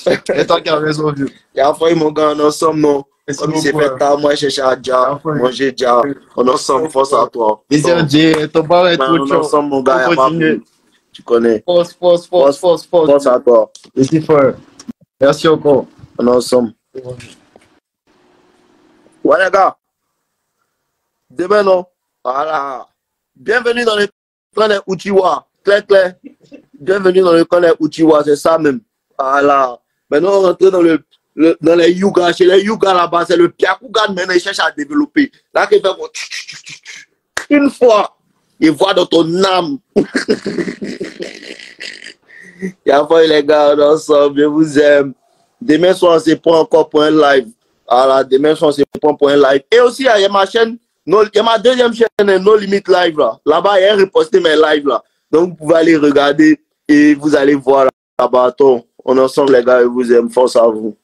[SPEAKER 10] Et toi qui as raison, vieux.
[SPEAKER 1] Et après, mon gars, on est ensemble, non? Comme il s'est fait tard, moi, je cherche à Dja, manger Dja. On est ensemble, force à toi.
[SPEAKER 10] Mais c'est Dja, ton bar est trop chaud.
[SPEAKER 1] On est ensemble, mon gars, tu connais.
[SPEAKER 10] Force
[SPEAKER 1] à toi.
[SPEAKER 10] Et c'est fort. Merci encore.
[SPEAKER 1] On est ensemble. Ouais, les gars. Demain, non? Voilà. Bienvenue dans le camp des Uchiwa. Clair. Bienvenue dans le camp des Uchiwa, c'est ça même. Voilà. Maintenant, on rentre dans les Yuga. Chez les Yuga là-bas, c'est le Byakugan. Maintenant, ils cherchent à développer. Là, qu'il fait une fois, il voit dans ton âme. Et après, les gars, on est ensemble. Je vous aime. Demain soir, on se prend encore pour un live. Voilà, demain soir, on se prend pour un live. Et aussi, il y a ma chaîne, il y a ma deuxième chaîne, No Limit Live là. Là-bas, il y a reposté mes lives là. Donc, vous pouvez aller regarder et vous allez voir là-bas. On est ensemble, les gars, je vous aime. Force à vous.